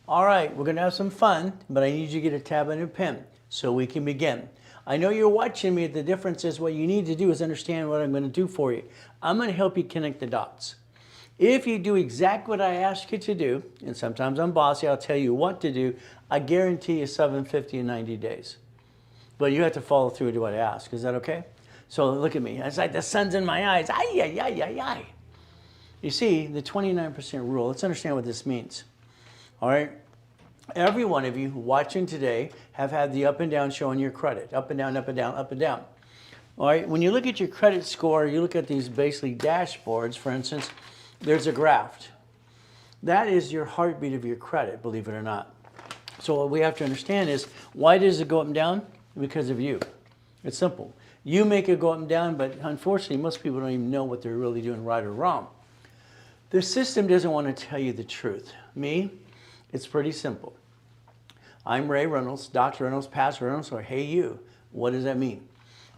All right, we're going to have some fun, but I need you to get a tab and a pen so we can begin. I know you're watching me. The difference is what you need to do is understand what I'm going to do for you. I'm going to help you connect the dots. If you do exactly what I ask you to do, and sometimes I'm bossy, I'll tell you what to do, I guarantee you 750 in 90 days. But you have to follow through and do what I ask. Is that okay? So look at me. It's like the sun's in my eyes. Ay, ay, ay, ay, ay. You see, the 29% rule, let's understand what this means. All right? Every one of you watching today have had the up and down showing your credit. Up and down, up and down, up and down. All right? When you look at your credit score, you look at these basically dashboards, for instance, there's a graph. That is your heartbeat of your credit, believe it or not. So what we have to understand is, why does it go up and down? Because of you. It's simple. You make it go up and down, but unfortunately, most people don't even know what they're really doing right or wrong. The system doesn't want to tell you the truth. Me, it's pretty simple. I'm Ray Reynolds, Dr. Reynolds, Pastor Reynolds, or hey you. What does that mean?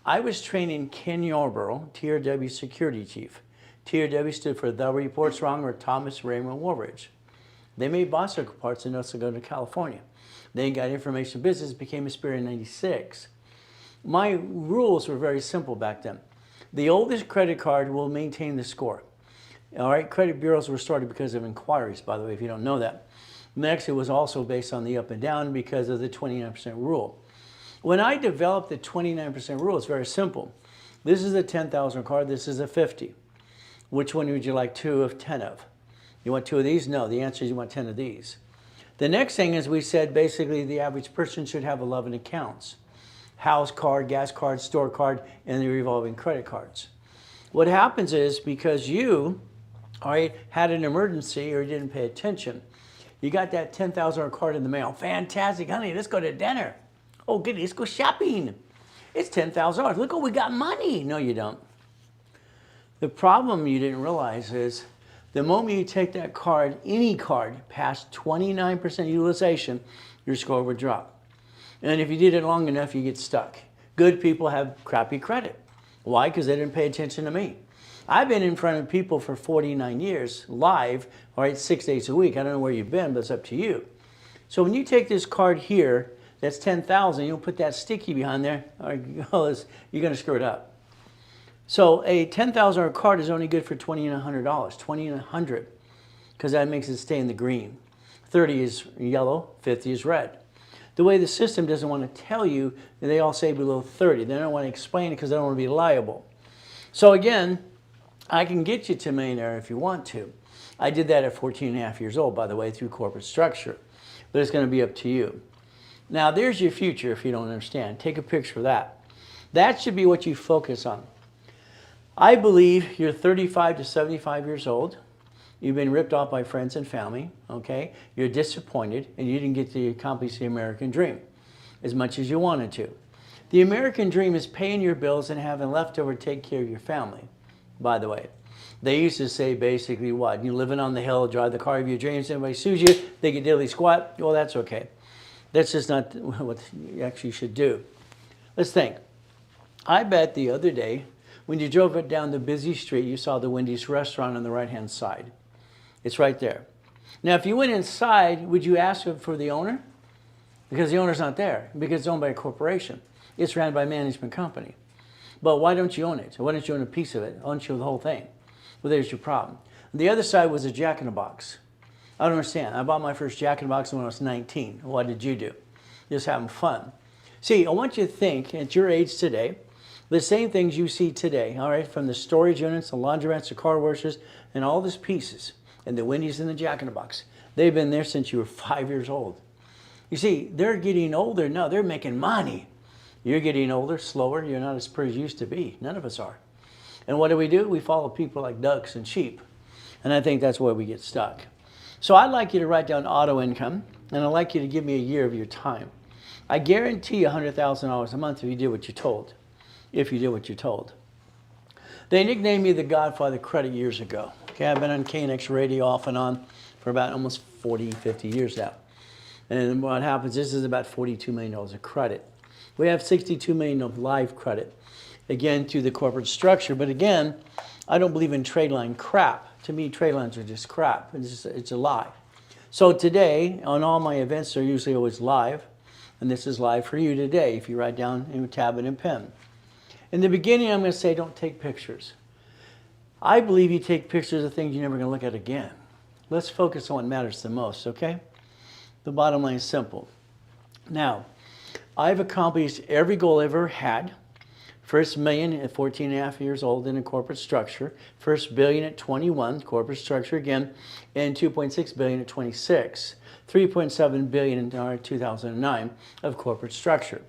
I was trained in Ken Yarborough, TRW Security Chief. TRW stood for The Report's Wrong, or Thomas Raymond Woolridge. They made bicycle parts in North Dakota, California. Then got information business, became a Spirit in '96. My rules were very simple back then. The oldest credit card will maintain the score. All right, credit bureaus were started because of inquiries, by the way, if you don't know that. Next, it was also based on the up and down because of the 29% rule. When I developed the 29% rule, it's very simple. This is a 10,000 card, this is a 50. Which one would you like 2 of 10 of? You want 2 of these? No, the answer is you want 10 of these. The next thing is we said basically the average person should have 11 accounts. House card, gas card, store card, and the revolving credit cards. What happens is because you, all right, had an emergency or didn't pay attention, you got that 10,000 card in the mail. Fantastic, honey, let's go to dinner. Oh, goody, let's go shopping. It's $10,000. Look, we got money. No, you don't. The problem you didn't realize is the moment you take that card, any card, past 29% utilization, your score would drop. And if you did it long enough, you get stuck. Good people have crappy credit. Why? Because they didn't pay attention to me. I've been in front of people for 49 years, live, all right, 6 days a week. I don't know where you've been, but it's up to you. So when you take this card here, that's 10,000, you'll put that sticky behind there, or you're going to screw it up. So a 10,000 card is only good for $2,100, 2,100, because that makes it stay in the green. 30 is yellow, 50 is red. The way the system doesn't want to tell you, they all say below 30. They don't want to explain it because they don't want to be liable. So again, I can get you to millionaire if you want to. I did that at 14 and a half years old, by the way, through corporate structure. But it's going to be up to you. Now, there's your future if you don't understand. Take a picture of that. That should be what you focus on. I believe you're 35 to 75 years old. You've been ripped off by friends and family, okay? You're disappointed, and you didn't get to accomplish the American dream as much as you wanted to. The American dream is paying your bills and having leftover to take care of your family, by the way. They used to say basically what? You're living on the hill, drive the car of your dreams, anybody sues you, they get diddly squat. Well, that's okay. That's just not what you actually should do. Let's think. I bet the other day, when you drove it down the busy street, you saw the Wendy's restaurant on the right-hand side. It's right there. Now, if you went inside, would you ask for the owner? Because the owner's not there, because it's owned by a corporation. It's ran by a management company. But why don't you own it? Why don't you own a piece of it? Why don't you own the whole thing? Well, there's your problem. The other side was a Jack-in-the-Box. I don't understand. I bought my first Jack-in-the-Box when I was 19. What did you do? Just having fun. See, I want you to think, at your age today, the same things you see today, all right, from the storage units, the laundromats, the car washes, and all these pieces, and the Wendy's and the Jack-in-the-Box. They've been there since you were 5 years old. You see, they're getting older. No, they're making money. You're getting older, slower. You're not as pretty as you used to be. None of us are. And what do? We follow people like ducks and sheep. And I think that's where we get stuck. So I'd like you to write down auto income, and I'd like you to give me a year of your time. I guarantee you $100,000 a month if you did what you're told. If you did what you're told. They nicknamed me the Godfather Credit years ago. Okay, I've been on KNX radio off and on for about almost 40, 50 years now. And what happens, this is about $42 million of credit. We have $62 million of live credit, again, through the corporate structure. But again, I don't believe in trade line crap. To me, trade lines are just crap. It's a lie. So today, on all my events, they're usually always live, and this is live for you today if you write down in a tablet and pen. In the beginning, I'm going to say don't take pictures. I believe you take pictures of things you're never going to look at again. Let's focus on what matters the most, okay? The bottom line is simple. Now, I've accomplished every goal I ever had. First million at 14 and a half years old in a corporate structure. First billion at 21, corporate structure again. And 2.6 billion at 26. 3.7 billion in 2009 of corporate structure.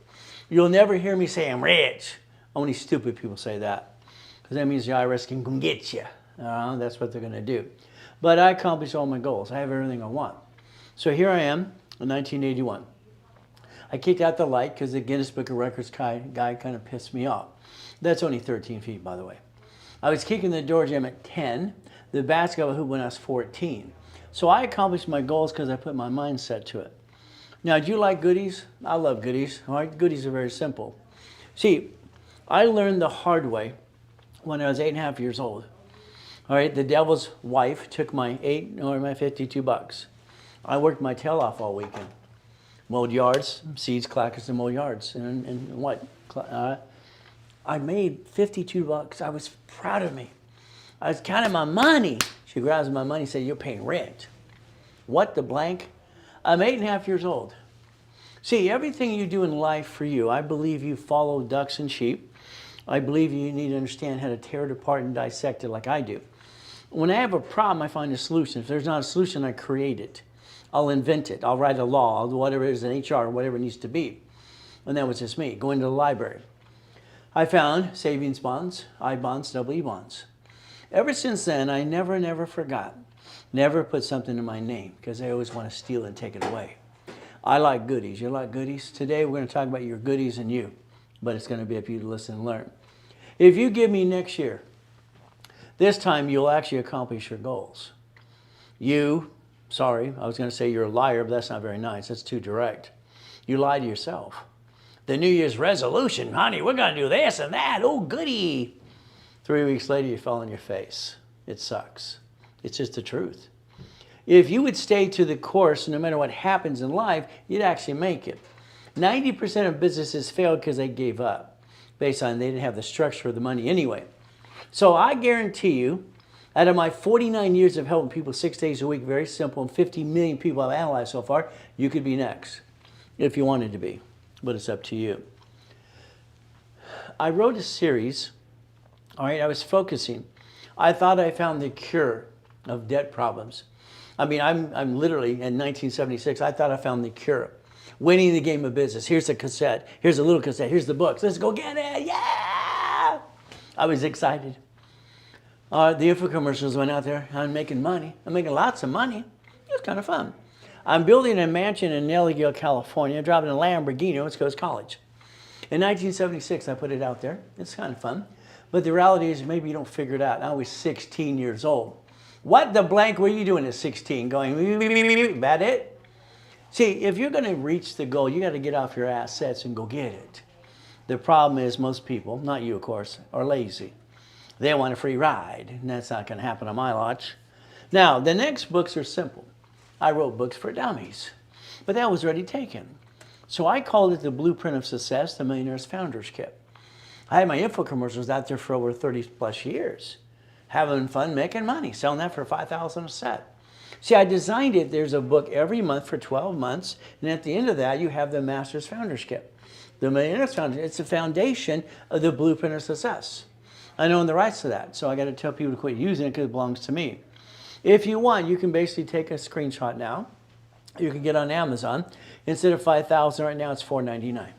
You'll never hear me say I'm rich. Only stupid people say that. Because that means the IRS can come get you. That's what they're going to do. But I accomplished all my goals. I have everything I want. So here I am in 1981. I kicked out the light because the Guinness Book of Records guy kind of pissed me off. That's only 13 feet, by the way. I was kicking the door jam at 10. The basketball hoop when I was 14. So I accomplished my goals because I put my mindset to it. Now, do you like goodies? I love goodies. All right, goodies are very simple. See, I learned the hard way when I was 8.5 years old. All right, the devil's wife took my 52 bucks. I worked my tail off all weekend. Mowed yards, seeds, clackers, and mowed yards. And what? I made 52 bucks. I was proud of me. I was counting my money. She grabs my money and said, you're paying rent. What the blank? I'm 8.5 years old. See, everything you do in life for you, I believe you follow ducks and sheep. I believe you need to understand how to tear it apart and dissect it like I do. When I have a problem, I find a solution. If there's not a solution, I create it. I'll invent it. I'll write a law. I'll do whatever it is in HR, whatever it needs to be. And that was just me, going to the library. I found savings bonds, I bonds, double E bonds. Ever since then, I never forgot. Never put something in my name because I always want to steal and take it away. I like goodies. You like goodies? Today, we're going to talk about your goodies and you. But it's going to be up to you to listen and learn. If you give me next year, this time you'll actually accomplish your goals. Sorry, I was going to say you're a liar, but that's not very nice. That's too direct. You lie to yourself. The New Year's resolution, honey, we're going to do this and that. Oh, goody. 3 weeks later, you fell on your face. It sucks. It's just the truth. If you would stay to the course, no matter what happens in life, you'd actually make it. 90% of businesses failed because they gave up, based on they didn't have the structure or the money anyway. So I guarantee you, out of my 49 years of helping people 6 days a week, very simple, and 50 million people I've analyzed so far, you could be next if you wanted to be, but it's up to you. I wrote a series, all right, I was focusing. I thought I found the cure of debt problems. I mean, I'm literally, in 1976, I thought I found the cure. Winning the game of business. Here's a cassette. Here's a little cassette. Here's the books. Let's go get it. Yeah! I was excited. The info commercials went out there. I'm making money. I'm making lots of money. It was kind of fun. I'm building a mansion in Nellie, California, driving a Lamborghini. Let's go to college. In 1976, I put it out there. It's kind of fun. But the reality is maybe you don't figure it out. I was 16 years old. What the blank were you doing at 16? Going, that it? See, if you're going to reach the goal, you got to get off your assets and go get it. The problem is most people, not you of course, are lazy. They want a free ride, and that's not going to happen on my watch. Now, the next books are simple. I wrote books for dummies, but that was already taken. So I called it the Blueprint of Success, the Millionaire's Founder's Kit. I had my info commercials out there for over 30 plus years, having fun, making money, selling that for $5,000 a set. See, I designed it. There's a book every month for 12 months, and at the end of that, you have the Master's Founder's Kit. The Millionaire's Founder's Kit, it's the foundation of the Blueprint of Success. I own the rights to that, so I got to tell people to quit using it because it belongs to me. If you want, you can basically take a screenshot now. You can get on Amazon. Instead of $5,000 right now, it's $4.99.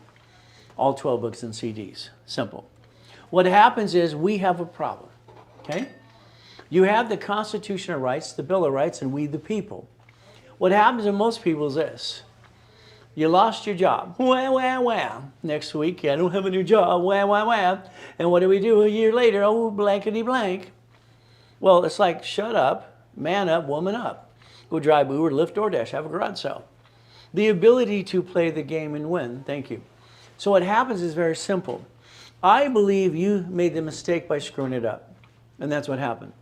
All 12 books and CDs. Simple. What happens is we have a problem, okay? You have the Constitution of Rights, the Bill of Rights, and we the people. What happens to most people is this. You lost your job. Well. Next week, I don't have a new job. Well. And what do we do a year later? Oh, blankety blank. Well, it's like, shut up, man up, woman up. Go drive Uber, Lyft, DoorDash, have a garage sale. The ability to play the game and win. Thank you. So what happens is very simple. I believe you made the mistake by screwing it up. And that's what happened.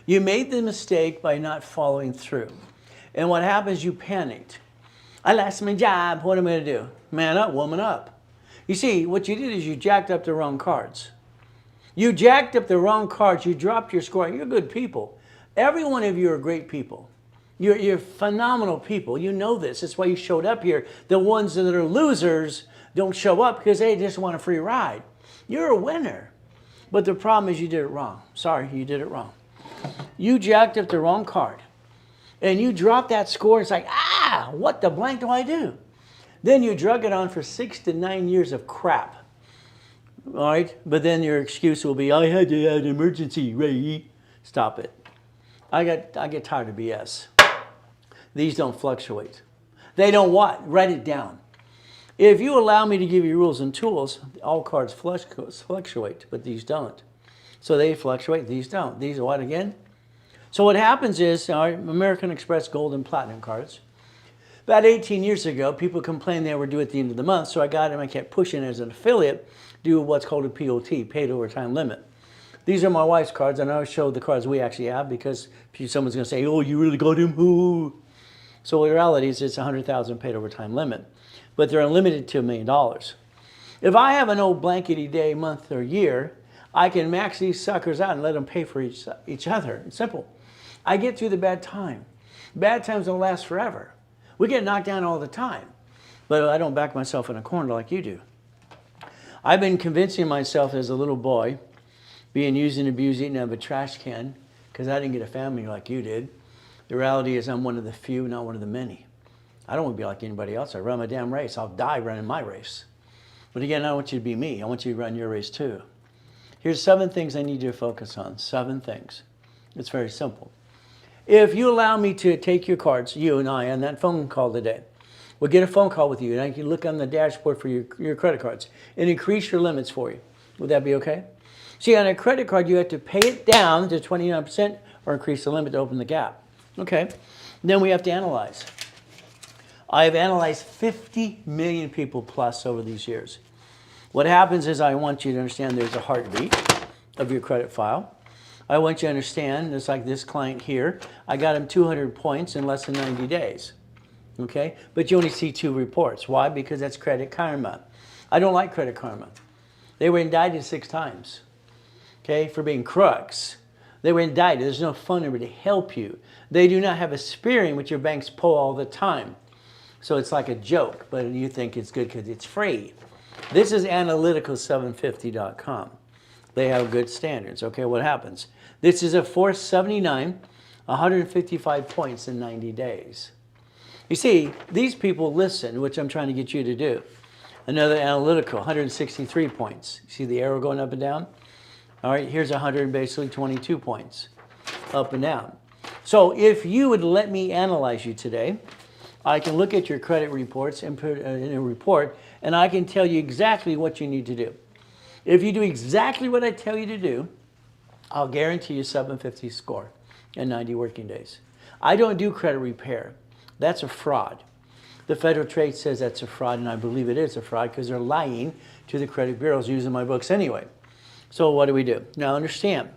You made the mistake by not following through. And what happens, you panicked. I lost my job. What am I going to do? Man up, woman up. You see, what you did is you jacked up the wrong cards. You jacked up the wrong cards. You dropped your score. You're good people. Every one of you are great people. You're phenomenal people. You know this. That's why you showed up here. The ones that are losers don't show up because they just want a free ride. You're a winner. But the problem is you did it wrong. Sorry, you did it wrong. You jacked up the wrong card. And you dropped that score. It's like, what the blank do I do? Then you drug it on for 6 to 9 years of crap. All right? But then your excuse will be, I had to have an emergency, Ray. Stop it. I get tired of BS. These don't fluctuate. They don't what? Write it down. If you allow me to give you rules and tools, all cards fluctuate, but these don't. So they fluctuate, these don't. These are what again? So what happens is, American Express Gold and Platinum cards. About 18 years ago, people complained they were due at the end of the month, so I got them. I kept pushing as an affiliate, do what's called a POT, paid overtime limit. These are my wife's cards, and I'll show the cards we actually have because someone's going to say, oh, you really got him? Ooh. So in reality, it's $100,000 paid overtime limit, but they're unlimited to $1 million. If I have an old blankety day, month, or year, I can max these suckers out and let them pay for each other. It's simple. I get through the bad time. Bad times don't last forever. We get knocked down all the time, but I don't back myself in a corner like you do. I've been convincing myself as a little boy, being used and abused, eating out of a trash can, because I didn't get a family like you did. The reality is I'm one of the few, not one of the many. I don't want to be like anybody else. I run my damn race. I'll die running my race. But again, I don't want you to be me. I want you to run your race too. Here's 7 things I need you to focus on. 7 things. It's very simple. If you allow me to take your cards, you and I, on that phone call today, we'll get a phone call with you, and I can look on the dashboard for your credit cards and increase your limits for you. Would that be okay? See, on a credit card, you have to pay it down to 29% or increase the limit to open the gap. Okay. Then we have to analyze. I've analyzed 50 million people plus over these years. What happens is I want you to understand there's a heartbeat of your credit file. I want you to understand, it's like this client here, I got him 200 points in less than 90 days. Okay? But you only see 2 reports. Why? Because that's Credit Karma. I don't like Credit Karma. They were indicted 6 times. Okay? For being crooks. They were indicted. There's no phone number to help you. They do not have a spearing which your banks pull all the time. So it's like a joke, but you think it's good because it's free. This is analytical750.com. They have good standards. Okay, what happens? This is a 479, 155 points in 90 days. You see, these people listen, which I'm trying to get you to do. Another analytical, 163 points. See the arrow going up and down? All right, here's 100, basically 22 points, up and down. So if you would let me analyze you today, I can look at your credit reports and put in a report, and I can tell you exactly what you need to do. If you do exactly what I tell you to do, I'll guarantee you 750 score in 90 working days. I don't do credit repair. That's a fraud. The Federal Trade says that's a fraud, and I believe it is a fraud because they're lying to the credit bureaus using my books anyway. So what do we do? Now understand.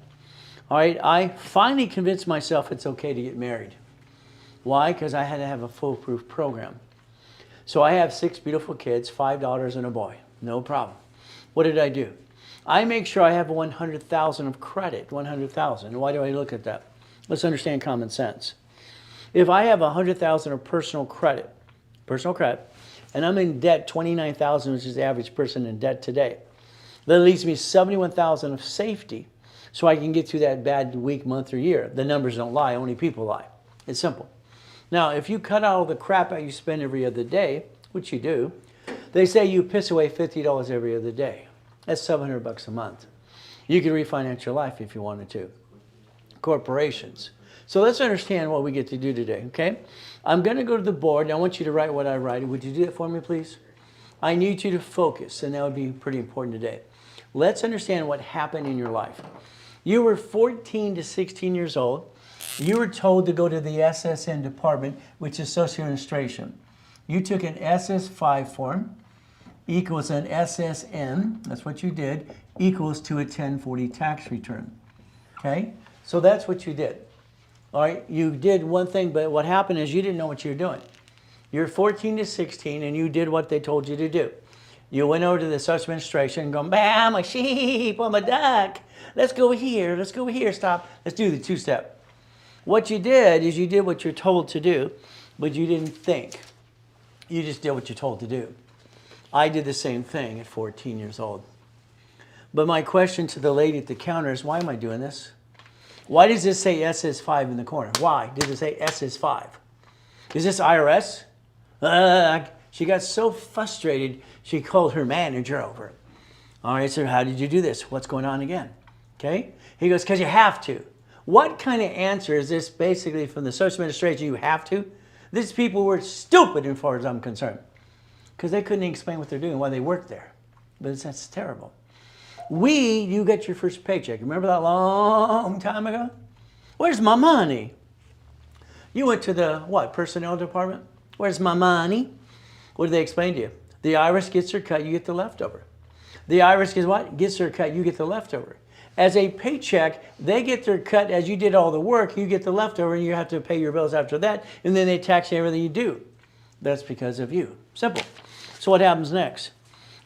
All right, I finally convinced myself it's okay to get married. Why? Because I had to have a foolproof program. So I have 6 beautiful kids, 5 daughters and a boy. No problem. What did I do? I make sure I have 100,000 of credit, 100,000. Why do I look at that? Let's understand common sense. If I have 100,000 of personal credit, and I'm in debt 29,000, which is the average person in debt today, that leaves me 71,000 of safety, so I can get through that bad week, month, or year. The numbers don't lie, only people lie. It's simple. Now, if you cut out all the crap out you spend every other day, which you do, they say you piss away $50 every other day. That's $700 a month. You can refinance your life if you wanted to. Corporations. So let's understand what we get to do today, okay? I'm going to go to the board, and I want you to write what I write. Would you do that for me, please? I need you to focus, and that would be pretty important today. Let's understand what happened in your life. You were 14 to 16 years old. You were told to go to the SSN department, which is Social Administration. You took an SS5 form, equals an SSN, that's what you did, equals to a 1040 tax return. Okay? So that's what you did. All right, you did one thing, but what happened is you didn't know what you were doing. You're 14 to 16 and you did what they told you to do. You went over to the social administration and go, I'm a sheep, I'm a duck. Let's go here, stop. Let's do the two-step. What you did is you did what you're told to do, but you didn't think. You just did what you're told to do. I did the same thing at 14 years old. But my question to the lady at the counter is, why am I doing this? Why does this say S is 5 in the corner? Why does it say S is 5? Is this IRS? She got so frustrated, she called her manager over. All right, so how did you do this? What's going on again? Okay. He goes, because you have to. What kind of answer is this basically from the social administration? You have to? These people were stupid as far as I'm concerned. Because they couldn't explain what they're doing, why they worked there. But that's terrible. You get your first paycheck. Remember that long time ago? Where's my money? You went to the, personnel department? Where's my money? What do they explain to you? The IRS gets their cut, you get the leftover. The IRS gets what? Gets their cut, you get the leftover. As a paycheck, they get their cut as you did all the work, you get the leftover, and you have to pay your bills after that, and then they tax everything you do. That's because of you. Simple. So what happens next?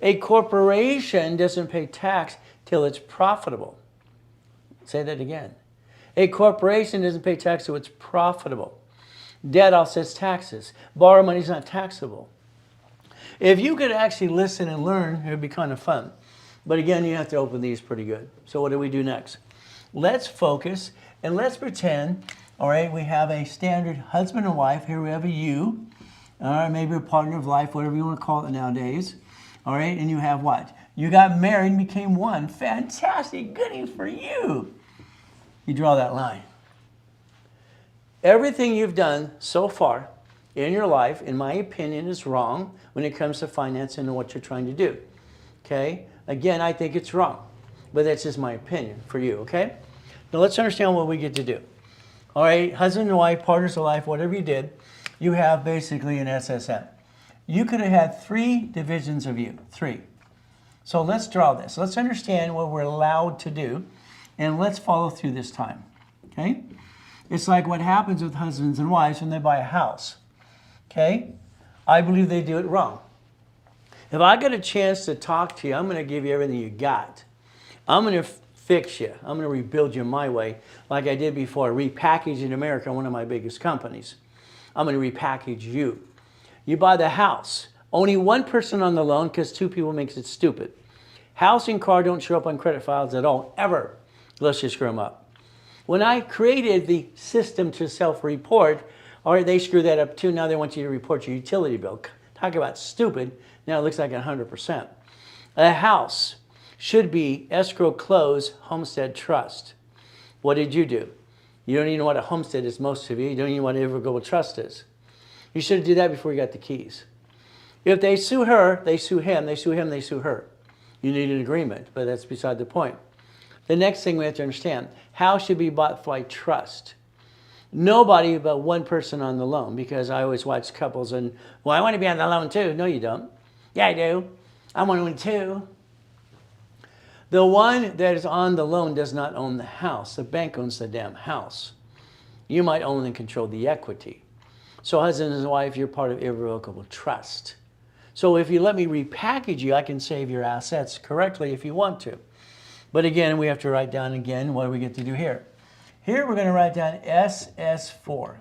A corporation doesn't pay tax till it's profitable. Say that again. A corporation doesn't pay tax till it's profitable. Debt offsets taxes. Borrow money is not taxable. If you could actually listen and learn, it would be kind of fun. But again, you have to open these pretty good. So what do we do next? Let's focus and let's pretend, all right, we have a standard husband and wife. Here we have a you, all right, maybe a partner of life, whatever you want to call it nowadays. All right, and you have what? You got married and became one. Fantastic, goody for you. You draw that line. Everything you've done so far in your life, in my opinion, is wrong when it comes to finance and what you're trying to do. Okay? Again, I think it's wrong, but that's just my opinion for you, okay? Now let's understand what we get to do. All right, husband and wife, partners of life, whatever you did, you have basically an SSN. You could have had 3 divisions of you, 3. So let's draw this. Let's understand what we're allowed to do, and let's follow through this time, okay? It's like what happens with husbands and wives when they buy a house, okay? I believe they do it wrong. If I get a chance to talk to you, I'm going to give you everything you got. I'm going to fix you. I'm going to rebuild you my way like I did before. Repackage in America, one of my biggest companies. I'm going to repackage you. You buy the house. Only one person on the loan because 2 people makes it stupid. House and car don't show up on credit files at all, ever. Let's just screw them up. When I created the system to self-report, all right, they screw that up too. Now they want you to report your utility bill. Talk about stupid. Now it looks like 100%. A house should be escrow, close, homestead, trust. What did you do? You don't even know what a homestead is, most of you. You don't even know what an irrevocable trust is. You should do that before you got the keys. If they sue her, they sue him. They sue him, they sue her. You need an agreement, but that's beside the point. The next thing we have to understand, house should be bought by trust. Nobody but one person on the loan, because I always watch couples and, well, I want to be on the loan too. No, you don't. Yeah, I do. I want one too. The one that is on the loan does not own the house. The bank owns the damn house. You might own and control the equity. So husband and wife, you're part of irrevocable trust. So if you let me repackage you, I can save your assets correctly if you want to. But again, we have to write down again, what do we get to do here? Here we're going to write down SS4.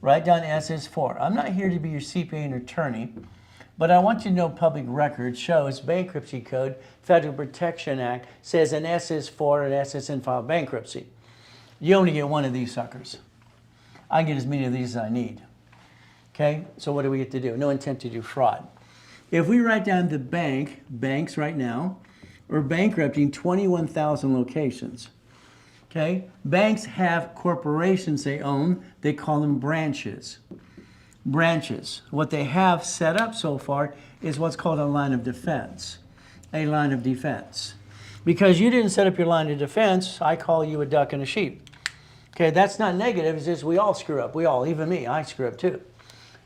Write down SS4. I'm not here to be your CPA and attorney, but I want you to know public record shows bankruptcy code, Federal Protection Act, says an SS4 and SSN file bankruptcy. You only get one of these suckers. I get as many of these as I need. Okay, so what do we get to do? No intent to do fraud. If we write down the banks right now, we're bankrupting 21,000 locations. Okay, banks have corporations they own. They call them branches. Branches. What they have set up so far is what's called a line of defense. A line of defense. Because you didn't set up your line of defense, I call you a duck and a sheep. Okay, that's not negative, it's just we all screw up. We all, even me, I screw up too.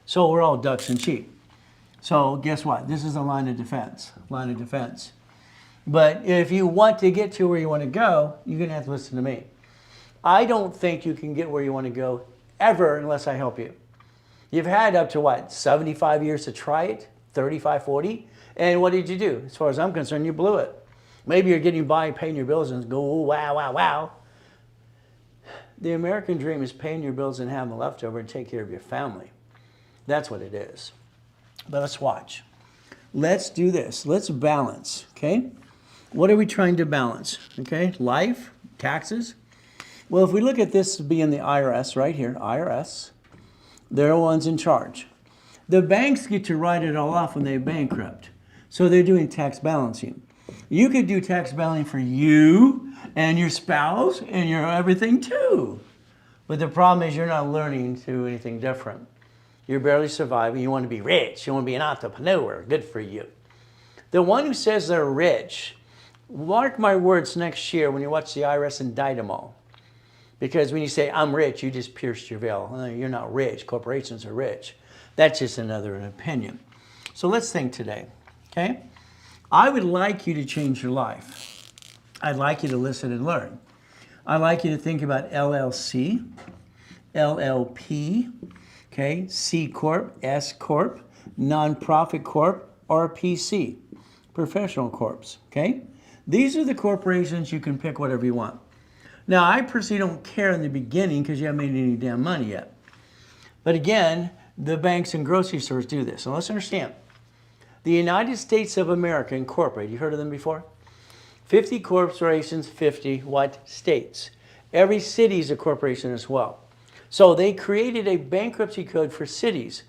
So we're all ducks and sheep. So guess what? This is a line of defense. Line of defense. But if you want to get to where you want to go, you're going to have to listen to me. I don't think you can get where you want to go ever unless I help you. You've had up to what, 75 years to try it, 35, 40, and what did you do? As far as I'm concerned, you blew it. Maybe you're getting by, paying your bills and go, oh, wow, wow, wow. The American dream is paying your bills and having a leftover and take care of your family. That's what it is. But let's watch. Let's do this. Let's balance, okay? What are we trying to balance, okay? Life, taxes. Well, if we look at this being the IRS right here, IRS, they're the ones in charge. The banks get to write it all off when they bankrupt. So they're doing tax balancing. You could do tax balancing for you and your spouse and your everything too. But the problem is you're not learning to do anything different. You're barely surviving. You want to be rich. You want to be an entrepreneur. Good for you. The one who says they're rich, mark my words next year when you watch the IRS indict them all. Because when you say, I'm rich, you just pierced your veil. You're not rich. Corporations are rich. That's just another opinion. So let's think today, okay? I would like you to change your life. I'd like you to listen and learn. I'd like you to think about LLC, LLP, okay, C Corp, S Corp, Nonprofit Corp, or PC, Professional Corps, okay? These are the corporations you can pick whatever you want. Now, I personally don't care in the beginning because you haven't made any damn money yet. But again, the banks and grocery stores do this. So let's understand. The United States of America Incorporated, you heard of them before? 50 corporations, 50 what? States. Every city is a corporation as well. So they created a bankruptcy code for cities.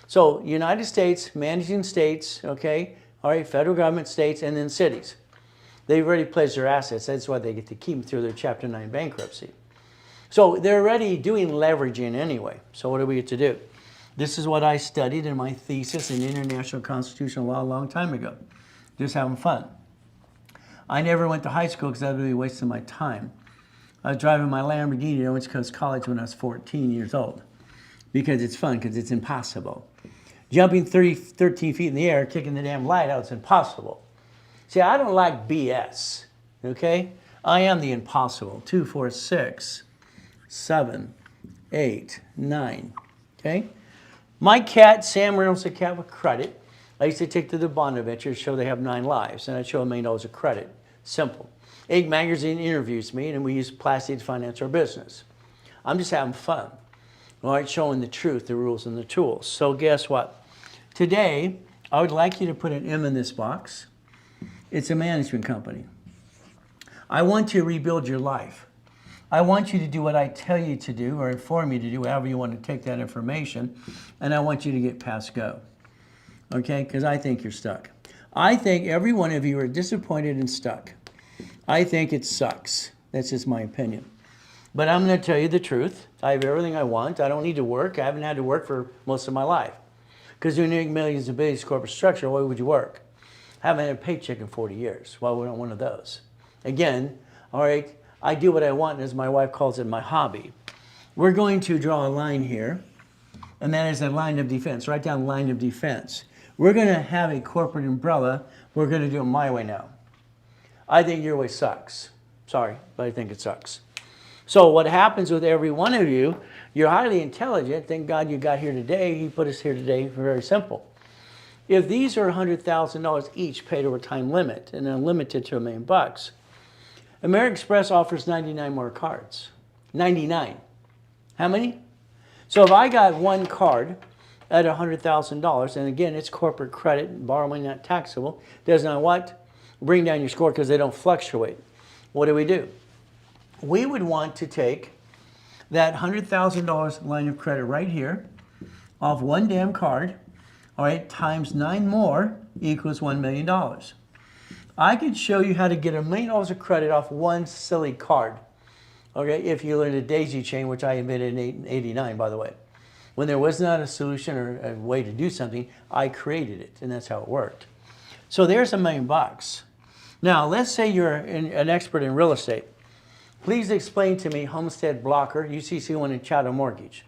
So United States, managing states, okay, all right, federal government, states, and then cities. They've already pledged their assets. That's why they get to keep them through their Chapter 9 bankruptcy. So they're already doing leveraging anyway. So what do we get to do? This is what I studied in my thesis in international constitutional law a long time ago. Just having fun. I never went to high school because that would be wasting my time. I was driving my Lamborghini. I went to college when I was 14 years old because it's fun, because it's impossible. Jumping 13 feet in the air, kicking the damn light out, it's impossible. See, I don't like BS, okay? I am the impossible. 2, 4, 6, 7, 8, 9, okay? My cat, Sam Reynolds, a cat with credit. I used to take to the bond adventure to show they have 9 lives, and I'd show them $1 million of credit. Simple. Egg Magazine interviews me, and we use plastic to finance our business. I'm just having fun, all right, showing the truth, the rules, and the tools. So guess what? Today, I would like you to put an M in this box. It's a management company. I want you to rebuild your life. I want you to do what I tell you to do or inform you to do, however you want to take that information, and I want you to get past go, okay? Because I think you're stuck. I think every one of you are disappointed and stuck. I think it sucks. That's just my opinion. But I'm going to tell you the truth. I have everything I want. I don't need to work. I haven't had to work for most of my life. Because when you make millions and billions corporate structure, why would you work? I haven't had a paycheck in 40 years. Why would I want one of those? Again, all right, I do what I want, as my wife calls it, my hobby. We're going to draw a line here, and that is a line of defense. Write down line of defense. We're going to have a corporate umbrella. We're going to do it my way now. I think your way sucks. Sorry, but I think it sucks. So what happens with every one of you, you're highly intelligent. Thank God you got here today. He put us here today for very simple. If these are $100,000 each paid over time limit and unlimited to $1 million, American Express offers 99 more cards. 99. How many? So if I got one card at $100,000, and again, it's corporate credit, borrowing not taxable, does not what? Bring down your score because they don't fluctuate. What do? We would want to take that $100,000 line of credit right here off one damn card, all right, times 9 more equals $1 million. I could show you how to get $1 million of credit off one silly card, okay, if you learn the daisy chain, which I invented in '89, by the way. When there was not a solution or a way to do something, I created it, and that's how it worked. So there's $1 million. Now, let's say you're an expert in real estate. Please explain to me Homestead Blocker, UCC1 and Chattel Mortgage.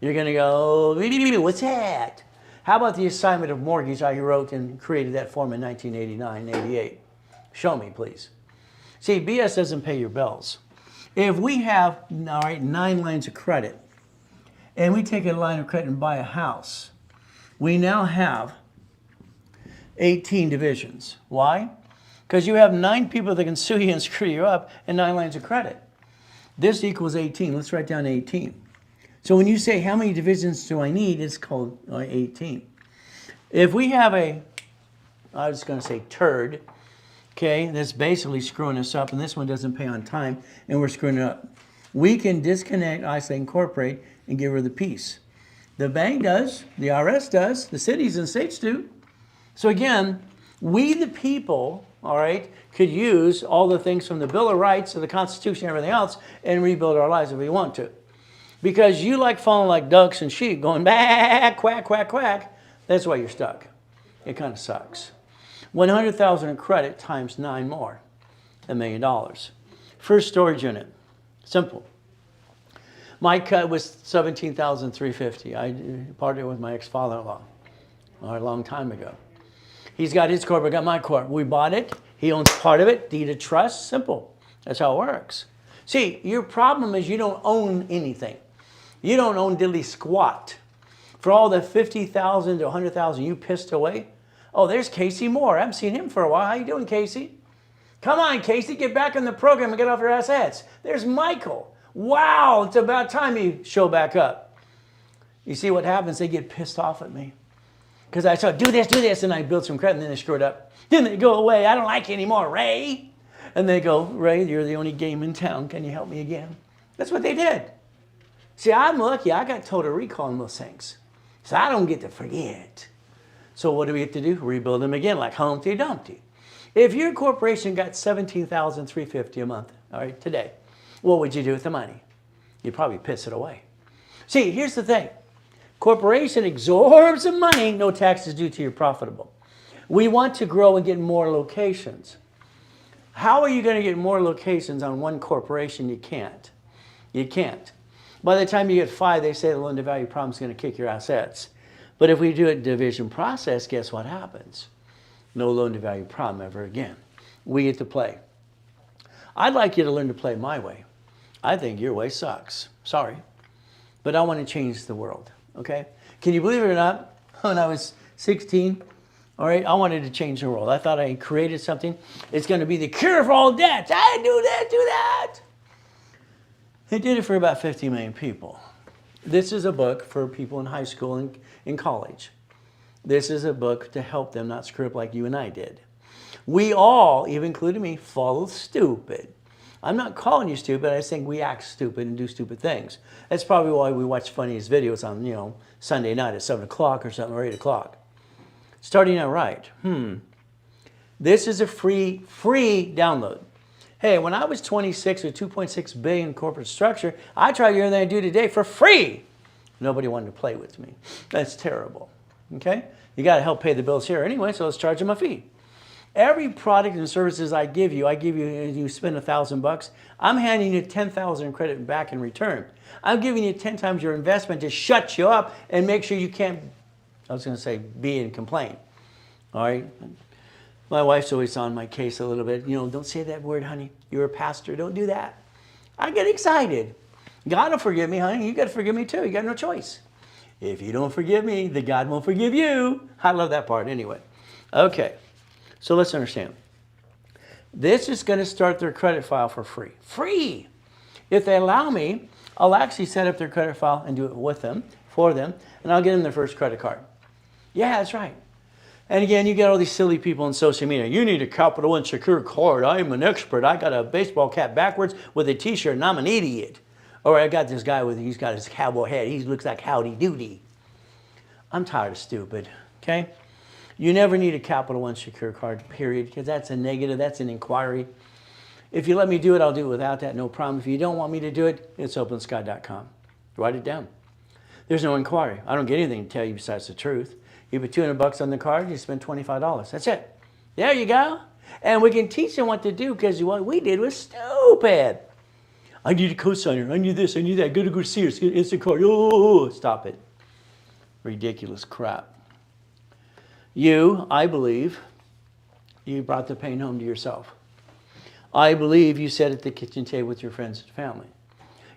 You're going to go, what's that? How about the assignment of mortgage I wrote and created that form in 1989 and 88? Show me, please. See, BS doesn't pay your bills. If we have, all right, 9 lines of credit, and we take a line of credit and buy a house, we now have 18 divisions. Why? Because you have 9 people that can sue you and screw you up and 9 lines of credit. This equals 18. Let's write down 18. So when you say how many divisions do I need, it's called 18. If we have I was going to say turd, okay, that's basically screwing us up, and this one doesn't pay on time, and we're screwing it up. We can disconnect, isolate, incorporate, and get rid of the piece. The bank does, the IRS does, the cities and states do. So again, we the people, all right, could use all the things from the Bill of Rights to the Constitution and everything else and rebuild our lives if we want to. Because you like falling like ducks and sheep, going back, quack, quack, quack, that's why you're stuck. It kind of sucks. 100,000 in credit times 9 more, $1 million. First storage unit, simple. My cut was $17,350. I parted with my ex-father-in-law a long time ago. He's got his corp, I got my corp. We bought it. He owns part of it. Deed of trust, simple. That's how it works. See, your problem is you don't own anything. You don't own diddly squat. For all the 50,000 to 100,000 you pissed away, oh, there's Casey Moore. I haven't seen him for a while. How you doing, Casey? Come on, Casey, get back in the program and get off your assets. There's Michael. Wow, it's about time you show back up. You see what happens? They get pissed off at me. Because I said, do this, and I built some credit, and then they screw it up. Then they go away. I don't like you anymore, Ray. And they go, Ray, you're the only game in town. Can you help me again? That's what they did. See, I'm lucky. I got total recall on those things. So I don't get to forget. So what do we have to do? Rebuild them again, like Humpty Dumpty. If your corporation got $17,350 a month, all right, today, what would you do with the money? You'd probably piss it away. See, here's the thing. Corporation absorbs the money, no taxes due till you're profitable. We want to grow and get more locations. How are you going to get more locations on one corporation? You can't. You can't. By the time you get 5, they say the loan to value problem is going to kick your assets. But if we do a division process, guess what happens? No loan to value problem ever again. We get to play. I'd like you to learn to play my way. I think your way sucks. Sorry. But I want to change the world. Okay? Can you believe it or not? When I was 16, all right, I wanted to change the world. I thought I created something. It's going to be the cure for all debts. I do that. It did it for about 50 million people. This is a book for people in high school and in college. This is a book to help them not screw up like you and I did. We all, even including me, follow stupid. I'm not calling you stupid. I think we act stupid and do stupid things. That's probably why we watch funniest videos on, Sunday night at 7 o'clock or something, or 8 o'clock. Starting out right. This is a free download. Hey, when I was 26 with 2.6 billion corporate structure, I tried everything I do today for free. Nobody wanted to play with me. That's terrible. Okay? You got to help pay the bills here anyway, so let's charge them a fee. Every product and services I give you, you spend $1,000, I'm handing you 10,000 in credit back in return. I'm giving you 10 times your investment to shut you up and make sure you can't, be and complain. All right? My wife's always on my case a little bit. Don't say that word, honey. You're a pastor. Don't do that. I get excited. God will forgive me, honey. You got to forgive me too. You got no choice. If you don't forgive me, the God won't forgive you. I love that part anyway. Okay. So let's understand. This is going to start their credit file for free. Free! If they allow me, I'll actually set up their credit file and do it with them, for them, and I'll get them their first credit card. Yeah, that's right. And again, you get all these silly people on social media. You need a Capital One secure card. I'm an expert. I got a baseball cap backwards with a t-shirt and I'm an idiot. Or I got this guy he's got his cowboy hat. He looks like Howdy Doody. I'm tired of stupid, okay? You never need a Capital One secure card, period, because that's a negative, that's an inquiry. If you let me do it, I'll do it without that, no problem. If you don't want me to do it, it's opensky.com. Write it down. There's no inquiry. I don't get anything to tell you besides the truth. You put $200 on the card, you spend $25. That's it. There you go. And we can teach them what to do because what we did was stupid. I need a cosigner. I need this. I need that. Go to Sears. Get instant card. Oh, stop it. Ridiculous crap. I believe, you brought the pain home to yourself. I believe you sat at the kitchen table with your friends and family.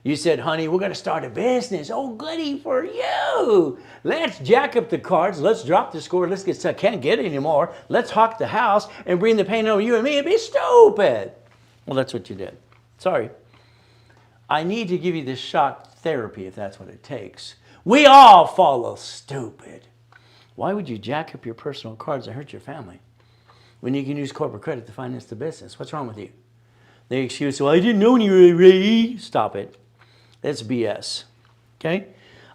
You said, honey, we're going to start a business. Oh, goody for you. Let's jack up the cards. Let's drop the score. Let's get stuck. Can't get it anymore. Let's hawk the house and bring the pain over you and me and be stupid. Well, that's what you did. Sorry. I need to give you this shock therapy if that's what it takes. We all follow stupid. Why would you jack up your personal cards and hurt your family when you can use corporate credit to finance the business? What's wrong with you? The excuse, well, I didn't know when you were ready. Stop it. That's BS. Okay?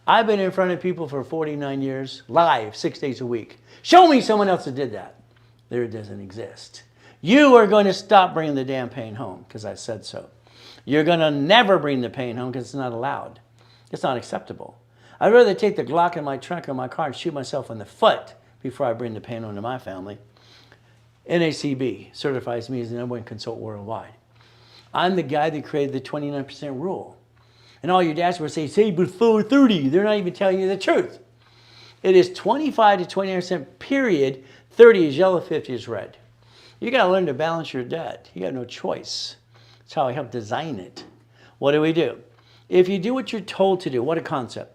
I've been in front of people for 49 years, live, 6 days a week. Show me someone else that did that. There doesn't exist. You are going to stop bringing the damn pain home because I said so. You're going to never bring the pain home because it's not allowed. It's not acceptable. I'd rather take the Glock in my trunk or my car and shoot myself in the foot before I bring the pain home to my family. NACB certifies me as the #1 consultant worldwide. I'm the guy that created the 29% rule. And all your dashboards say before 30. They're not even telling you the truth. It is 25 to 29% period. 30 is yellow, 50 is red. You got to learn to balance your debt. You got no choice. That's how I help design it. What do? If you do what you're told to do, what a concept.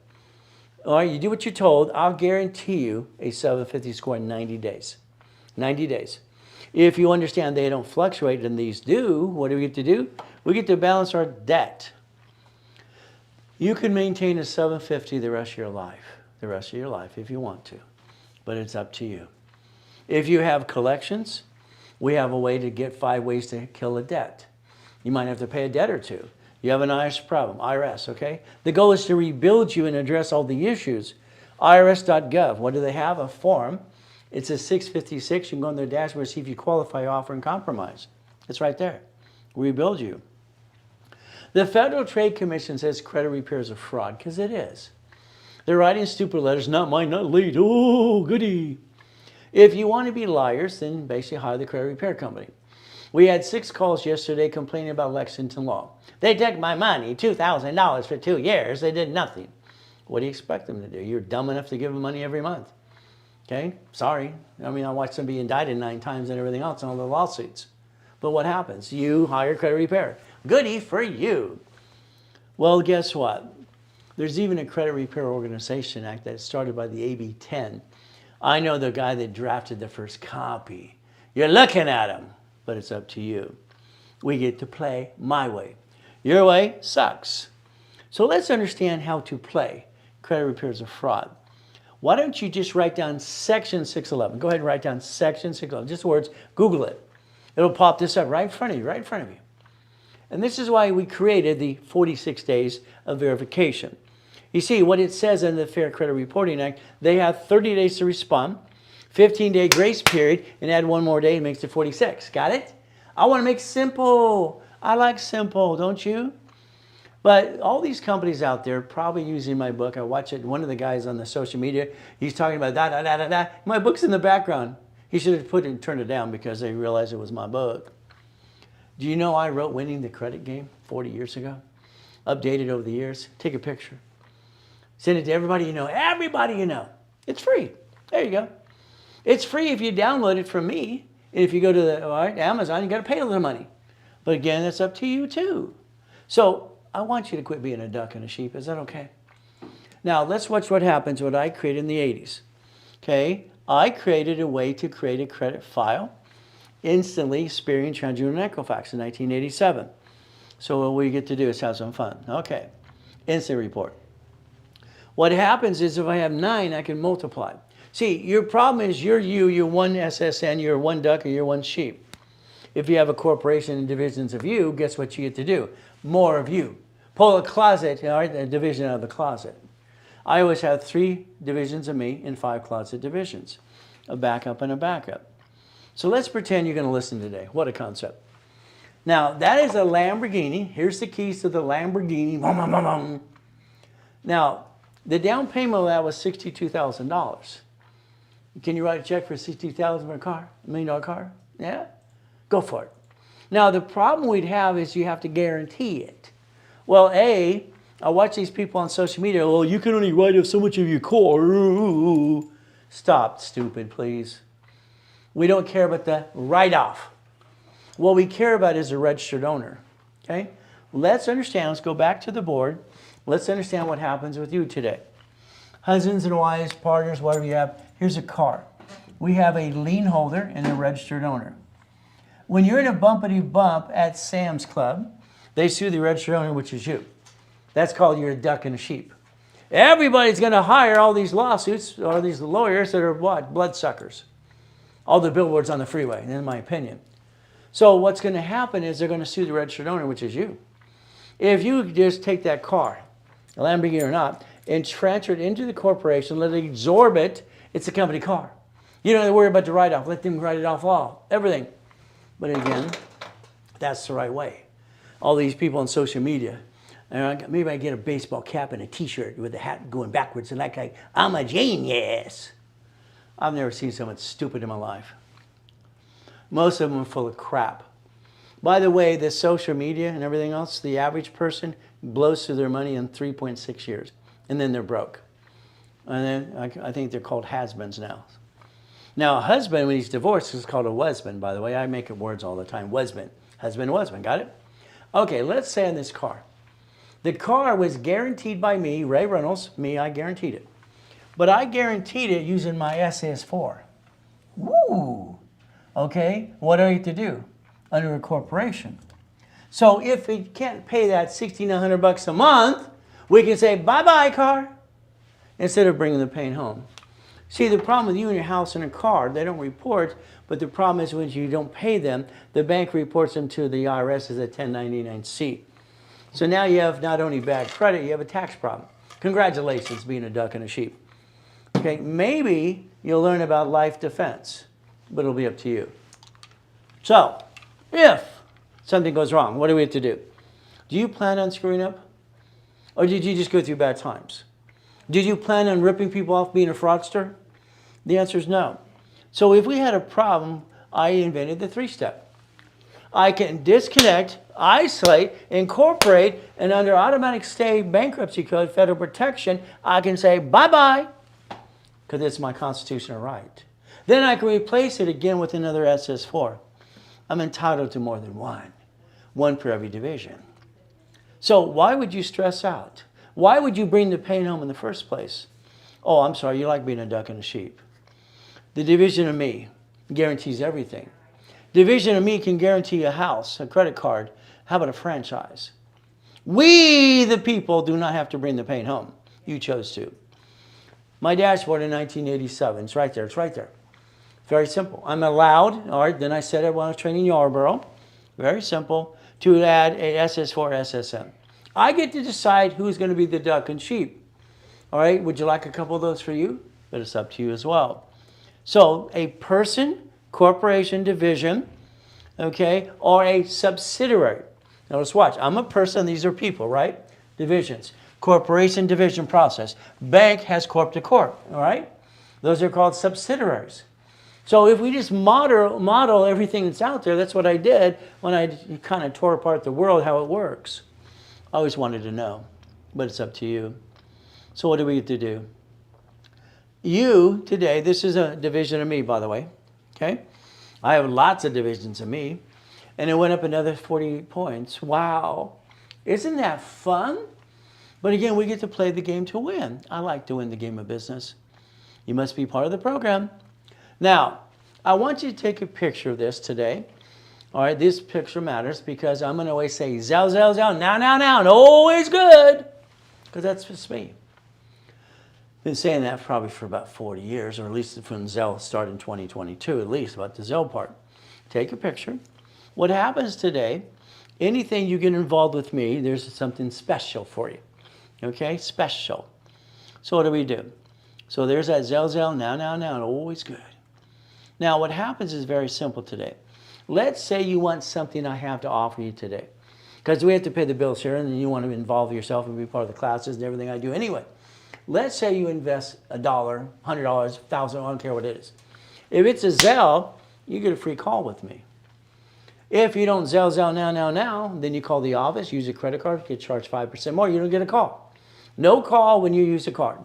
All right, you do what you're told, I'll guarantee you a 750 score in 90 days. 90 days. If you understand they don't fluctuate and these do, what do we get to do? We get to balance our debt. You can maintain a 750 the rest of your life if you want to, but it's up to you. If you have collections, we have a way to get 5 ways to kill a debt. You might have to pay a debt or two. You have an IRS problem, IRS, okay? The goal is to rebuild you and address all the issues. IRS.gov, what do they have? A form. It's a 656. You can go on their dashboard and see if you qualify, offer, and compromise. It's right there. Rebuild you. The Federal Trade Commission says credit repair is a fraud, because it is. They're writing stupid letters, not mine, not late. Oh, goody. If you want to be liars, then basically hire the credit repair company. We had 6 calls yesterday complaining about Lexington Law. They took my money, $2,000 for 2 years. They did nothing. What do you expect them to do? You're dumb enough to give them money every month. Okay? Sorry. I mean, I watched them be indicted 9 times and everything else on all the lawsuits. But what happens? You hire credit repair. Goody for you. Well, guess what? There's even a Credit Repair Organization Act that started by the AB 10. I know the guy that drafted the first copy. You're looking at him, but it's up to you. We get to play my way. Your way sucks. So let's understand how to play credit repair is a fraud. Why don't you just write down section 611? Go ahead and write down section 611. Just the words, Google it. It'll pop this up right in front of you, right in front of you. And this is why we created the 46 days of verification. You see, what it says in the Fair Credit Reporting Act, they have 30 days to respond, 15-day grace period, and add 1 more day and makes it 46. Got it? I want to make simple. I like simple, don't you? But all these companies out there probably using my book. I watch it. One of the guys on the social media, he's talking about da da da da da. My book's in the background. He should have put it and turned it down because they realized it was my book. Do you know I wrote Winning the Credit Game 40 years ago? Updated over the years. Take a picture. Send it to everybody you know. Everybody you know. It's free. There you go. It's free if you download it from me. And if you go to the Amazon, you got to pay a little money. But again, it's up to you too. So I want you to quit being a duck and a sheep. Is that okay? Now let's watch what happens, what I created in the 80s. Okay, I created a way to create a credit file instantly, Experian, TransUnion, and Equifax in 1987. So what we get to do is have some fun. Okay, instant report. What happens is if I have 9, I can multiply. See, your problem is you're one SSN, you're one duck, or you're one sheep. If you have a corporation and divisions of you, guess what you get to do? More of you. Pull a closet, all right, a division out of the closet. I always have 3 divisions of me and 5 closet divisions, a backup and a backup. So let's pretend you're going to listen today. What a concept. Now, that is a Lamborghini. Here's the keys to the Lamborghini. Now, the down payment of that was $62,000. Can you write a check for $62,000 for a car? $1 million car? Yeah? Go for it. Now, the problem we'd have is you have to guarantee it. Well, I watch these people on social media. Well, you can only write off so much of your car. Stop, stupid, please. We don't care about the write-off. What we care about is the registered owner. Okay? Let's understand, let's go back to the board. Let's understand what happens with you today. Husbands and wives, partners, whatever you have, here's a car. We have a lien holder and a registered owner. When you're in a bumpity bump at Sam's Club, they sue the registered owner, which is you. That's called you're a duck and a sheep. Everybody's going to hire all these lawsuits or these lawyers that are what? Bloodsuckers. All the billboards on the freeway, in my opinion. So what's going to happen is they're going to sue the registered owner, which is you. If you just take that car, a Lamborghini or not, and transfer it into the corporation, let it absorb it, it's a company car. You don't have to worry about the write-off. Let them write it off all, everything. But again, that's the right way. All these people on social media, maybe I get a baseball cap and a t-shirt with the hat going backwards and like I'm a genius. I've never seen someone stupid in my life. Most of them are full of crap. By the way, this social media and everything else, the average person blows through their money in 3.6 years. And then they're broke. And then I think they're called has-beens now. Now, a husband, when he's divorced, is called a husband, by the way. I make up words all the time. Husband, husband, got it? Okay, let's say in this car. The car was guaranteed by me, Ray Reynolds, I guaranteed it. But I guaranteed it using my SS4. Woo! Okay, what do I have to do? Under a corporation. So if we can't pay that $1,600 a month, we can say, bye-bye, car, instead of bringing the pain home. See, the problem with you and your house and a car, they don't report, but the problem is when you don't pay them, the bank reports them to the IRS as a 1099-C. So now you have not only bad credit, you have a tax problem. Congratulations, being a duck and a sheep. Okay, maybe you'll learn about life defense, but it'll be up to you. So, if something goes wrong, what do we have to do? Do you plan on screwing up? Or did you just go through bad times? Did you plan on ripping people off, being a fraudster? The answer is no. So if we had a problem, I invented the 3-step. I can disconnect, isolate, incorporate, and under automatic stay bankruptcy code, federal protection, I can say bye-bye, because it's my constitutional right. Then I can replace it again with another SS4. I'm entitled to more than one per every division. So why would you stress out? Why would you bring the pain home in the first place? Oh, I'm sorry, you like being a duck and a sheep. The division of me guarantees everything. Division of me can guarantee a house, a credit card. How about a franchise? We, the people, do not have to bring the pain home. You chose to. My dashboard in 1987, it's right there, it's right there. Very simple. I'm allowed, all right, then I said it when I was training Yarborough, very simple, to add a SS4 SSM. I get to decide who's going to be the duck and sheep. All right, would you like a couple of those for you? But it's up to you as well. So a person, corporation, division, okay, or a subsidiary. Now let's watch. I'm a person, these are people, right? Divisions. Corporation, division process. Bank has corp to corp, all right? Those are called subsidiaries. So if we just model everything that's out there, that's what I did when I kind of tore apart the world, how it works. I always wanted to know, but it's up to you. So what do we get to do? You, today, this is a division of me, by the way, okay? I have lots of divisions of me, and it went up another 48 points. Wow. Isn't that fun? But again, we get to play the game to win. I like to win the game of business. You must be part of the program. Now, I want you to take a picture of this today. All right, this picture matters because I'm going to always say, Zell, Zell, Zell, now, and always good, because that's just me. Been saying that probably for about 40 years, or at least when Zell started in 2022, at least about the Zell part. Take a picture. What happens today, anything you get involved with me, there's something special for you. Okay, special. So what do we do? So there's that Zell, Zell, now, and always good. Now what happens is very simple today. Let's say you want something I have to offer you today. Because we have to pay the bills here, and then you want to involve yourself and be part of the classes and everything I do anyway. Let's say you invest $1, $100, $1,000, I don't care what it is. If it's a Zell, you get a free call with me. If you don't Zell now, then you call the office, use a credit card, get charged 5% more, you don't get a call. No call when you use a card.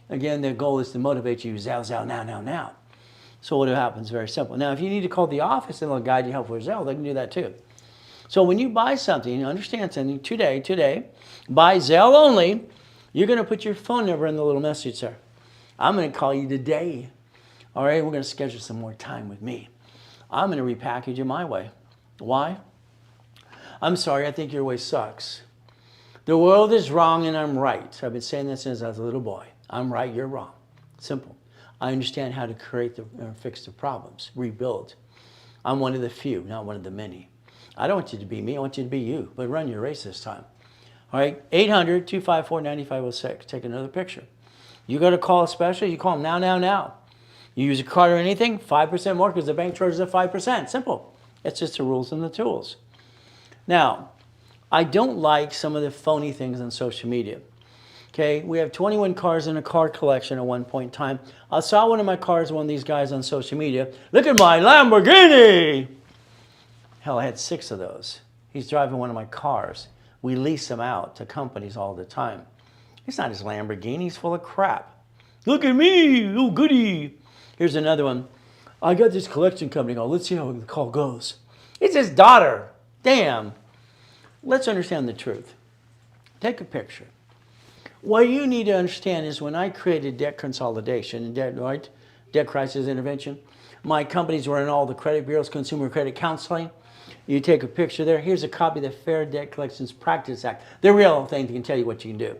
Again, the goal is to motivate you, Zell now. So what happens? Very simple. Now, if you need to call the office and they'll guide you help for Zelle, they can do that too. So when you buy something, you understand something today, buy Zelle only, you're going to put your phone number in the little message there. I'm going to call you today. All right, we're going to schedule some more time with me. I'm going to repackage it my way. Why? I'm sorry, I think your way sucks. The world is wrong and I'm right. I've been saying this since I was a little boy. I'm right, you're wrong. Simple. I understand how to create fix the problems, rebuild. I'm one of the few, not one of the many. I don't want you to be me, I want you to be you, but run your race this time. All right, 800-254-9506. Take another picture. You got to call a special, you call them now. You use a card or anything, 5% more because the bank charges at 5%. Simple. It's just the rules and the tools. Now, I don't like some of the phony things on social media. Okay, we have 21 cars in a car collection at one point in time. I saw one of my cars, one of these guys on social media. Look at my Lamborghini! Hell, I had 6 of those. He's driving one of my cars. We lease them out to companies all the time. It's not his Lamborghini, he's full of crap. Look at me, oh goody. Here's another one. I got this collection company called, let's see how the call goes. It's his daughter. Damn. Let's understand the truth. Take a picture. What you need to understand is when I created debt consolidation and debt crisis intervention, my companies were in all the credit bureaus, consumer credit counseling. You take a picture there. Here's a copy of the Fair Debt Collections Practice Act. The real thing that can tell you what you can do.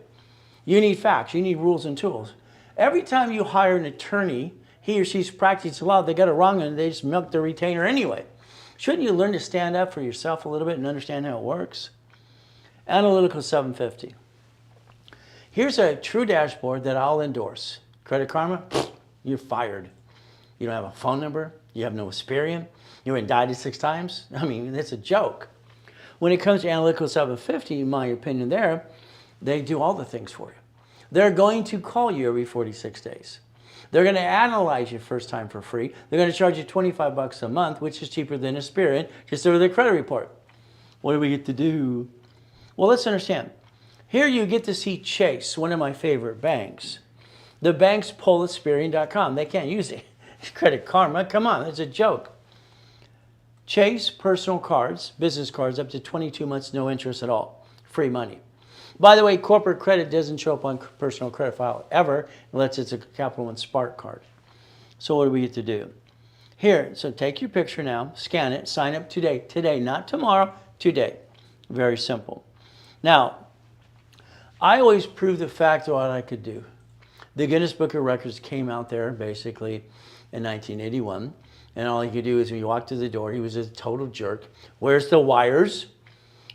You need facts. You need rules and tools. Every time you hire an attorney, he or she's practiced law, they got it wrong and they just milk the retainer anyway. Shouldn't you learn to stand up for yourself a little bit and understand how it works? Analytical 750. Here's a true dashboard that I'll endorse. Credit Karma, you're fired. You don't have a phone number. You have no Experian. You were indicted 6 times. I mean, it's a joke. When it comes to Analytical 750, in my opinion there, they do all the things for you. They're going to call you every 46 days. They're going to analyze you first time for free. They're going to charge you $25 a month, which is cheaper than Experian, just over the credit report. What do we get to do? Well, let's understand. Here you get to see Chase, one of my favorite banks. The banks pull Experian.com. They can't use it. Credit Karma, come on, it's a joke. Chase personal cards, business cards, up to 22 months, no interest at all. Free money. By the way, corporate credit doesn't show up on personal credit file ever unless it's a Capital One Spark card. So what do we get to do? Here, so take your picture now, scan it, sign up today. Today, not tomorrow, today. Very simple. Now, I always prove the fact of what I could do. The Guinness Book of Records came out there basically in 1981. And all he could do is when you walked to the door, he was a total jerk. Where's the wires?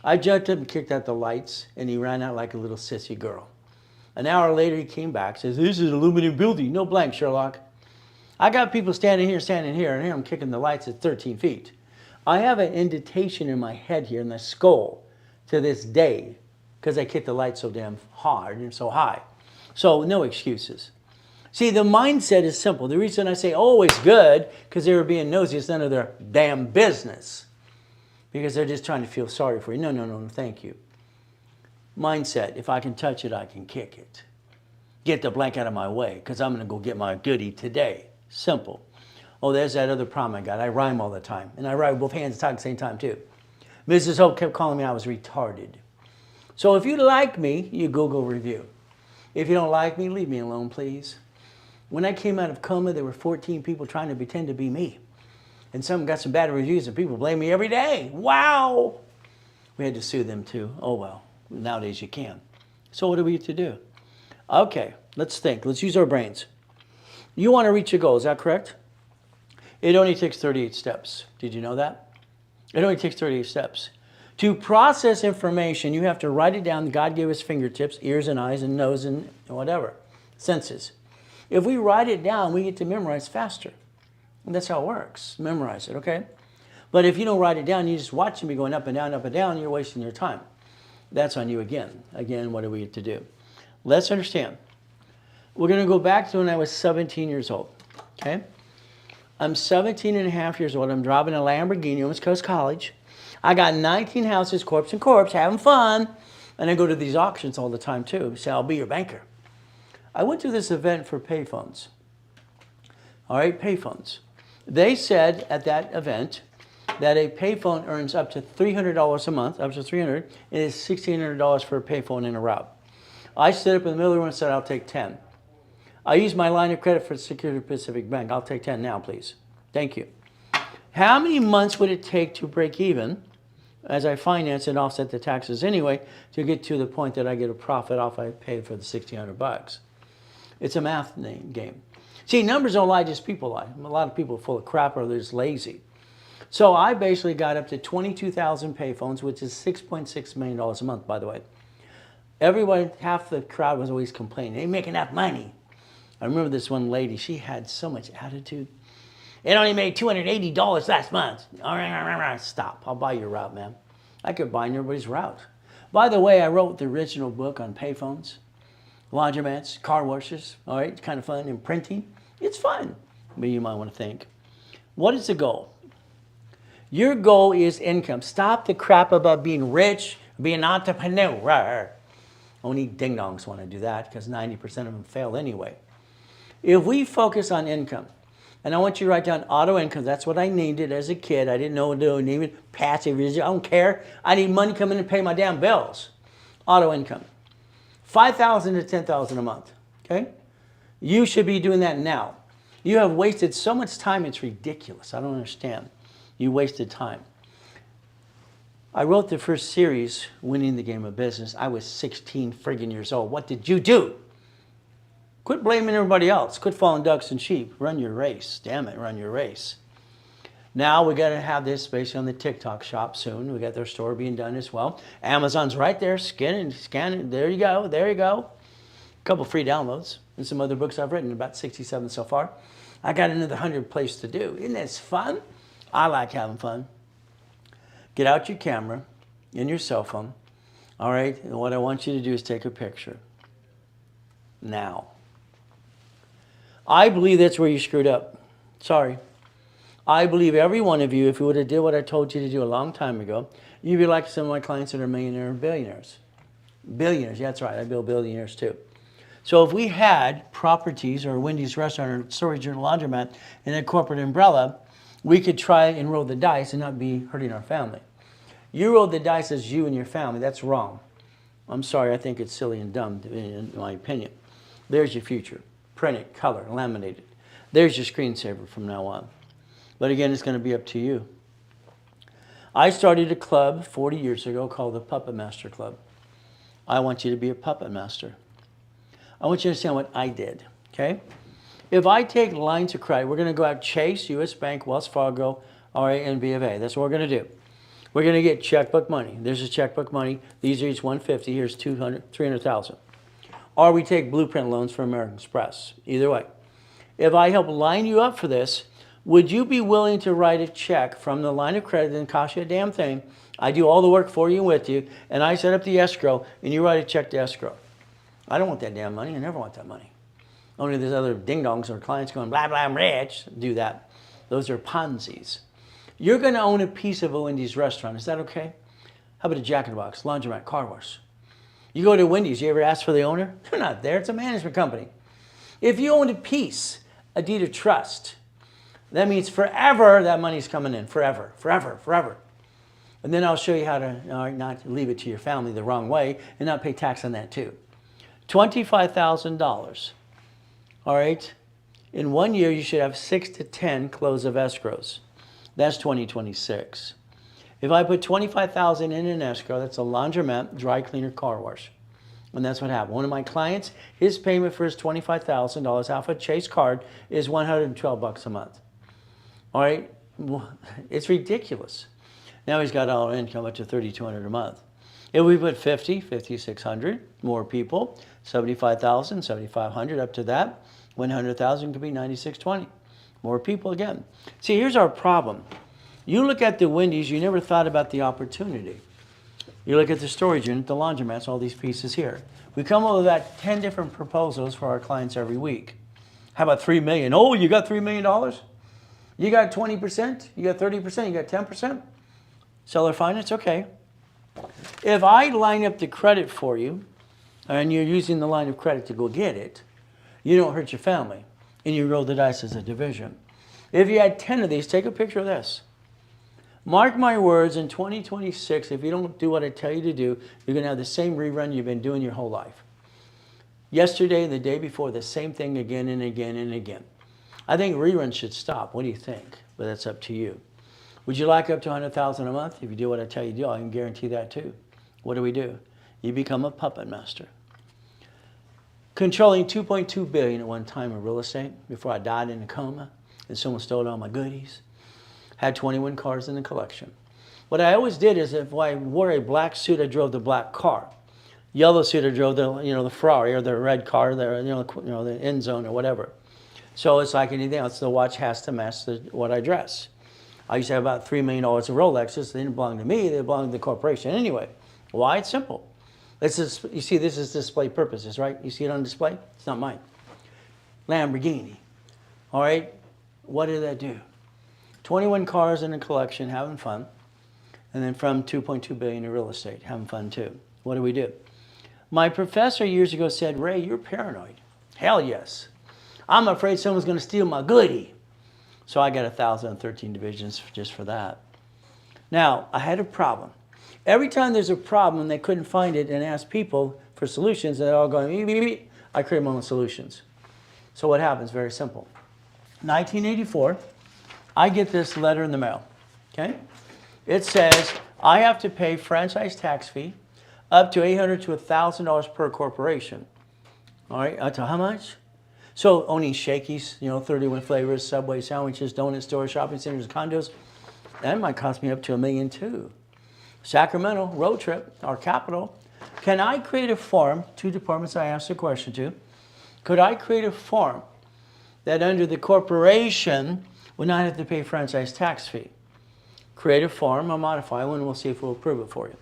I jumped up and kicked out the lights, and he ran out like a little sissy girl. An hour later, he came back, says, this is an aluminum building. No blank, Sherlock. I got people standing here, and here I'm kicking the lights at 13 feet. I have an indentation in my head here in the skull to this day because I kicked the lights so damn hard and so high. So no excuses. See, the mindset is simple. The reason I say always good, because they were being nosy, it's none of their damn business. Because they're just trying to feel sorry for you. No, thank you. Mindset, if I can touch it, I can kick it. Get the blank out of my way, because I'm going to go get my goodie today. Simple. Oh, there's that other problem I got. I rhyme all the time. And I write with both hands at the same time, too. Mrs. Hope kept calling me I was retarded. So if you like me, you Google review. If you don't like me, leave me alone, please. When I came out of coma, there were 14 people trying to pretend to be me. And some got some bad reviews and people blame me every day. Wow! We had to sue them too. Oh well, nowadays you can. So what do we have to do? Okay, let's think. Let's use our brains. You want to reach your goal, is that correct? It only takes 38 steps. Did you know that? It only takes 38 steps. To process information, you have to write it down. God gave us fingertips, ears and eyes and nose and whatever, senses. If we write it down, we get to memorize faster. And that's how it works. Memorize it, okay? But if you don't write it down, you just watch me going up and down, you're wasting your time. That's on you again. Again, what do we get to do? Let's understand. We're going to go back to when I was 17 years old, okay? I'm 17 and a half years old. I'm driving a Lamborghini, West Coast College. I got 19 houses, corpse and corpse, having fun. And I go to these auctions all the time, too. Say, I'll be your banker. I went to this event for payphones. All right, payphones. They said at that event that a payphone earns up to $300 a month, up to $300. It is $1,600 for a payphone in a route. I stood up in the middle of the room and said, I'll take 10. I use my line of credit for Security Pacific Bank. I'll take 10 now, please. Thank you. How many months would it take to break even, as I finance and offset the taxes anyway, to get to the point that I get a profit off I paid for the $1,600? It's a math game. See, numbers don't lie, just people lie. A lot of people are full of crap or they're just lazy. So I basically got up to 22,000 payphones, which is $6.6 million a month, by the way. Everyone, half the crowd was always complaining, they ain't making enough money. I remember this one lady, she had so much attitude. It only made $280 last month. Stop, I'll buy your route, man. I could buy everybody's route. By the way, I wrote the original book on payphones, laundromats, car washes, all right, it's kind of fun, and printing. It's fun, but you might want to think. What is the goal? Your goal is income. Stop the crap about being rich, being an entrepreneur. Only ding-dongs want to do that because 90% of them fail anyway. If we focus on income, and I want you to write down auto income. That's what I needed as a kid. I didn't know what to do. Even passive. I don't care. I need money coming in to pay my damn bills. Auto income. $5,000 to $10,000 a month. Okay? You should be doing that now. You have wasted so much time, it's ridiculous. I don't understand. You wasted time. I wrote the first series, Winning the Game of Business. I was 16 friggin' years old. What did you do? Quit blaming everybody else. Quit following ducks and sheep. Run your race. Damn it, run your race. Now we got to have this basically on the TikTok shop soon. We got their store being done as well. Amazon's right there. Scan it. There you go. There you go. A couple free downloads and some other books I've written, about 67 so far. I got another 100 places to do. Isn't this fun? I like having fun. Get out your camera and your cell phone. All right. And what I want you to do is take a picture. Now. I believe that's where you screwed up. Sorry. I believe every one of you, if you would have did what I told you to do a long time ago, you'd be like some of my clients that are millionaires and billionaires. Billionaires, yeah, that's right. I build billionaires too. So if we had properties or Wendy's restaurant or storage or laundromat in a corporate umbrella, we could try and roll the dice and not be hurting our family. You roll the dice as you and your family. That's wrong. I'm sorry. I think it's silly and dumb in my opinion. There's your future. Print it, color, laminate it. There's your screensaver from now on. But again, it's going to be up to you. I started a club 40 years ago called the Puppet Master Club. I want you to be a puppet master. I want you to understand what I did, okay? If I take lines of credit, we're going to go out Chase, U.S. Bank, Wells Fargo, RA, and B of A. That's what we're going to do. We're going to get checkbook money. There's a checkbook money. These are each 150. Here's 200, 300,000. Or we take blueprint loans from American Express. Either way. If I help line you up for this, would you be willing to write a check from the line of credit that didn't cost you a damn thing? I do all the work for you and with you, and I set up the escrow, and you write a check to escrow. I don't want that damn money. I never want that money. Only there's other ding-dongs or clients going, blah, blah, I'm rich. Do that. Those are Ponzi's. You're going to own a piece of a Wendy's restaurant. Is that okay? How about a Jack in the Box, laundromat, car wash? You go to Wendy's, you ever ask for the owner? They're not there. It's a management company. If you own a piece, a deed of trust, that means forever that money's coming in. Forever, forever, forever. And then I'll show you how to not leave it to your family the wrong way and not pay tax on that too. $25,000. All right? In 1 year, you should have 6 to 10 close of escrows. That's 2026. If I put $25,000 in an escrow, that's a laundromat, dry cleaner, car wash. And that's what happened. One of my clients, his payment for his $25,000 off a Chase card is $112 a month. All right? It's ridiculous. Now he's got all income up to $3,200 a month. If we put 50, 5,600, more people, 75,000, 7,500 up to that, 100,000 could be 9,620. More people again. See, here's our problem. You look at the Wendy's, you never thought about the opportunity. You look at the storage unit, the laundromats, all these pieces here. We come up with about 10 different proposals for our clients every week. How about $3 million? Oh, you got $3 million? You got 20%? You got 30%? You got 10%? Seller finance? Okay. If I line up the credit for you, and you're using the line of credit to go get it, you don't hurt your family, and you roll the dice as a division. If you had 10 of these, take a picture of this. Mark my words, in 2026, if you don't do what I tell you to do, you're going to have the same rerun you've been doing your whole life. Yesterday and the day before, the same thing again and again and again. I think reruns should stop. What do you think? But that's up to you. Would you like up to $100,000 a month? If you do what I tell you to do, I can guarantee that too. What do? You become a puppet master. Controlling $2.2 billion at one time in real estate before I died in a coma and someone stole all my goodies. Had 21 cars in the collection. What I always did is if I wore a black suit, I drove the black car. Yellow suit, I drove the Ferrari, or the red car, the end zone or whatever. So it's like anything else. The watch has to match what I dress. I used to have about $3 million of Rolexes. They didn't belong to me. They belonged to the corporation anyway. Why? It's simple. You see, this is display purposes, right? You see it on display? It's not mine. Lamborghini. All right? What did that do? 21 cars in a collection, having fun. And then from $2.2 billion in real estate, having fun too. What do? My professor years ago said, Ray, you're paranoid. Hell yes. I'm afraid someone's going to steal my goodie. So I got 1,013 divisions just for that. Now, I had a problem. Every time there's a problem, they couldn't find it and ask people for solutions, and they're all going, beep, beep, beep. I create my own solutions. So what happens? Very simple. 1984, I get this letter in the mail. Okay? It says I have to pay franchise tax fee up to $800 to $1,000 per corporation. All right, up to how much? So owning Shakey's, 31 flavors, Subway sandwiches, donut stores, shopping centers, condos, that might cost me up to $1 million too. Sacramento, road trip, our capital. Can I create a form, 2 departments I asked the question to, could I create a form that under the corporation would not have to pay franchise tax fee? Create a form, I'll modify one, and we'll see if we'll approve it for you.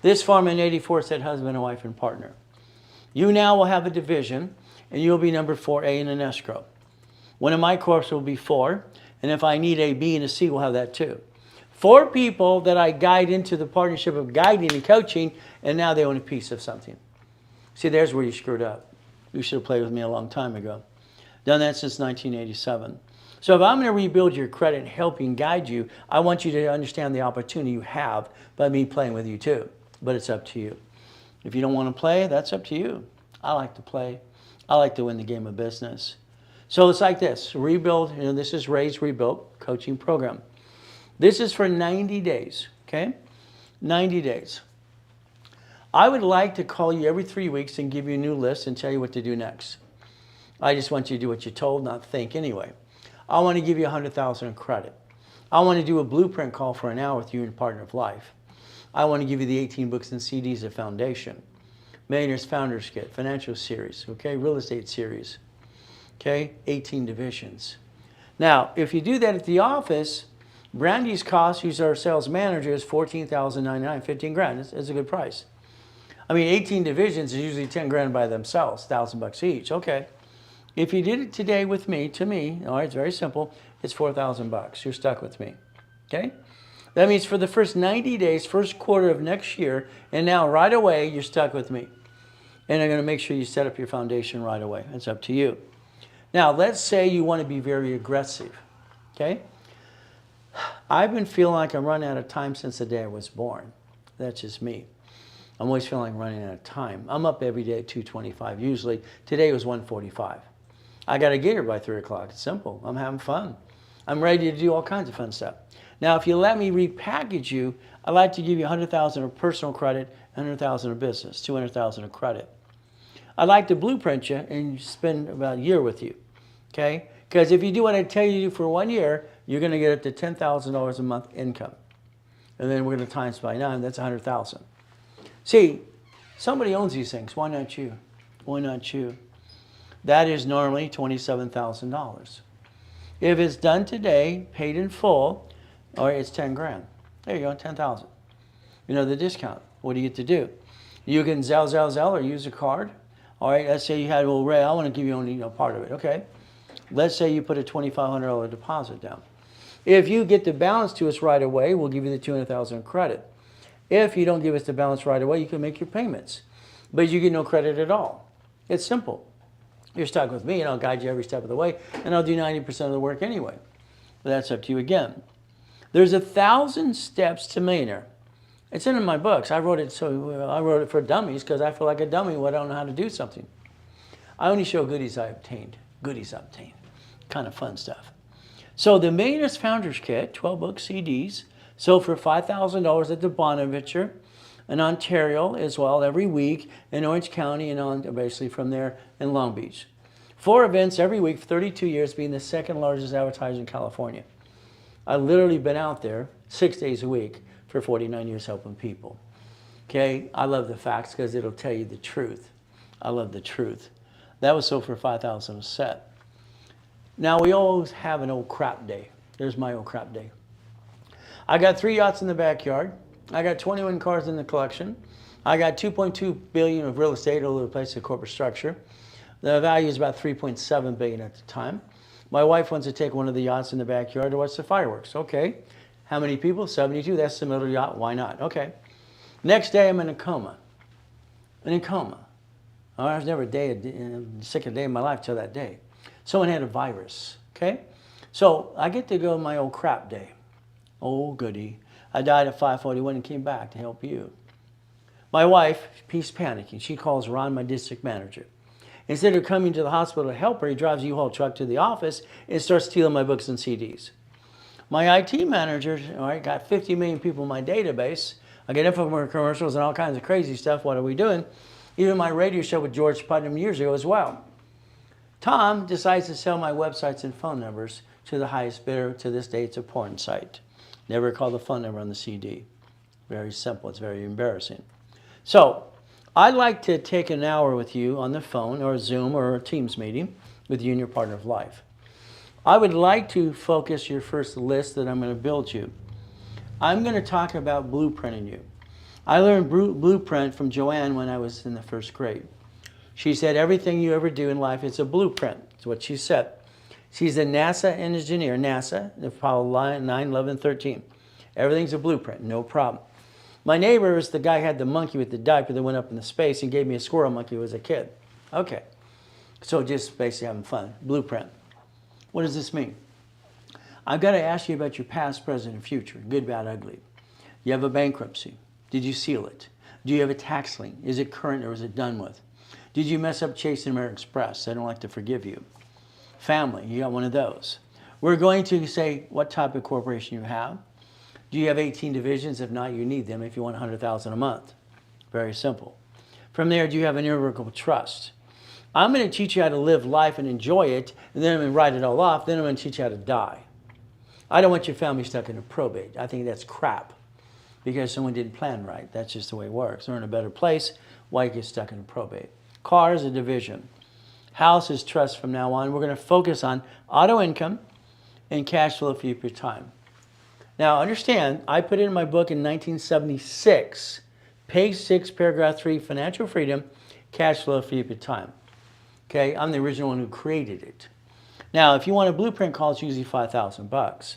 This form in 84 said husband and wife and partner. You now will have a division, and you'll be number 4A in an escrow. One of my corps will be 4, and if I need a B and a C, we'll have that too. 4 people that I guide into the partnership of guiding and coaching, and now they own a piece of something. See, there's where you screwed up. You should have played with me a long time ago. Done that since 1987. So if I'm going to rebuild your credit and help you and guide you, I want you to understand the opportunity you have by me playing with you too. But it's up to you. If you don't want to play, that's up to you. I like to play. I like to win the game of business. So it's like this. Rebuild, this is Ray's Rebuilt coaching program. This is for 90 days, okay? 90 days. I would like to call you every 3 weeks and give you a new list and tell you what to do next. I just want you to do what you're told, not think anyway. I want to give you $100,000 in credit. I want to do a blueprint call for an hour with you and your partner of life. I want to give you the 18 books and CDs of Foundation, Millionaires Founders Kit, Financial Series, okay, Real Estate Series, okay, 18 divisions. Now, if you do that at the office, Brandy's cost, who's our sales manager, is $14,099, 15 grand. It's a good price. I mean, 18 divisions is usually 10 grand by themselves, $1,000 each. Okay. If you did it today with me, to me, all right, it's very simple. It's $4,000. You're stuck with me. Okay. That means for the first 90 days, first quarter of next year, and now right away, you're stuck with me. And I'm going to make sure you set up your foundation right away. It's up to you. Now, let's say you want to be very aggressive. Okay. I've been feeling like I'm running out of time since the day I was born. That's just me. I'm always feeling like I'm running out of time. I'm up every day at 2:25 usually. Today was 1:45. I got to get here by 3 o'clock. It's simple. I'm having fun. I'm ready to do all kinds of fun stuff. Now, if you let me repackage you, I'd like to give you $100,000 of personal credit, $100,000 of business, $200,000 of credit. I'd like to blueprint you and spend about a year with you, okay? Because if you do what I tell you to do for 1 year, you're going to get up to $10,000 a month income. And then we're going to times by 9, that's $100,000. See, somebody owns these things. Why not you? Why not you? That is normally $27,000. If it's done today, paid in full, or it's 10 grand. There you go, 10,000. You know the discount. What do you get to do? You can Zelle, or use a card. All right, let's say you had, well, Ray, I want to give you only part of it. Okay. Let's say you put a $2,500 deposit down. If you get the balance to us right away, we'll give you the $200,000 credit. If you don't give us the balance right away, you can make your payments. But you get no credit at all. It's simple. You're stuck with me, and I'll guide you every step of the way, and I'll do 90% of the work anyway. But that's up to you again. There's 1,000 steps to millionaire. It's in my books. I wrote it for dummies because I feel like a dummy when I don't know how to do something. I only show goodies I obtained. Goodies I obtained. Kind of fun stuff. So the Millionaire's Founders Kit, 12 book CDs, sold for $5,000 at the Bonaventure in Ontario as well every week, in Orange County, and on basically from there in Long Beach. 4 events every week for 32 years, being the second largest advertiser in California. I've literally been out there 6 days a week for 49 years helping people. Okay, I love the facts because it'll tell you the truth. I love the truth. That was sold for $5,000 a set. Now we always have an old crap day. There's my old crap day. I got 3 yachts in the backyard. I got 21 cars in the collection. I got $2.2 billion of real estate all over the place, the corporate structure. The value is about $3.7 billion at the time. My wife wants to take one of the yachts in the backyard to watch the fireworks. Okay. How many people? 72. That's the middle yacht. Why not? Okay. Next day, I'm in a coma. I'm in a coma. I was never sick a day in my life till that day. Someone had a virus. Okay. So I get to go my old crap day. Oh, goody. I died at 5:41 and came back to help you. My wife, she's panicking. She calls Ron, my district manager. Instead of coming to the hospital to help her, he drives a U-Haul truck to the office and starts stealing my books and CDs. My IT manager, all right, got 50 million people in my database. I get infomercial commercials and all kinds of crazy stuff. What are we doing? Even my radio show with George Putnam years ago as well. Tom decides to sell my websites and phone numbers to the highest bidder. To this day, it's a porn site. Never call the phone number on the CD. Very simple. It's very embarrassing. So I'd like to take an hour with you on the phone or Zoom or a Teams meeting with you and your partner of life. I would like to focus your first list that I'm going to build you. I'm going to talk about blueprinting you. I learned blueprint from Joanne when I was in the 1st grade. She said everything you ever do in life is a blueprint. That's what she said. She's a NASA engineer, NASA, Apollo 9, 11, 13. Everything's a blueprint, no problem. My neighbor is the guy who had the monkey with the diaper that went up into space and gave me a squirrel monkey as a kid. Okay, so just basically having fun. Blueprint. What does this mean? I've got to ask you about your past, present, and future, good, bad, ugly. You have a bankruptcy. Did you seal it? Do you have a tax lien? Is it current or is it done with? Did you mess up Chase and American Express? I don't like to forgive you. Family, you got one of those. We're going to say what type of corporation you have. Do you have 18 divisions? If not, you need them if you want $100,000 a month. Very simple. From there, do you have an irrevocable trust? I'm going to teach you how to live life and enjoy it, and then I'm going to write it all off. Then I'm going to teach you how to die. I don't want your family stuck in a probate. I think that's crap because someone didn't plan right. That's just the way it works. They're in a better place. Why get stuck in a probate? Car is a division. House is trust from now on. We're going to focus on auto income and cash flow for you per time. Now, understand, I put it in my book in 1976, page 6, paragraph 3, financial freedom, cash flow for you per time. Okay, I'm the original one who created it. Now, if you want a blueprint call, it's usually $5,000.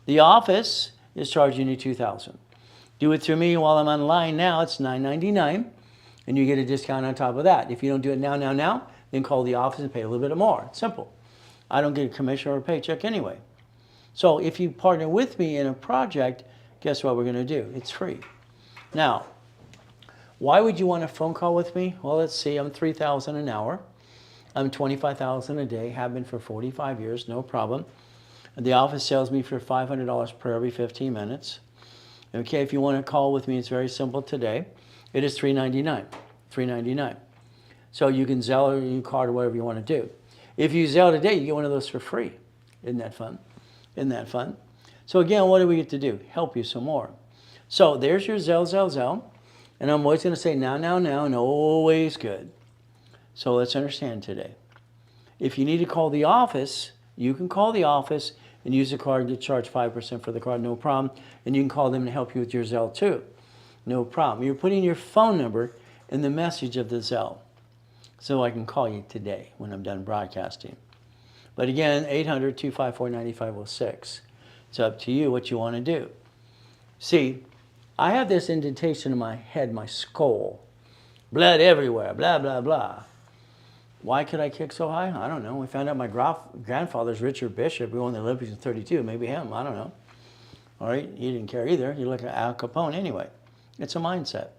The office is charging you $2,000. Do it through me while I'm online now. It's $9.99, and you get a discount on top of that. If you don't do it now, then call the office and pay a little bit more. It's simple. I don't get a commission or a paycheck anyway. So if you partner with me in a project, guess what we're going to do? It's free. Now, why would you want a phone call with me? Well, let's see. I'm $3,000 an hour. I'm $25,000 a day. Have been for 45 years. No problem. The office sells me for $500 per every 15 minutes. Okay, if you want to call with me, it's very simple today. It is $3.99. $3.99. So you can Zelle or you card or whatever you want to do. If you Zelle today, you get one of those for free. Isn't that fun? Isn't that fun? So again, what do we get to do? Help you some more. So there's your Zelle. And I'm always going to say now, and always good. So let's understand today. If you need to call the office, you can call the office and use the card to charge 5% for the card, no problem. And you can call them to help you with your Zelle too. No problem. You're putting your phone number in the message of the Zelle. So I can call you today when I'm done broadcasting. But again, 800-254-9506. It's up to you what you want to do. See, I have this indentation in my head, my skull. Blood everywhere, blah, blah, blah. Why could I kick so high? I don't know. We found out my grandfather's Richard Bishop, who won the Olympics in 32. Maybe him. I don't know. All right? He didn't care either. You look at Al Capone anyway. It's a mindset.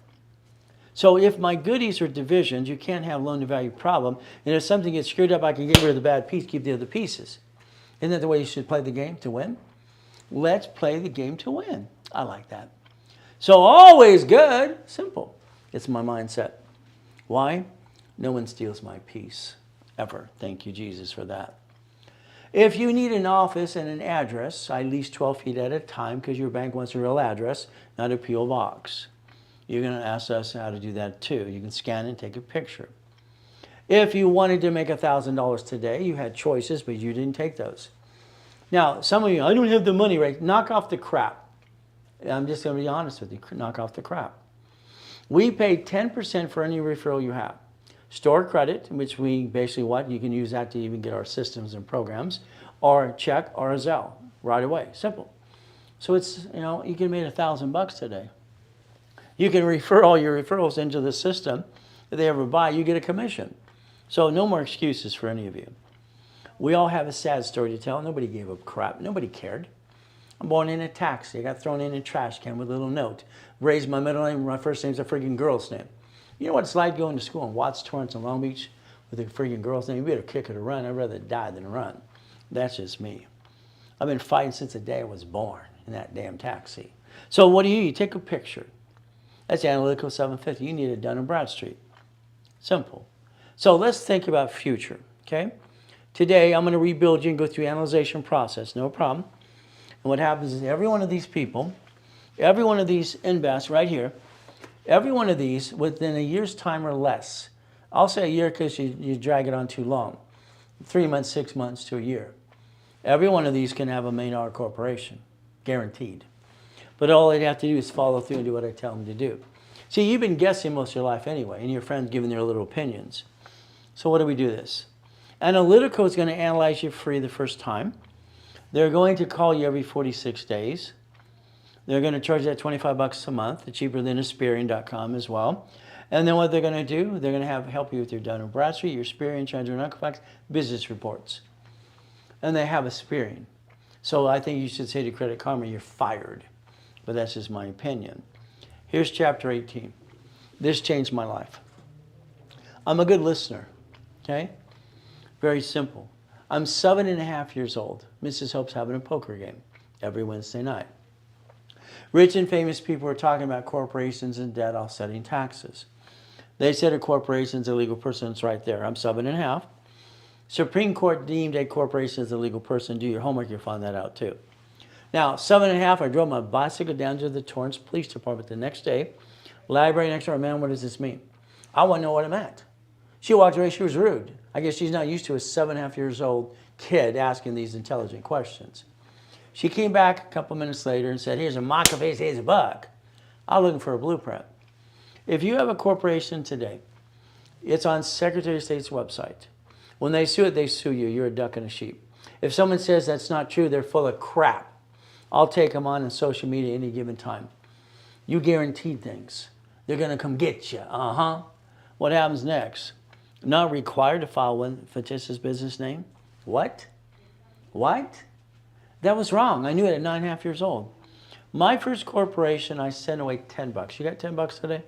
So if my goodies are divisions, you can't have loan-to-value problem. And if something gets screwed up, I can get rid of the bad piece, keep the other pieces. Isn't that the way you should play the game, to win? Let's play the game to win. I like that. So always good. Simple. It's my mindset. Why? No one steals my peace, ever. Thank you, Jesus, for that. If you need an office and an address, I lease 12 feet at a time because your bank wants a real address, not a P.O. box. You're going to ask us how to do that too. You can scan and take a picture. If you wanted to make $1,000 today, you had choices, but you didn't take those. Now, some of you, I don't have the money, right? Knock off the crap. I'm just going to be honest with you. Knock off the crap. We pay 10% for any referral you have. Store credit, which we basically what? You can use that to even get our systems and programs, or check or a Zelle right away. Simple. So it's, you can make $1,000 today. You can refer all your referrals into the system. If they ever buy, you get a commission. So no more excuses for any of you. We all have a sad story to tell. Nobody gave up crap. Nobody cared. I'm born in a taxi. I got thrown in a trash can with a little note. Raised my middle name. My first name's a friggin' girl's name. You know what it's like going to school in Watts, Torrance, and Long Beach with a friggin' girl's name? You better kick it or run. I'd rather die than run. That's just me. I've been fighting since the day I was born in that damn taxi. So what do? You take a picture. That's Analytical 750. You need it done in Bradstreet. Simple. So let's think about future, okay? Today, I'm going to rebuild you and go through the analyzation process. No problem. And what happens is every one of these people, every one of these invests right here, every one of these within a year's time or less. I'll say a year because you drag it on too long. 3 months, 6 months to a year. Every one of these can have $1 million corporation, guaranteed. But all they'd have to do is follow through and do what I tell them to do. See, you've been guessing most of your life anyway, and your friends giving their little opinions. So what do we do this? Analytical is going to analyze you free the first time. They're going to call you every 46 days. They're going to charge that $25 a month, cheaper than Asperian.com as well. And then what they're going to do, they're going to help you with your Dun & Bradstreet, your Asperian, Chandler & Equifax, business reports. And they have Asperian. So I think you should say to Credit Karma, you're fired. But that's just my opinion. Here's chapter 18. This changed my life. I'm a good listener, okay? Very simple. I'm 7.5 years old. Mrs. Hope's having a poker game every Wednesday night. Rich and famous people are talking about corporations and debt offsetting taxes. They said a corporation's a legal person. It's right there. I'm 7.5. Supreme Court deemed a corporation as a legal person. Do your homework. You'll find that out too. Now, 7.5, I drove my bicycle down to the Torrance Police Department the next day. Library next door. Man, what does this mean? I want to know what it meant. She walked away. She was rude. I guess she's not used to a 7.5 years old kid asking these intelligent questions. She came back a couple minutes later and said, here's a mock of here's a buck. I'm looking for a blueprint. If you have a corporation today, it's on Secretary of State's website. When they sue it, they sue you. You're a duck and a sheep. If someone says that's not true, they're full of crap. I'll take them on in social media any given time. You guaranteed things. They're going to come get you. What happens next? Not required to file one fictitious business name. What? What? That was wrong. I knew it at 9.5 years old. My first corporation, I sent away $10. You got $10 today?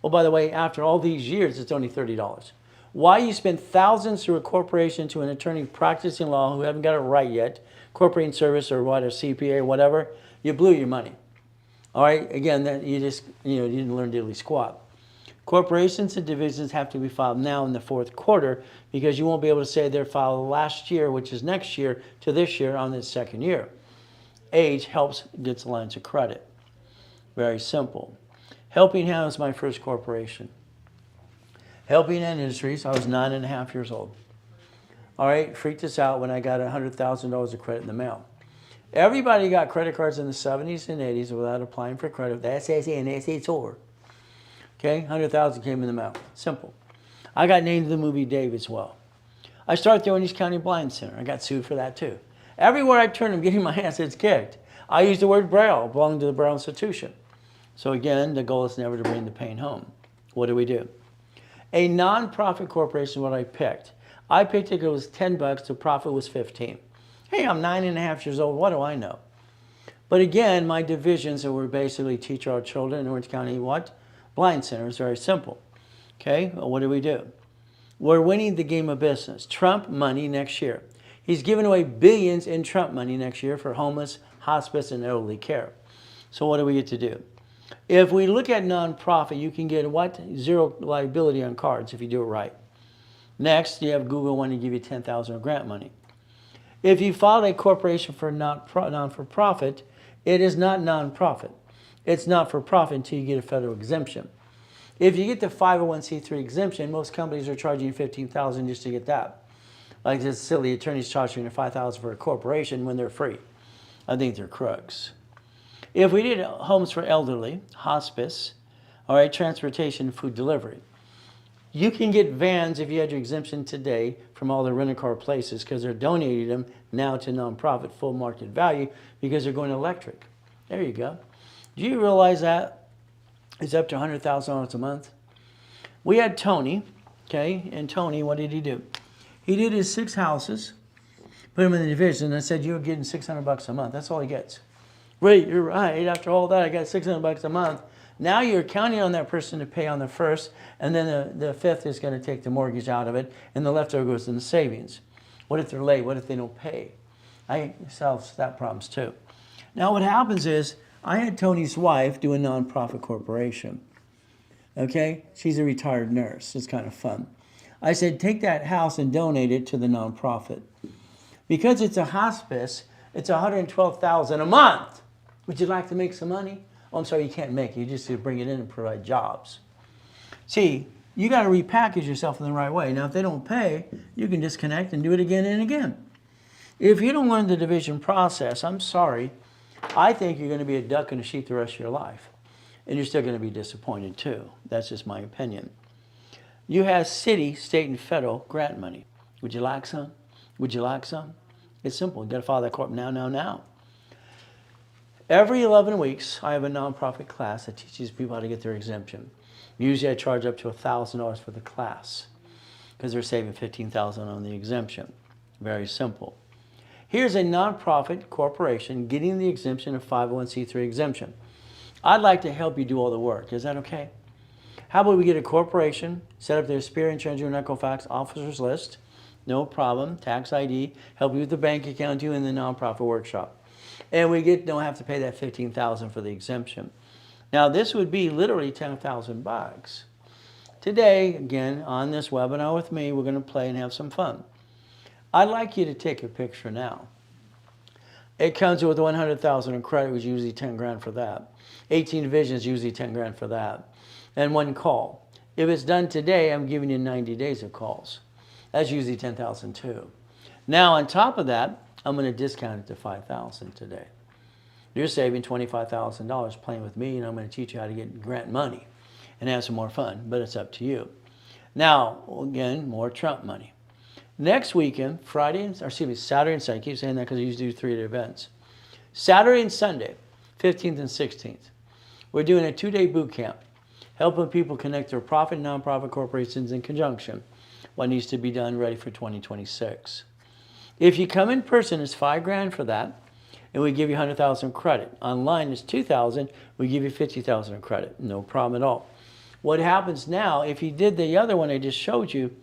Oh, by the way, after all these years, it's only $30. Why you spend thousands through a corporation to an attorney practicing law who haven't got it right yet, corporating service or what, a CPA or whatever, you blew your money. All right, again, that you just, you didn't learn diddly squat. Corporations and divisions have to be filed now in the fourth quarter because you won't be able to say they're filed last year, which is next year, to this year on the second year. Age helps gets lines of credit. Very simple. Helping Hand was my first corporation. Helping Hand Industries, I was 9.5 years old. All right, freaked us out when I got $100,000 of credit in the mail. Everybody got credit cards in the 70s and 80s without applying for credit. The SSA and SSOR. Okay, 100,000 came in the mail. Simple. I got named to the movie Dave as well. I started the Orange County Blind Center. I got sued for that too. Everywhere I turn, I'm getting my assets kicked. I use the word Braille, belonging to the Braille Institution. So again, the goal is never to bring the pain home. What do we do? A non-profit corporation is what I picked. I picked it, it was $10, the profit was 15. Hey, I'm 9.5 years old, what do I know? But again, my divisions that we basically teach our children in Orange County what? Blind Center is very simple. Okay, well, what do? We're winning the game of business. Trump money next year. He's giving away billions in Trump money next year for homeless, hospice, and elderly care. So what do we get to do? If we look at nonprofit, you can get what? Zero liability on cards if you do it right. Next, you have Google wanting to give you $10,000 grant money. If you file a corporation for non-for-profit, it is not nonprofit. It's not for profit until you get a federal exemption. If you get the 501c3 exemption, most companies are charging $15,000 just to get that. Like this silly attorneys charging $5,000 for a corporation when they're free. I think they're crooks. If we did homes for elderly, hospice, all right, transportation, food delivery, you can get vans if you had your exemption today from all the rent-a-car places because they're donating them now to nonprofit full market value because they're going electric. There you go. Do you realize that it's up to $100,000 a month? We had Tony, okay, and Tony, what did he do? He did his 6 houses, put them in the division, and said, you're getting $600 a month. That's all he gets. Wait, you're right. After all that, I got $600 a month. Now you're counting on that person to pay on the first, and then the fifth is going to take the mortgage out of it, and the leftover goes in the savings. What if they're late? What if they don't pay? I solve that problems too. Now what happens is, I had Tony's wife do a nonprofit corporation. Okay? She's a retired nurse. It's kind of fun. I said, take that house and donate it to the nonprofit. Because it's a hospice, it's $112,000 a month. Would you like to make some money? Oh, I'm sorry, you can't make it. You just bring it in and provide jobs. See, you got to repackage yourself in the right way. Now, if they don't pay, you can disconnect and do it again and again. If you don't learn the division process, I'm sorry, I think you're going to be a duck and a sheep the rest of your life. And you're still going to be disappointed too. That's just my opinion. You have city, state, and federal grant money. Would you like some? Would you like some? It's simple. You got to file that corp now. Every 11 weeks, I have a nonprofit class that teaches people how to get their exemption. Usually I charge up to $1,000 for the class because they're saving $15,000 on the exemption. Very simple. Here's a nonprofit corporation getting the exemption of 501c3 exemption. I'd like to help you do all the work. Is that okay? How about we get a corporation, set up their Superior, Treasurer, and Equifax officers list, no problem, tax ID, help you with the bank account too in the nonprofit workshop. And we don't have to pay that $15,000 for the exemption. Now this would be literally $10,000. Today, again, on this webinar with me, we're going to play and have some fun. I'd like you to take a picture now. It comes with 100,000 in credit, which is usually 10 grand for that. 18 divisions, usually 10 grand for that. And 1 call. If it's done today, I'm giving you 90 days of calls. That's usually 10,000 too. Now on top of that, I'm going to discount it to 5,000 today. You're saving $25,000 playing with me, and I'm going to teach you how to get grant money and have some more fun, but it's up to you. Now, again, more Trump money. Next weekend, Saturday and Sunday, I keep saying that because I usually do 3 events. Saturday and Sunday, 15th and 16th, we're doing a 2-day boot camp, helping people connect their profit and nonprofit corporations in conjunction. What needs to be done ready for 2026. If you come in person, it's $5 grand for that, and we give you 100,000 credit. Online is 2,000. We give you 50,000 credit. No problem at all. What happens now? If you did the other one I just showed you,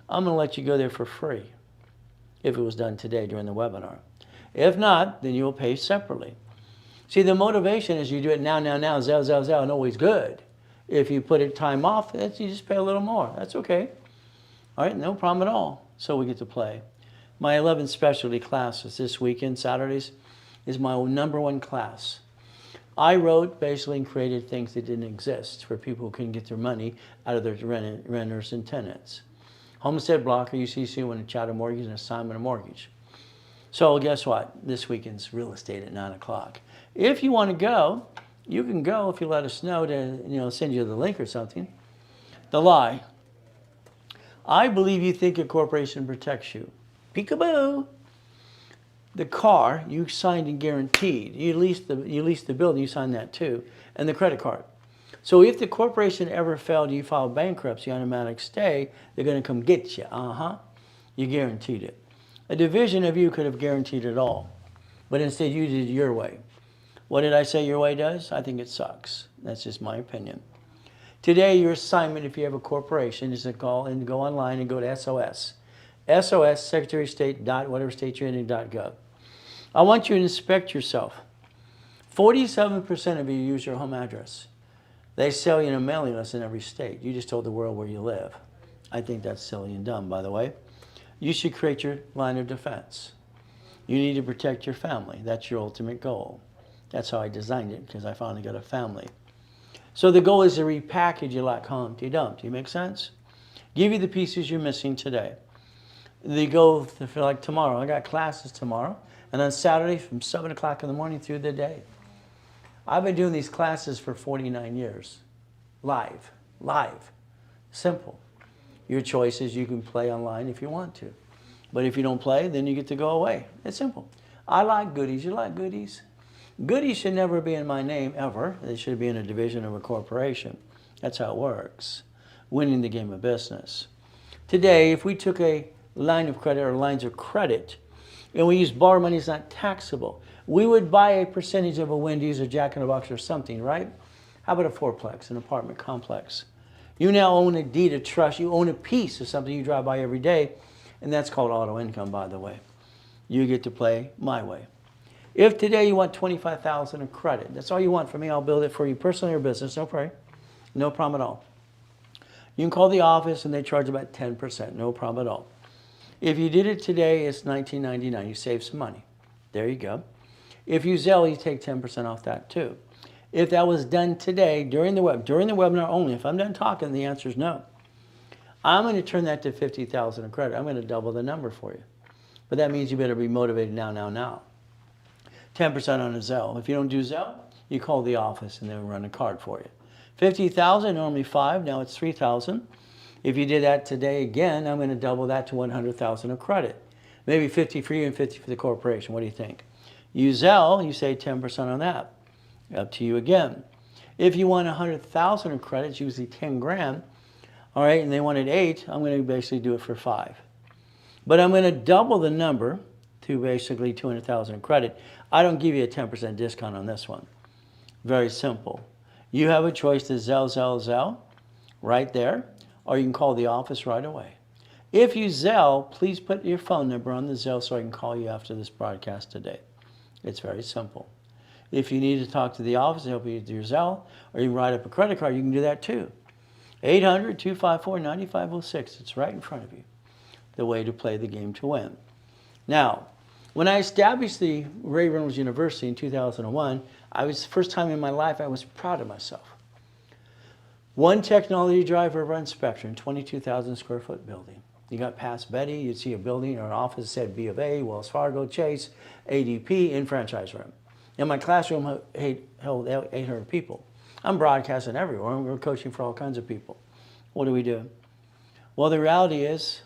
I'm going to let you go there for free. If it was done today during the webinar. If not, then you'll pay separately. See, the motivation is you do it now, zell, and always good. If you put it time off, you just pay a little more. That's okay. All right, no problem at all. So we get to play. My 11 specialty classes this weekend, Saturdays, is my #1 class. I wrote basically and created things that didn't exist for people who couldn't get their money out of their renters and tenants. Homestead blocker, UCC, when a chat a mortgage and assignment of mortgage. So guess what? This weekend's real estate at 9 o'clock. If you want to go, you can go if you let us know to send you the link or something. The lie. I believe you think a corporation protects you. Peekaboo. The car, you signed and guaranteed. You leased the building, you signed that too. And the credit card. So if the corporation ever failed, you file bankruptcy, automatic stay, they're going to come get you. You guaranteed it. A division of you could have guaranteed it all, but instead you did it your way. What did I say your way does? I think it sucks. That's just my opinion. Today, your assignment, if you have a corporation, is to call and go online and go to SOS. SOS, Secretary of State, whatever state you're in, .gov. I want you to inspect yourself. 47% of you use your home address. They sell you a mailing list in every state. You just told the world where you live. I think that's silly and dumb, by the way. You should create your line of defense. You need to protect your family. That's your ultimate goal. That's how I designed it, because I finally got a family. So the goal is to repackage you like Humpty Dumpty. Make sense? Give you the pieces you're missing today. The goal for like tomorrow. I got classes tomorrow, and on Saturday from 7 o'clock in the morning through the day. I've been doing these classes for 49 years. Live. Simple. Your choice is you can play online if you want to. But if you don't play, then you get to go away. It's simple. I like goodies. You like goodies? Goodies should never be in my name, ever. They should be in a division of a corporation. That's how it works. Winning the game of business. Today, if we took a line of credit or lines of credit, and we use borrow money, it's not taxable, we would buy a percentage of a Wendy's or Jack in the Box or something, right? How about a fourplex, an apartment complex? You now own a deed of trust. You own a piece of something you drive by every day, and that's called auto income, by the way. You get to play my way. If today you want $25,000 in credit, that's all you want from me, I'll build it for you personally or business, no problem. No problem at all. You can call the office and they charge about 10%, no problem at all. If you did it today, it's $19.99. You save some money. There you go. If you Zelle, you take 10% off that too. If that was done today during the webinar only, if I'm done talking, the answer is no. I'm going to turn that to $50,000 in credit. I'm going to double the number for you. But that means you better be motivated now. 10% on a Zelle. If you don't do Zelle, you call the office and they'll run a card for you. $50,000, normally $5,000, now it's $3,000. If you did that today again, I'm going to double that to $100,000 of credit. Maybe 50 for you and 50 for the corporation. What do you think? You Zelle, you save 10% on that. Up to you again. If you want 100,000 in credit, it's usually 10 grand, all right, and they wanted 8, I'm going to basically do it for 5. But I'm going to double the number to basically 200,000 in credit. I don't give you a 10% discount on this one. Very simple. You have a choice to Zelle right there, or you can call the office right away. If you Zelle, please put your phone number on the Zelle so I can call you after this broadcast today. It's very simple. If you need to talk to the office, help you with your Zelle, or you can write up a credit card, you can do that too. 800-254-9506. It's right in front of you. The way to play the game to win. Now, when I established the Reynolds University in 2001, first time in my life I was proud of myself. One technology drive over on Spectrum, 22,000 square foot building. You got past Betty, you'd see a building or an office that said B of A, Wells Fargo, Chase, ADP, in franchise room. And my classroom held 800 people. I'm broadcasting everywhere, and we're coaching for all kinds of people. What do? Well, the reality is,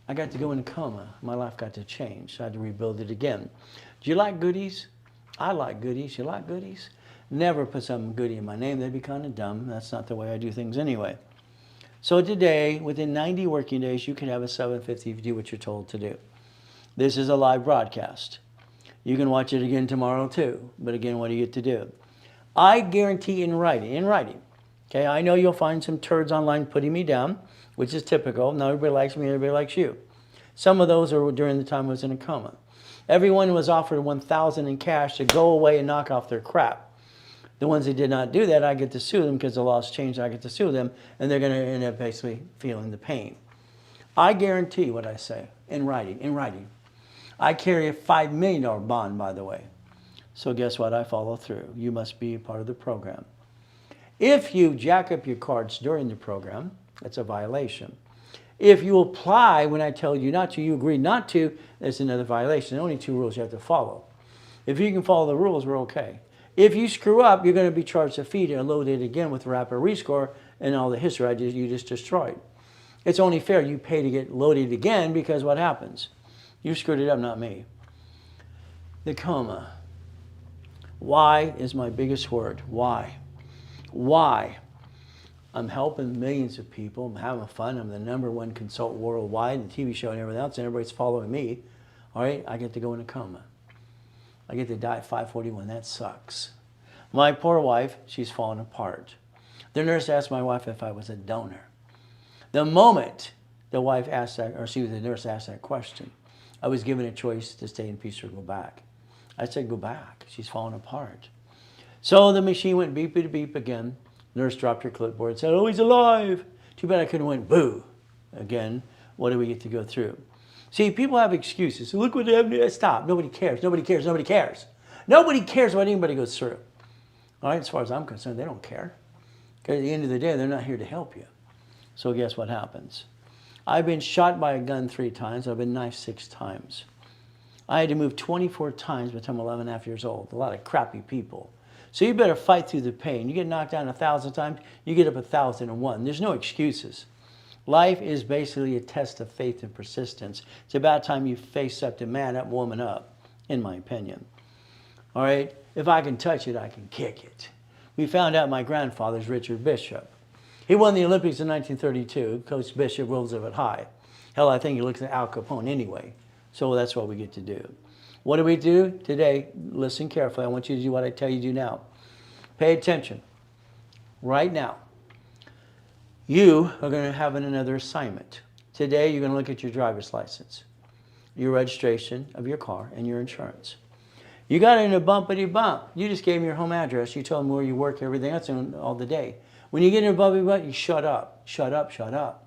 I got to go in a coma. My life got to change. So I had to rebuild it again. Do you like goodies? I like goodies. You like goodies? Never put some goodie in my name. That'd be kind of dumb. That's not the way I do things anyway. So today, within 90 working days, you can have a 750 if you do what you're told to do. This is a live broadcast. You can watch it again tomorrow too. But again, what do you get to do? I guarantee in writing. Okay, I know you'll find some turds online putting me down, which is typical. Not everybody likes me, everybody likes you. Some of those are during the time I was in a coma. Everyone was offered $1,000 in cash to go away and knock off their crap. The ones that did not do that, I get to sue them because the law's changed. I get to sue them, and they're going to end up basically feeling the pain. I guarantee what I say in writing. I carry a $5 million bond, by the way. So guess what? I follow through. You must be a part of the program. If you jack up your cards during the program, that's a violation. If you apply when I tell you not to, you agree not to, that's another violation. There are only 2 rules you have to follow. If you can follow the rules, we're okay. If you screw up, you're going to be charged a fee and loaded again with rapid rescore and all the history you just destroyed. It's only fair you pay to get loaded again because what happens? You screwed it up, not me. The coma. Why is my biggest word. Why? Why? I'm helping millions of people. I'm having fun. I'm the #1 consultant worldwide, the TV show and everything else, and everybody's following me. All right, I get to go in a coma. I get to die at 5:41. That sucks. My poor wife, she's falling apart. The nurse asked my wife if I was a donor. The moment the wife asked that, or the nurse asked that question, I was given a choice to stay in peace or go back. I said, go back. She's falling apart. So the machine went beep to beep again. Nurse dropped her clipboard and said, oh, he's alive. Too bad I couldn't win. Boo. Again, what do we get to go through? See, people have excuses. Look what happened. Stop. Nobody cares. Nobody cares. Nobody cares. Nobody cares what anybody goes through. All right, as far as I'm concerned, they don't care. Because at the end of the day, they're not here to help you. So guess what happens? I've been shot by a gun 3 times. I've been knifed 6 times. I had to move 24 times by the time I'm 11.5 years old. A lot of crappy people. So you better fight through the pain. You get knocked down 1,000 times, you get up 1,001. There's no excuses. Life is basically a test of faith and persistence. It's about time you face up to man up, woman up, in my opinion. All right? If I can touch it, I can kick it. We found out my grandfather's Richard Bishop. He won the Olympics in 1932. Coach Bishop rolls of it high. Hell, I think he looks at Al Capone anyway. So that's what we get to do. What do we do today? Listen carefully. I want you to do what I tell you to do now. Pay attention. Right now, you are going to have another assignment. Today, you're going to look at your driver's license, your registration of your car, and your insurance. You got in a bumpity bump. You just gave them your home address. You told them where you work, everything else, all the day. When you get in a bumpity bump, you shut up. Shut up, shut up.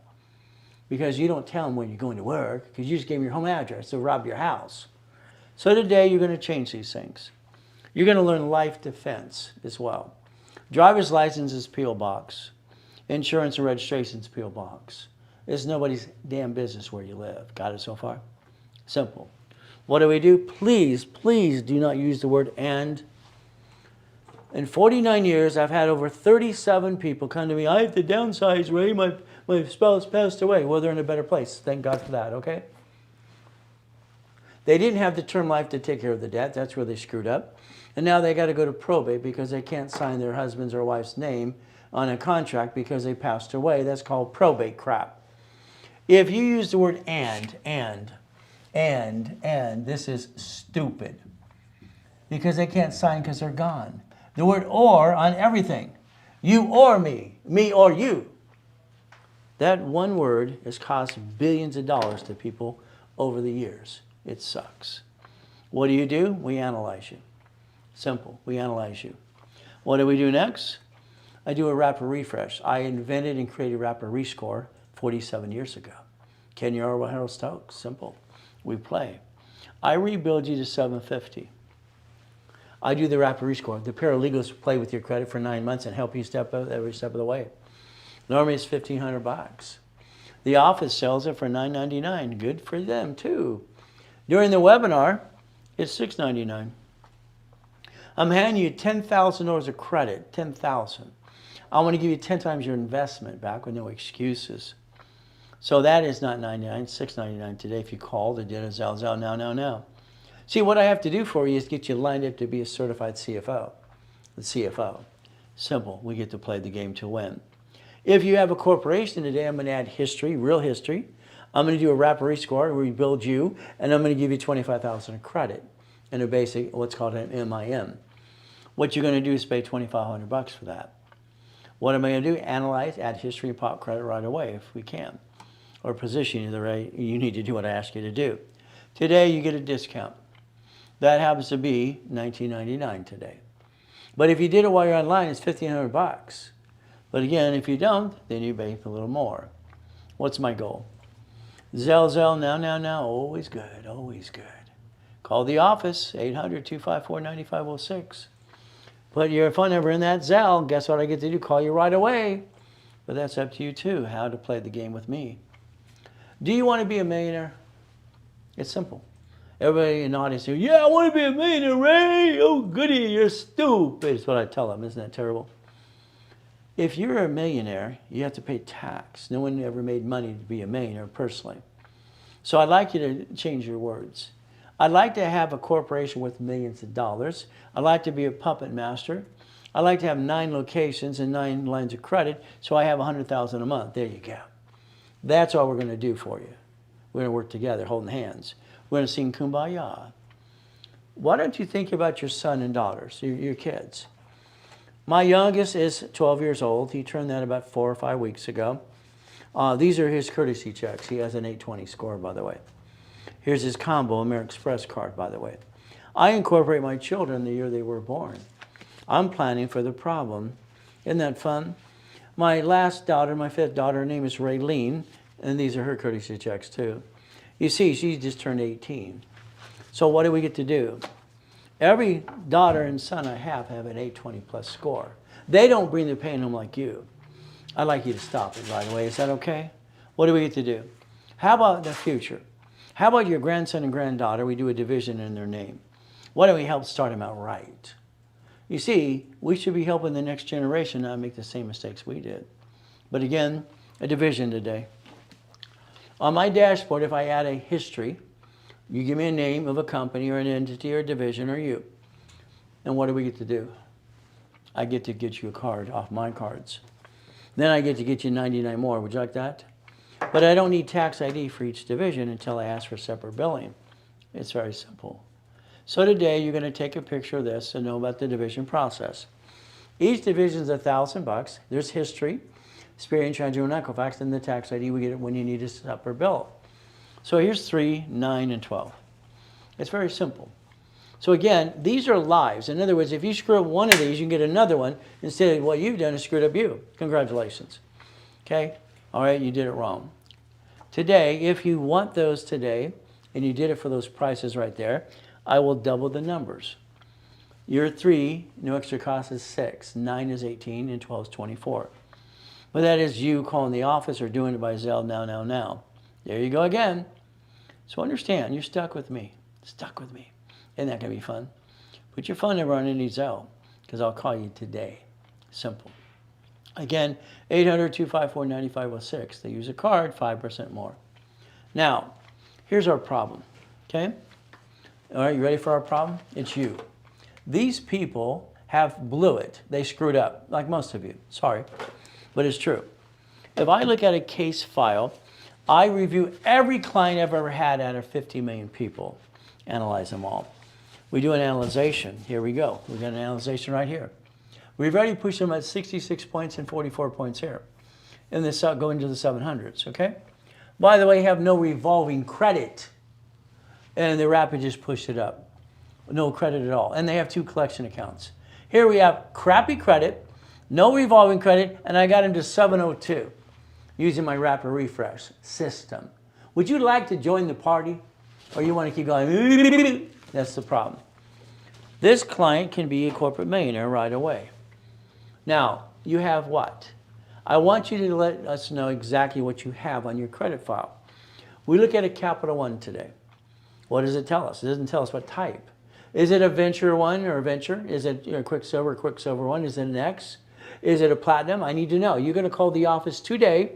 Because you don't tell them when you're going to work, because you just gave them your home address. They'll rob your house. So today, you're going to change these things. You're going to learn life defense as well. Driver's license is P.O. Box. Insurance and registration is P.O. Box. It's nobody's damn business where you live. Got it so far? Simple. What do we do? Please, please do not use the word and. In 49 years, I've had over 37 people come to me. I have to downsize, Ray. My spouse passed away. Well, they're in a better place. Thank God for that, okay? They didn't have the term life to take care of the debt. That's where they screwed up. And now they got to go to probate because they can't sign their husband's or wife's name on a contract because they passed away. That's called probate crap. If you use the word and, this is stupid. Because they can't sign because they're gone. The word or on everything. You or me or you. That one word has cost billions of dollars to people over the years. It sucks. What do? We analyze you. Simple. We analyze you. What do we do next? I do a rapid refresh. I invented and created rapid rescore 47 years ago. Ken Yarrow, Harold Stokes. Simple. We play. I rebuild you to 750. I do the rapid rescore. The paralegals play with your credit for 9 months and help you every step of the way. Normally it's $1,500. The office sells it for $9.99. Good for them too. During the webinar, it's $6.99. I'm handing you $10,000 of credit, $10,000. I want to give you 10 times your investment back with no excuses. So that is not $9.99, $6.99 today if you call the dinner Zell now. See, what I have to do for you is get you lined up to be a certified CFO. The CFO. Simple. We get to play the game to win. If you have a corporation today, I'm going to add history, real history. I'm going to do a rapid rescore, rebuild you, and I'm going to give you $25,000 of credit and a basic, what's called an MIM. What you're going to do is pay $2,500 for that. What am I going to do? Analyze, add history, and pop credit right away if we can. Or position you the way you need to do what I ask you to do. Today, you get a discount. That happens to be $19.99 today. But if you did it while you're online, it's $1,500. But again, if you don't, then you pay a little more. What's my goal? Zell, now, always good, always good. Call the office, 800-254-9506. Put your phone number in that Zell. Guess what I get to do? Call you right away. But that's up to you too, how to play the game with me. Do you want to be a millionaire? It's simple. Everybody in the audience says, yeah, I want to be a millionaire, Ray. Oh, goody, you're stupid. Is what I tell them. Isn't that terrible? If you're a millionaire, you have to pay tax. No one ever made money to be a millionaire personally. So I'd like you to change your words. I'd like to have a corporation worth millions of dollars. I'd like to be a puppet master. I like to have 9 locations and 9 lines of credit, so I have 100,000 a month. There you go. That's all we're going to do for you. We're going to work together, holding hands. We're going to sing Kumbaya. Why don't you think about your son and daughters, your kids? My youngest is 12 years old. He turned that about 4 or 5 weeks ago. These are his courtesy checks. He has an 820 score, by the way. Here's his combo AMEX Express card, by the way. I incorporate my children the year they were born. I'm planning for the problem. Isn't that fun? My last daughter, my 5th daughter, her name is Raylene, and these are her courtesy checks too. You see, she just turned 18. So what do we get to do? Every daughter and son I have an 820 plus score. They don't bring the pain home like you. I'd like you to stop it, by the way. Is that okay? What do we get to do? How about the future? How about your grandson and granddaughter? We do a division in their name. Why don't we help start them out right? You see, we should be helping the next generation not make the same mistakes we did. But again, a division today. On my dashboard, if I add a history, you give me a name of a company or an entity or a division or you. And what do we get to do? I get to get you a card off my cards. Then I get to get you 99 more. Would you like that? But I don't need tax ID for each division until I ask for separate billing. It's very simple. So today you're going to take a picture of this and know about the division process. Each division is $1,000. There's history, experience, transient, and Equifax, and the tax ID. We get it when you need a separate bill. So here's 3, 9, and 12. It's very simple. So again, these are lives. In other words, if you screw up one of these, you can get another one instead of what you've done is screwed up you. Congratulations. Okay? All right, you did it wrong. Today, if you want those today, and you did it for those prices right there, I will double the numbers. Your 3, no extra cost, is 6. 9 is 18, and 12 is 24. But that is you calling the office or doing it by Zelle now. There you go again. So understand, you're stuck with me. Stuck with me. Isn't that going to be fun? Put your phone number on any Zelle, because I'll call you today. Simple. Again, 800-254-9506. They use a card, 5% more. Now, here's our problem, okay? All right, you ready for our problem? It's you. These people have blew it. They screwed up, like most of you. Sorry, but it's true. If I look at a case file, I review every client I've ever had out of 50 million people, analyze them all. We do an analyzation. Here we go. We've got an analyzation right here. We've already pushed them at 66 points and 44 points here. And this going to the 700s, okay? By the way, you have no revolving credit. And the Rapid just pushed it up. No credit at all. And they have 2 collection accounts. Here we have crappy credit, no revolving credit, and I got into 702 using my Rapid Refresh system. Would you like to join the party? Or you want to keep going? That's the problem. This client can be a corporate millionaire right away. Now, you have what? I want you to let us know exactly what you have on your credit file. We look at a Capital One today. What does it tell us? It doesn't tell us what type. Is it a Venture One or a Venture? Is it a Quicksilver One? Is it an X? Is it a Platinum? I need to know. You're going to call the office today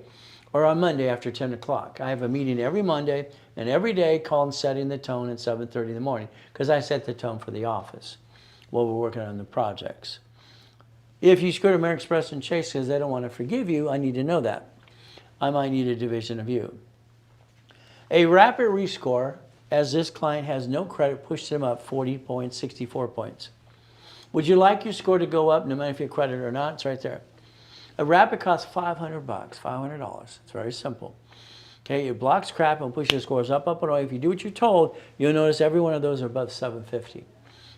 or on Monday after 10 o'clock. I have a meeting every Monday and every day calling setting the tone at 7:30 in the morning because I set the tone for the office while we're working on the projects. If you screw American Express and Chase because they don't want to forgive you, I need to know that. I might need a division of you. A rapid rescore, as this client has no credit, pushed them up 40 points, 64 points. Would you like your score to go up no matter if you have credit or not? It's right there. A rapid costs $500, $500. It's very simple. Okay, it blocks crap and pushes your scores up, and away. If you do what you're told, you'll notice every one of those are above 750.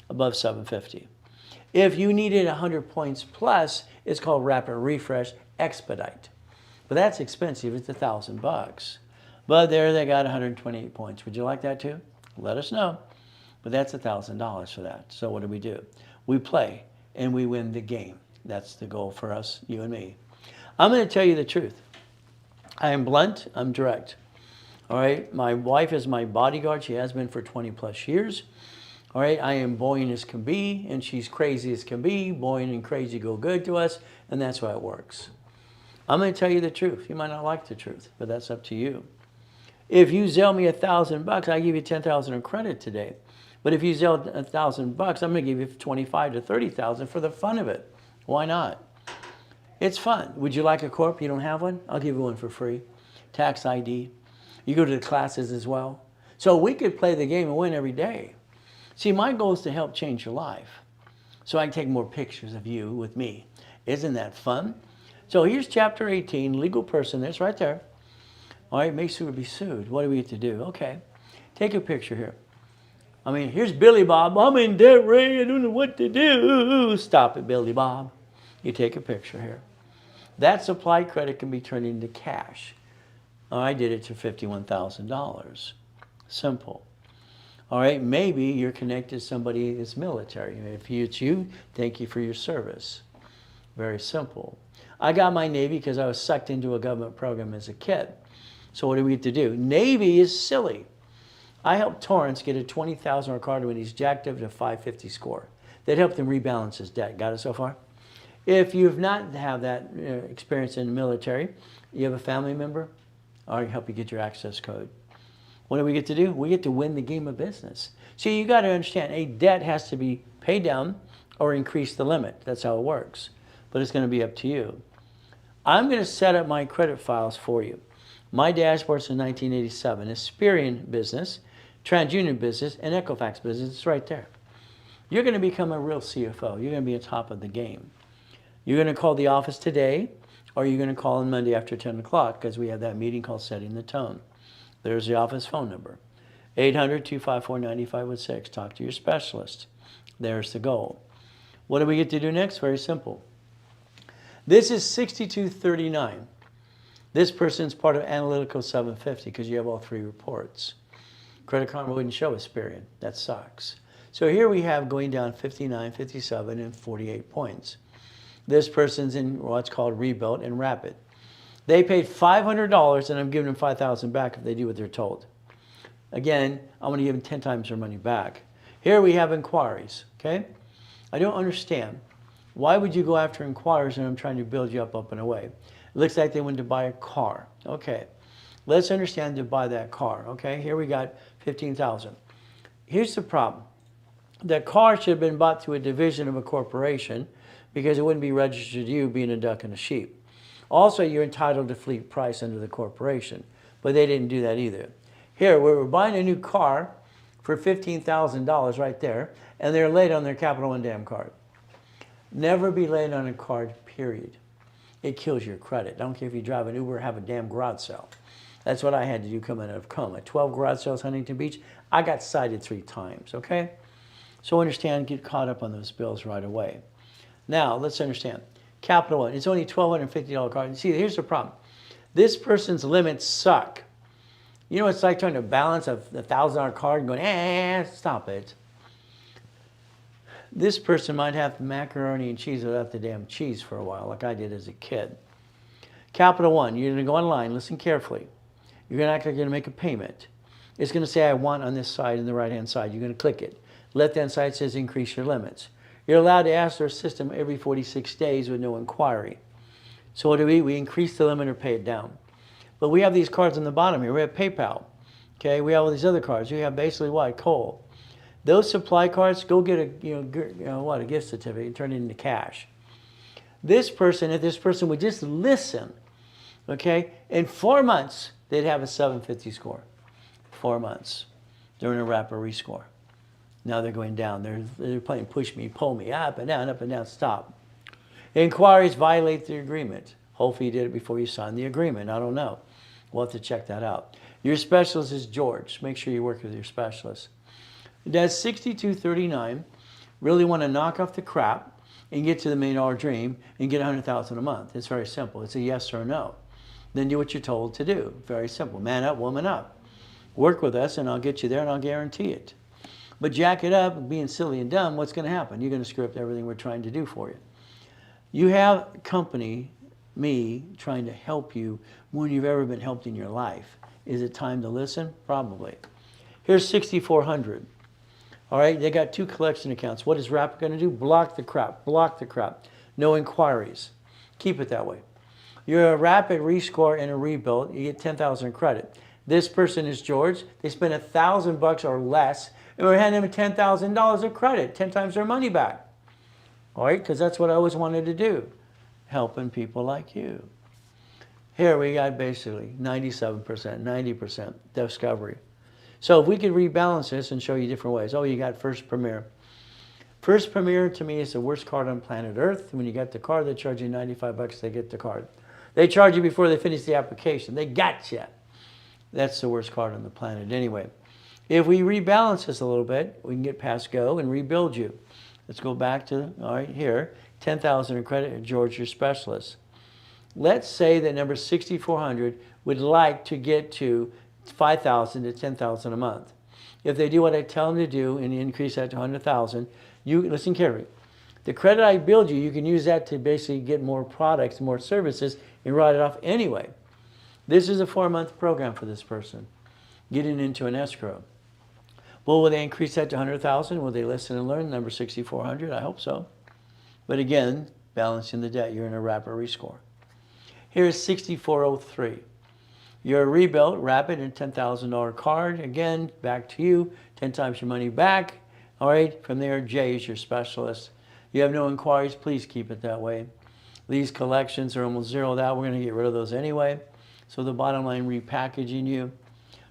Above 750. If you needed 100 points plus, it's called Rapid Refresh Expedite. But that's expensive. It's $1,000. But there they got 128 points. Would you like that too? Let us know. But that's $1,000 for that. So what do? We play and we win the game. That's the goal for us, you and me. I'm going to tell you the truth. I am blunt. I'm direct. All right. My wife is my bodyguard. She has been for 20 plus years. All right. I am buoyant as can be, and she's crazy as can be. Buoyant and crazy go good to us, and that's why it works. I'm going to tell you the truth. You might not like the truth, but that's up to you. If you Zelle me $1,000, I give you $10,000 in credit today. But if you Zelle $1,000, I'm going to give you $25,000 to $30,000 for the fun of it. Why not? It's fun. Would you like a corp? You don't have one? I'll give you one for free. Tax ID. You go to the classes as well. So we could play the game and win every day. See, my goal is to help change your life, so I can take more pictures of you with me. Isn't that fun? So here's chapter 18, legal person. It's right there. All right, may sue or be sued. What do we get to do? Okay, take a picture here. I mean, here's Billy Bob. I'm in debt, Ray. I don't know what to do. Stop it, Billy Bob. You take a picture here. That supply credit can be turned into cash. I did it to $51,000. Simple. All right, maybe you're connected to somebody that's military. If it's you, thank you for your service. Very simple. I got my Navy because I was sucked into a government program as a kid. So what do we get to do? Navy is silly. I helped Torrance get a $20,000 card when he's jacked up to a 550 score. That helped him rebalance his debt. Got it so far? If you've not had that experience in the military, you have a family member, I'll help you get your access code. What do we get to do? We get to win the game of business. See, you got to understand, a debt has to be paid down or increase the limit. That's how it works. But it's going to be up to you. I'm going to set up my credit files for you. My dashboard's in 1987. Experian business, TransUnion business, and Equifax business. It's right there. You're going to become a real CFO. You're going to be on top of the game. You're going to call the office today, or you're going to call on Monday after 10 o'clock because we have that meeting called Setting the Tone. There's the office phone number, 800-254-9516. Talk to your specialist. There's the goal. What do we get to do next? Very simple. This is 6239. This person's part of Analytical 750 because you have all three reports. Credit Karma wouldn't show Experian. That sucks. So here we have going down 59, 57, and 48 points. This person's in what's called Rebuilt and Rapid. They paid $500 and I'm giving them $5,000 back if they do what they're told. Again, I'm going to give them 10 times their money back. Here we have inquiries, okay? I don't understand. Why would you go after inquiries when I'm trying to build you up and away? It looks like they wanted to buy a car. Okay, let's understand to buy that car, okay? Here we got $15,000. Here's the problem. That car should have been bought through a division of a corporation because it wouldn't be registered to you being a duck and a sheep. Also, you're entitled to fleet price under the corporation, but they didn't do that either. Here, we were buying a new car for $15,000 right there, and they're late on their Capital One damn card. Never be late on a card, period. It kills your credit. I don't care if you drive an Uber or have a damn garage sale. That's what I had to do coming out of coma. 12 garage sales, Huntington Beach. I got cited 3 times, okay? So understand, get caught up on those bills right away. Now, let's understand. Capital One, it's only $1,250 card. See, here's the problem. This person's limits suck. You know, it's like trying to balance a $1,000 card and going, stop it. This person might have macaroni and cheese without the damn cheese for a while, like I did as a kid. Capital One, you're going to go online, listen carefully. You're going to act like you're going to make a payment. It's going to say, I want on this side, in the right-hand side. You're going to click it. Left-hand side says increase your limits. You're allowed to ask their system every 46 days with no inquiry. So what do? We increase the limit or pay it down. But we have these cards on the bottom here. We have PayPal. Okay, we have all these other cards. We have basically what? Coal. Those supply cards, go get a a gift certificate and turn it into cash. This person, if this person would just listen, okay, in 4 months they'd have a 750 score. 4 months during a rapid rescore. Now they're going down. They're playing push me, pull me, up and down, stop. Inquiries violate the agreement. Hopefully you did it before you signed the agreement. I don't know. We'll have to check that out. Your specialist is George. Make sure you work with your specialist. That's 6239. Really want to knock off the crap and get to the $1 million dream and get $100,000 a month. It's very simple. It's a yes or no. Then do what you're told to do. Very simple. Man up, woman up. Work with us and I'll get you there and I'll guarantee it. But jack it up, being silly and dumb, what's going to happen? You're going to screw up everything we're trying to do for you. You have company, me, trying to help you more than you've ever been helped in your life. Is it time to listen? Probably. Here's 6,400. All right, they got 2 collection accounts. What is Rapid going to do? Block the crap. Block the crap. No inquiries. Keep it that way. You're a Rapid rescore and a rebuild. You get 10,000 credit. This person is George. They spent $1,000 or less, and we're handing them $10,000 of credit, 10 times their money back. All right, because that's what I always wanted to do, helping people like you. Here we got basically 97%, 90% discovery. So if we could rebalance this and show you different ways. Oh, you got First Premier. First Premier to me is the worst card on planet Earth. When you get the card, they charge you 95 bucks, they get the card. They charge you before they finish the application. They got you. That's the worst card on the planet anyway. If we rebalance this a little bit, we can get past go and rebuild you. Let's go back to, all right, here, 10,000 in credit at George, your specialist. Let's say that number 6,400 would like to get to 5,000 to 10,000 a month. If they do what I tell them to do and increase that to 100,000, you listen carefully. The credit I build you, you can use that to basically get more products, more services, and write it off anyway. This is a 4-month program for this person, getting into an escrow. Well, will they increase that to 100,000? Will they listen and learn? Number 6,400, I hope so. But again, balancing the debt, you're in a rapid rescore. Here's 6,403. You're a rebuilt, rapid, and $10,000 card. Again, back to you, 10 times your money back. All right, from there, Jay is your specialist. You have no inquiries, please keep it that way. These collections are almost zeroed out. We're going to get rid of those anyway. So the bottom line, repackaging you.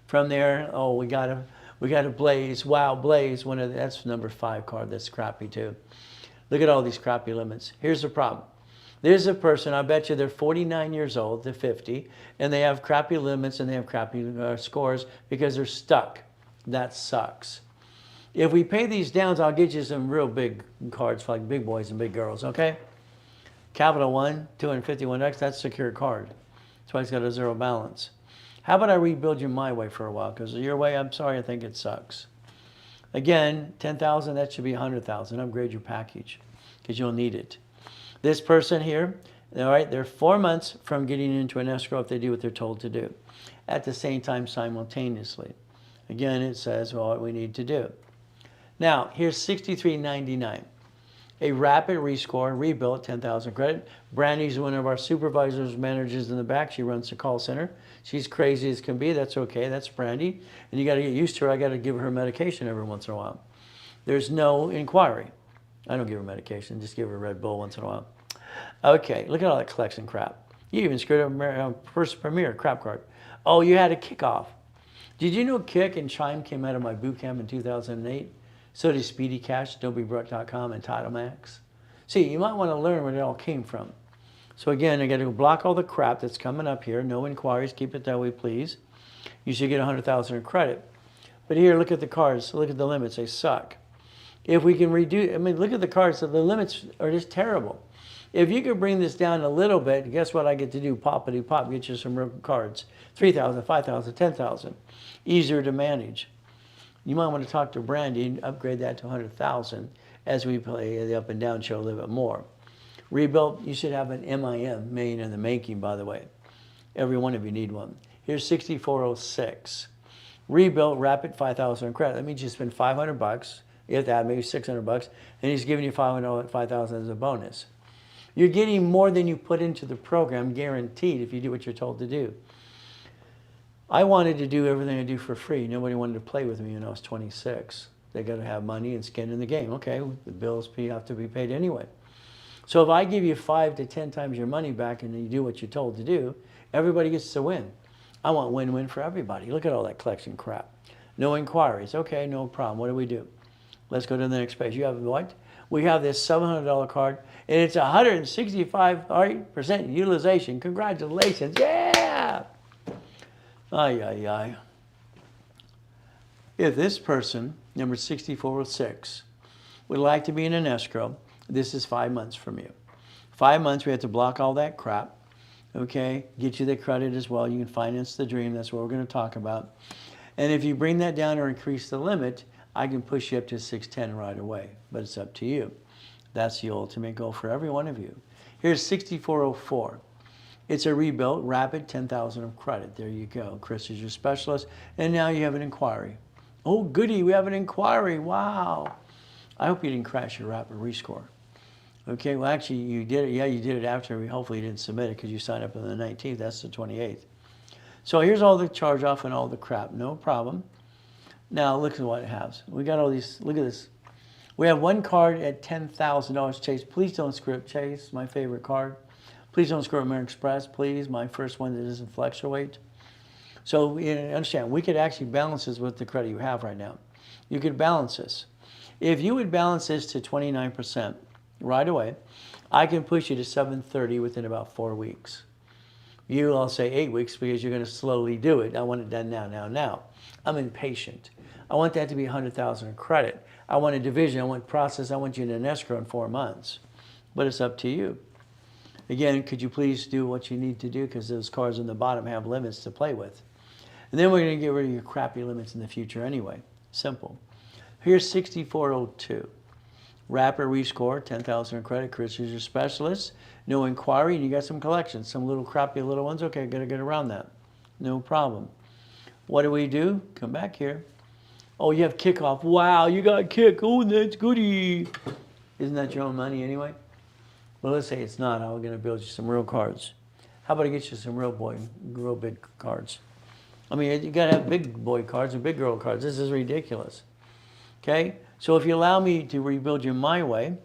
From there, oh, we got a Blaze. Wow, Blaze, that's number 5 card. That's crappy too. Look at all these crappy limits. Here's the problem. There's a person, I bet you they're 49 years old, they're 50, and they have crappy limits and they have crappy scores because they're stuck. That sucks. If we pay these downs, I'll get you some real big cards for like big boys and big girls, okay? Capital One, 251X, that's a secure card. That's why it's got a zero balance. How about I rebuild you my way for a while? Because your way, I'm sorry, I think it sucks. Again, 10,000, that should be 100,000. Upgrade your package because you'll need it. This person here, all right, they're 4 months from getting into an escrow if they do what they're told to do. At the same time, simultaneously. Again, it says well, what we need to do. Now, here's 63.99. A rapid rescore, rebuilt, 10,000 credit. Brandy's one of our supervisors, managers in the back. She runs the call center. She's crazy as can be. That's okay. That's Brandy. And you got to get used to her. I got to give her medication every once in a while. There's no inquiry. I don't give her medication. Just give her a Red Bull once in a while. Okay, look at all that collection crap. You even screwed up First Premier crap card. Oh, you had a kickoff. Did you know Kick and Chime came out of my boot camp in 2008? So did Speedy Cash, AdobeBrook.com, and Title Max. See, you might want to learn where it all came from. So again, I got to block all the crap that's coming up here. No inquiries. Keep it that way, please. You should get 100,000 in credit. But here, look at the cards. Look at the limits. They suck. If we can reduce, I mean, look at the cards. So the limits are just terrible. If you could bring this down a little bit, guess what I get to do? Poppity pop, get you some real cards. 3,000, 5,000, 10,000. Easier to manage. You might want to talk to Brandy and upgrade that to 100,000 as we play the up and down show a little bit more. Rebuilt, you should have an MIM, million in the making, by the way. Every one of you need one. Here's 6406. Rebuilt, rapid, 5,000 credit. That means you spend 500 bucks, if that, maybe 600 bucks, and he's giving you 5,000 as a bonus. You're getting more than you put into the program, guaranteed, if you do what you're told to do. I wanted to do everything I do for free. Nobody wanted to play with me when I was 26. They got to have money and skin in the game. Okay, the bills have to be paid anyway. So if I give you 5 to 10 times your money back and you do what you're told to do, everybody gets to win. I want win-win for everybody. Look at all that collection crap. No inquiries. Okay, no problem. What do we do? Let's go to the next page. You have what? We have this $700 card, and it's 165% utilization. Congratulations. Yeah! Ay, ay, ay. If this person, number 6406, would like to be in an escrow, this is 5 months from you. 5 months, we have to block all that crap, okay? Get you the credit as well. You can finance the dream. That's what we're going to talk about. And if you bring that down or increase the limit, I can push you up to 610 right away, but it's up to you. That's the ultimate goal for every one of you. Here's 6404. It's a rebuilt, rapid, 10,000 of credit. There you go. Chris is your specialist. And now you have an inquiry. Oh, goody, we have an inquiry. Wow. I hope you didn't crash your rapid rescore. Okay, well, actually, you did it. Yeah, you did it after. Hopefully, you didn't submit it because you signed up on the 19th. That's the 28th. So here's all the charge off and all the crap. No problem. Now, look at what it has. We got all these. Look at this. We have one card at $10,000. Chase, please don't screw up Chase, my favorite card. Please don't screw up American Express, please. My first one that doesn't fluctuate. So you understand, we could actually balance this with the credit you have right now. You could balance this. If you would balance this to 29% right away, I can push you to 730 within about 4 weeks. I'll say 8 weeks because you're going to slowly do it. I want it done now. I'm impatient. I want that to be 100,000 in credit. I want a division. I want process. I want you in an escrow in 4 months. But it's up to you. Again, could you please do what you need to do because those cards on the bottom have limits to play with. And then we're going to get rid of your crappy limits in the future anyway. Simple. Here's 6402. Rapid rescore, 10,000 in credit. Chris is your specialist. No inquiry, and you got some collections. Some little crappy little ones. Okay, got to get around that. No problem. What do? Come back here. Oh, you have kickoff. Wow, you got kick. Oh, that's goody. Isn't that your own money anyway? Well, let's say it's not. I'm going to build you some real cards. How about I get you some real big cards? I mean, you got to have big boy cards and big girl cards. This is ridiculous. Okay? So if you allow me to rebuild you my way,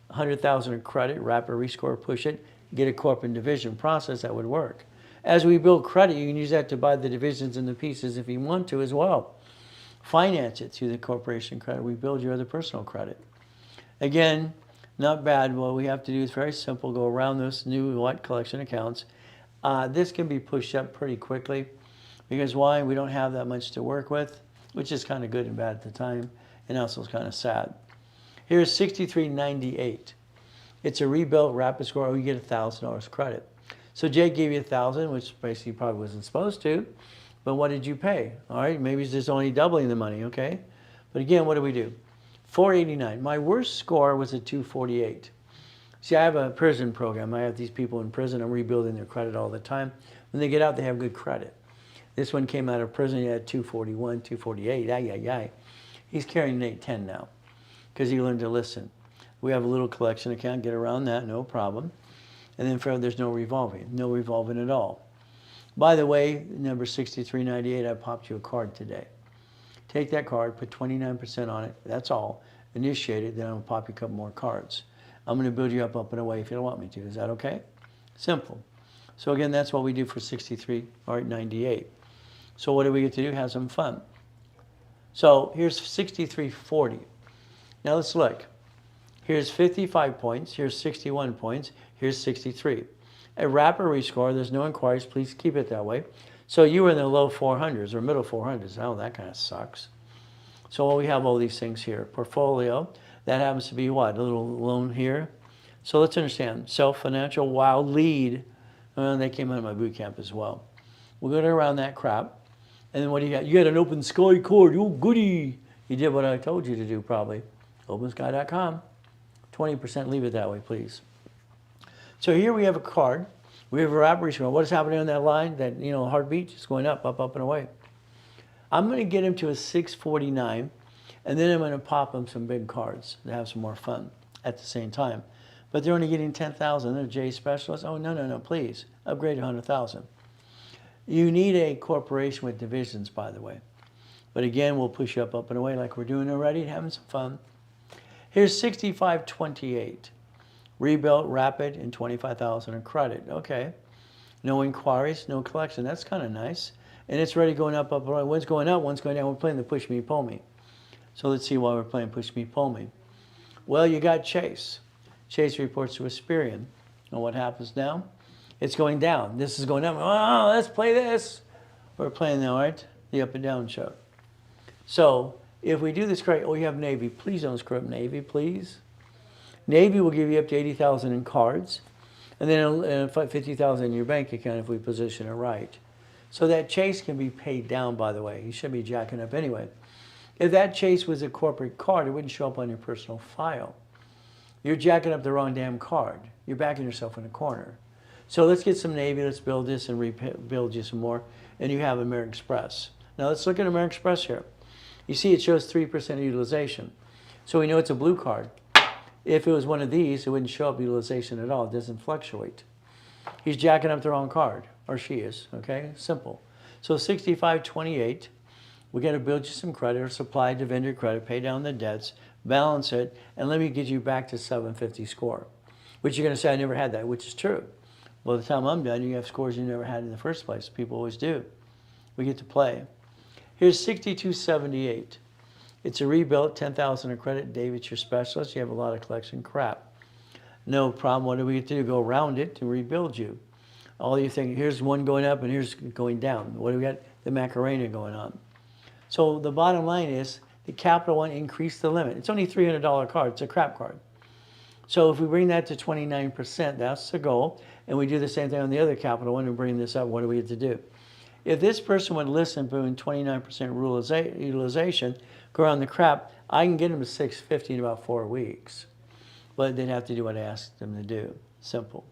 100,000 in credit, rapid rescore, push it, get a corporate division process, that would work. As we build credit, you can use that to buy the divisions and the pieces if you want to as well. Finance it through the corporation credit. We build your other personal credit. Again, not bad. What we have to do is very simple. Go around those new collection accounts. This can be pushed up pretty quickly because why? We don't have that much to work with, which is kind of good and bad at the time, and also is kind of sad. Here's 6398. It's a rebuilt rapid score. Oh, you get $1,000 credit. So Jake gave you $1,000, which basically probably wasn't supposed to. But what did you pay? All right, maybe it's just only doubling the money, okay? But again, what do? 489. My worst score was a 248. See, I have a prison program. I have these people in prison. I'm rebuilding their credit all the time. When they get out, they have good credit. This one came out of prison. He had 241, 248. He's carrying an 810 now because he learned to listen. We have a little collection account. Get around that, no problem. And then there's no revolving at all. By the way, number 6398, I popped you a card today. Take that card, put 29% on it. That's all. Initiate it, then I'm going to pop you a couple more cards. I'm going to build you up and away if you don't want me to. Is that okay? Simple. So again, that's what we do for 6398. So what do we get to do? Have some fun. So here's 6340. Now let's look. Here's 55 points. Here's 61 points. Here's 63. A rapid rescore. There's no inquiries. Please keep it that way. So you were in the low 400s or middle 400s. Oh, that kind of sucks. So we have all these things here. Portfolio. That happens to be what? A little loan here. So let's understand. Self-financial, wild lead. They came out of my boot camp as well. We'll go around that crap. And then what do you got? You got an open sky cord. Oh, goody. You did what I told you to do probably. OpenSky.com. 20%, leave it that way, please. So here we have a card. We have a rapid rescore. What is happening on that line? That, heartbeat just going up, and away. I'm going to get him to a 649, and then I'm going to pop him some big cards to have some more fun at the same time. But they're only getting 10,000. They're J specialists. Oh, no, please. Upgrade to 100,000. You need a corporation with divisions, by the way. But again, we'll push you up and away like we're doing already, having some fun. Here's 6528. Rebuilt, rapid, and 25,000 in credit. Okay. No inquiries, no collection. That's kind of nice. And it's ready going up. One's going up, one's going down. We're playing the push me, pull me. So let's see why we're playing push me, pull me. Well, you got Chase. Chase reports to Experian. And what happens now? It's going down. This is going up. Oh, let's play this. We're playing now, right? The up and down show. So if we do this correct, you have Navy. Please don't screw up Navy, please. Navy will give you up to 80,000 in cards, and then 50,000 in your bank account if we position it right. So that Chase can be paid down, by the way. You should be jacking up anyway. If that Chase was a corporate card, it wouldn't show up on your personal file. You're jacking up the wrong damn card. You're backing yourself in a corner. So let's get some Navy. Let's build this and rebuild you some more. And you have American Express. Now let's look at American Express here. You see it shows 3% utilization. So we know it's a blue card. If it was one of these, it wouldn't show up utilization at all. It doesn't fluctuate. He's jacking up the wrong card, or she is, okay? Simple. So 6528, we got to build you some credit or supply to vendor credit, pay down the debts, balance it, and let me get you back to 750 score. Which you're going to say, I never had that, which is true. Well, by the time I'm done, you have scores you never had in the first place. People always do. We get to play. Here's 6278. It's a rebuilt, 10,000 a credit. David's your specialist. You have a lot of collection crap. No problem. What do we get to do? Go around it to rebuild you. All you think, here's one going up and here's going down. What do we got? The Macarena going on. So the bottom line is the Capital One increased the limit. It's only a $300 card. It's a crap card. So if we bring that to 29%, that's the goal. And we do the same thing on the other Capital One and bring this up. What do we get to do? If this person would listen, doing 29% utilization, go around the crap, I can get them to 650 in about 4 weeks. But they'd have to do what I asked them to do. Simple.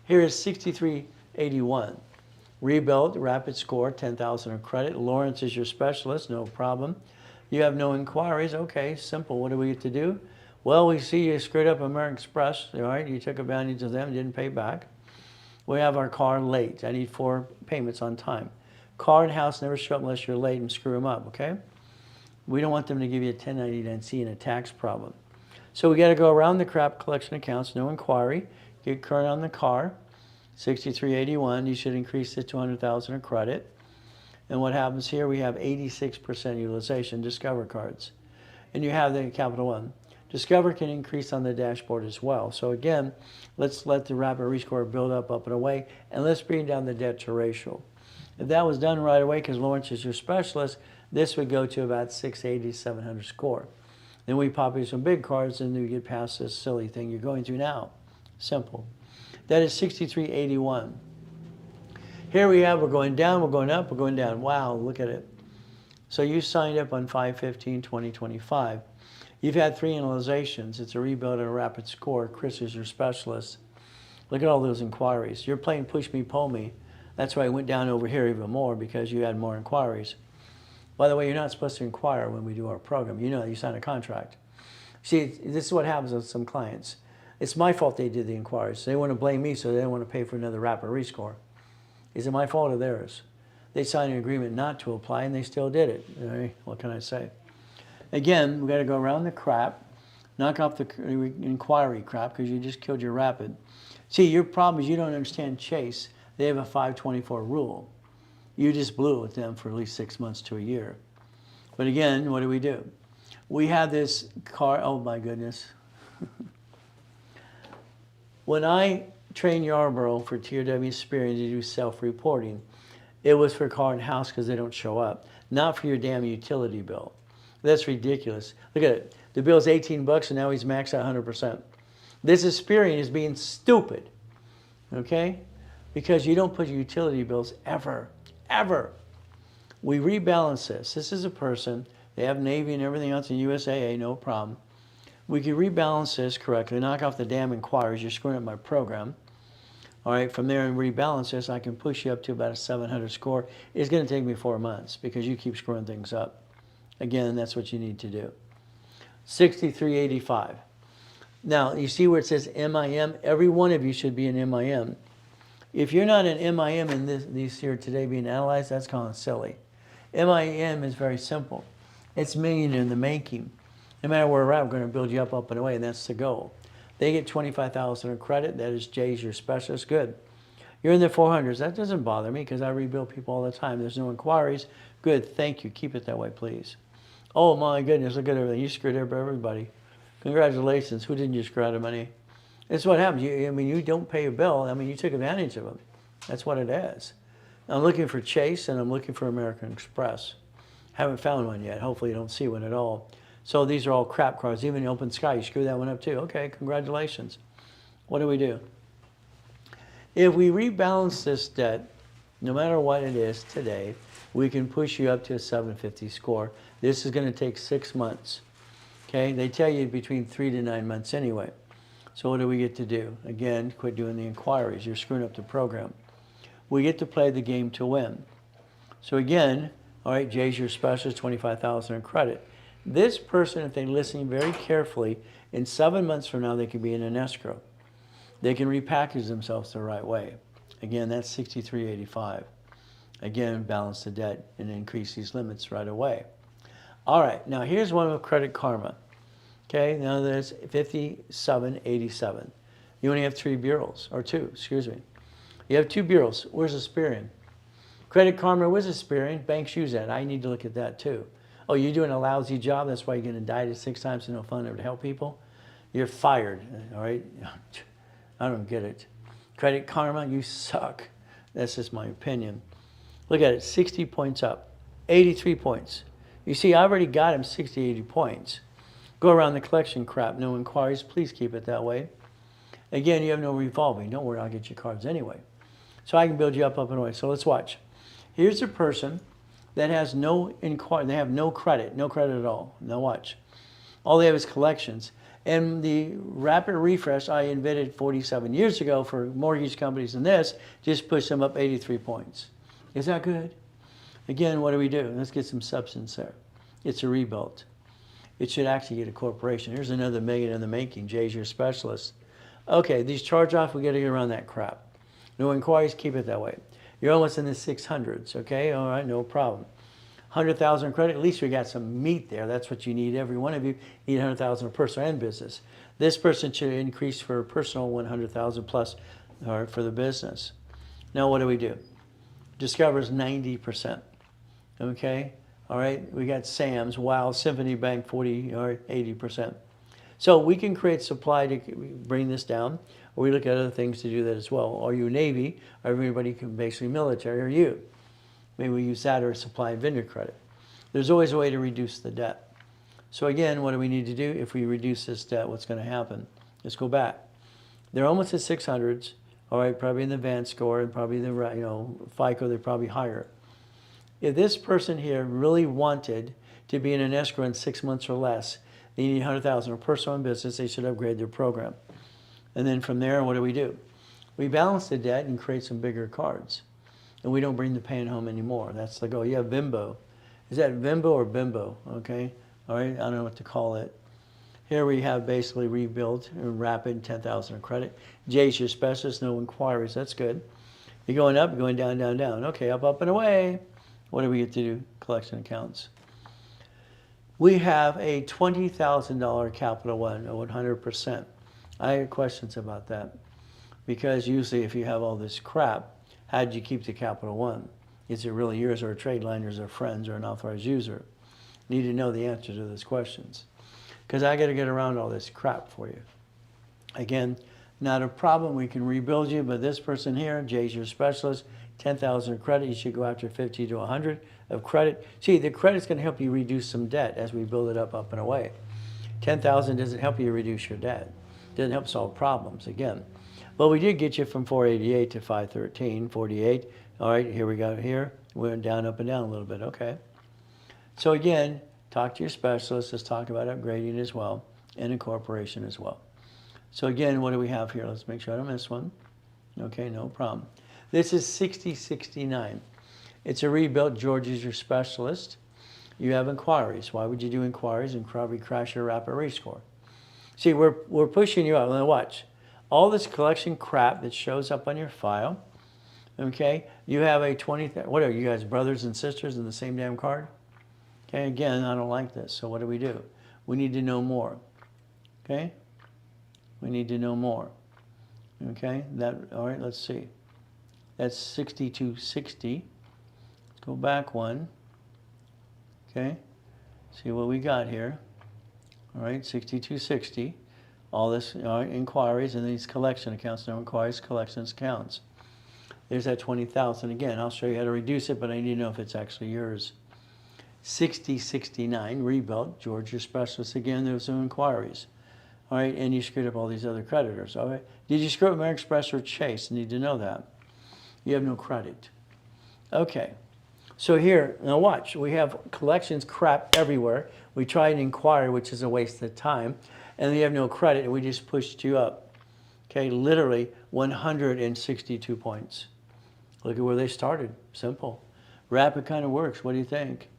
Here is 6381. Rebuilt, rapid score, 10,000 of credit. Lawrence is your specialist, no problem. You have no inquiries. Okay, simple. What do we get to do? Well, we see you screwed up American Express. All right, you took advantage of them, didn't pay back. We have our car late. I need 4 payments on time. Car and house never show up unless you're late and screw them up, okay? We don't want them to give you a 1099-C and a tax problem. So we got to go around the crap collection accounts, no inquiry. Get current on the car, 6381. You should increase it to 200,000 of credit. And what happens here? We have 86% utilization, Discover cards. And you have the Capital One. Discover can increase on the dashboard as well. So again, let's let the rapid rescore build up and away, and let's bring down the debt to ratio. If that was done right away, because Lawrence is your specialist, this would go to about 680, 700 score. Then we pop you some big cards, and you get past this silly thing you're going through now. Simple. That is 6381. Here we have, we're going down, we're going up, we're going down. Wow, look at it. So you signed up on 5/15/2025. You've had 3 analyzations. It's a rebuild and a rapid score. Chris is your specialist. Look at all those inquiries. You're playing push me, pull me. That's why I went down over here even more, because you had more inquiries. By the way, you're not supposed to inquire when we do our program. You know, you sign a contract. See, this is what happens with some clients. It's my fault they did the inquiries. They want to blame me, so they don't want to pay for another rapid rescore. Is it my fault or theirs? They signed an agreement not to apply, and they still did it. All right, what can I say? Again, we got to go around the crap, knock off the inquiry crap, because you just killed your rapid. See, your problem is you don't understand Chase. They have a 524 rule. You just blew it with them for at least 6 months to a year. But again, what do? We have this car. Oh my goodness. When I trained Yarborough for TRW Experience to do self-reporting, it was for car and house because they don't show up, not for your damn utility bill. That's ridiculous. Look at it. The bill's 18 bucks and now he's maxed out 100%. This Experience is being stupid, okay? Because you don't put your utility bills ever, ever. We rebalance this. This is a person, they have Navy and everything else in USAA, no problem. We can rebalance this correctly, knock off the damn inquiries. You're screwing up my program. All right, from there and rebalance this, I can push you up to about a 700 score. It's going to take me 4 months because you keep screwing things up. Again, that's what you need to do. 6385. Now, you see where it says MIM? Every one of you should be an MIM. If you're not an MIM in these here today being analyzed, that's kind of silly. MIM is very simple. It's million in the making. No matter where we're at, we're going to build you up and away, and that's the goal. They get 25,000 of credit. That is Jay's your specialist. Good. You're in the 400s. That doesn't bother me because I rebuild people all the time. There's no inquiries. Good. Thank you. Keep it that way, please. Oh, my goodness. Look at everything. You screwed up everybody. Congratulations. Who didn't you screw out of money? It's what happens. You don't pay a bill. You took advantage of them. That's what it is. I'm looking for Chase, and I'm looking for American Express. Haven't found one yet. Hopefully you don't see one at all. So these are all crap cards. Even Open Sky, you screw that one up too. Okay, congratulations. What do? If we rebalance this debt, no matter what it is today, we can push you up to a 750 score. This is going to take 6 months. Okay, they tell you between 3 to 9 months anyway. So what do we get to do? Again, quit doing the inquiries. You're screwing up the program. We get to play the game to win. So again, all right, Jay's your specialist, 25,000 in credit. This person, if they listen very carefully, in 7 months from now, they can be in an escrow. They can repackage themselves the right way. Again, that's 6385. Again, balance the debt and increase these limits right away. All right, now here's one with Credit Karma. Okay, now there's 5787. You only have 3 bureaus, or 2, excuse me. You have 2 bureaus. Where's Experian? Credit Karma, where's Experian? Banks use that. I need to look at that too. Oh, you're doing a lousy job. That's why you're getting indicted 6 times and no fun to help people. You're fired, all right? I don't get it. Credit Karma, you suck. That's just my opinion. Look at it, 60 points up, 83 points. You see, I already got him 60, 80 points. Go around the collection crap, no inquiries, please keep it that way. Again, you have no revolving. Don't worry, I'll get you cards anyway. So I can build you up and away. So let's watch. Here's a person that has no inquiry. They have no credit at all. Now watch. All they have is collections. And the rapid refresh I invented 47 years ago for mortgage companies and this just pushed them up 83 points. Is that good? Again, what do we do? Let's get some substance there. It's a rebuild. It should actually get a corporation. Here's another million in the making. Jay's your specialist. Okay, these charge-offs, we got to get around that crap. No inquiries, keep it that way. You're almost in the 600s, okay? All right, no problem. 100,000 credit, at least we got some meat there. That's what you need. Every one of you need 100,000 for personal and business. This person should increase for personal 100,000 plus for the business. Now what do? Discovers 90%, okay? All right, we got Sam's, Wow, Symphony Bank 40 or 80%. So we can create supply to bring this down, or we look at other things to do that as well. Are you Navy, or everybody can basically military, or you? Maybe we use that or supply and vendor credit. There's always a way to reduce the debt. So again, what do we need to do? If we reduce this debt, what's going to happen? Let's go back. They're almost at 600s, all right, probably in the advanced score, and probably the FICO, they're probably higher. If this person here really wanted to be in an escrow in 6 months or less, they need 100,000 for personal and business, they should upgrade their program. And then from there, what do? We balance the debt and create some bigger cards. And we don't bring the pain home anymore. That's the goal. You have Bimbo. Is that Vimbo or Bimbo? Okay. All right. I don't know what to call it. Here we have basically rebuild, rapid, 10,000 of credit. Jay's your specialist, no inquiries. That's good. You're going up, you're going down, down, down. Okay, up, up, and away. What do we get to do? Collection accounts. We have a $20,000 Capital One, 100%. I have questions about that. Because usually if you have all this crap, how did you keep the Capital One? Is it really yours or a trade line, or is it friends or an authorized user? Need to know the answer to those questions. Because I got to get around all this crap for you. Again, not a problem. We can rebuild you, but this person here, Jay's your specialist, 10,000 of credit. You should go after 50 to 100 of credit. See, the credit's going to help you reduce some debt as we build it up and away. 10,000 doesn't help you reduce your debt. Doesn't help solve problems, again. Well, we did get you from 488 to 513, 48. All right, here we go here. We went down, up and down a little bit, okay. So again, talk to your specialist. Let's talk about upgrading as well, and incorporation as well. So again, what do we have here? Let's make sure I don't miss one. Okay, no problem. This is 6069. It's a rebuilt. George is your specialist. You have inquiries. Why would you do inquiries and probably crash your rapid rescore? See, we're pushing you out. Now watch. All this collection crap that shows up on your file, okay? You have a 20, what are you guys, brothers and sisters in the same damn card? Okay, again, I don't like this, so what do? We need to know more, okay? We need to know more, okay? All right, let's see. That's 6260. Let's go back one, okay? See what we got here. All right, 6260. All this inquiries and these collection accounts, no inquiries, collections accounts. There's that 20,000 again. I'll show you how to reduce it, but I need to know if it's actually yours. 6069 rebuilt. George, your specialist again. There's some inquiries. All right, and you screwed up all these other creditors. All right, did you screw up American Express or Chase? Need to know that. You have no credit. Okay, so here now watch. We have collections crap everywhere. We try an inquiry, which is a waste of time. And you have no credit, and we just pushed you up. Okay, literally 162 points. Look at where they started. Simple. Rapid kind of works. What do you think?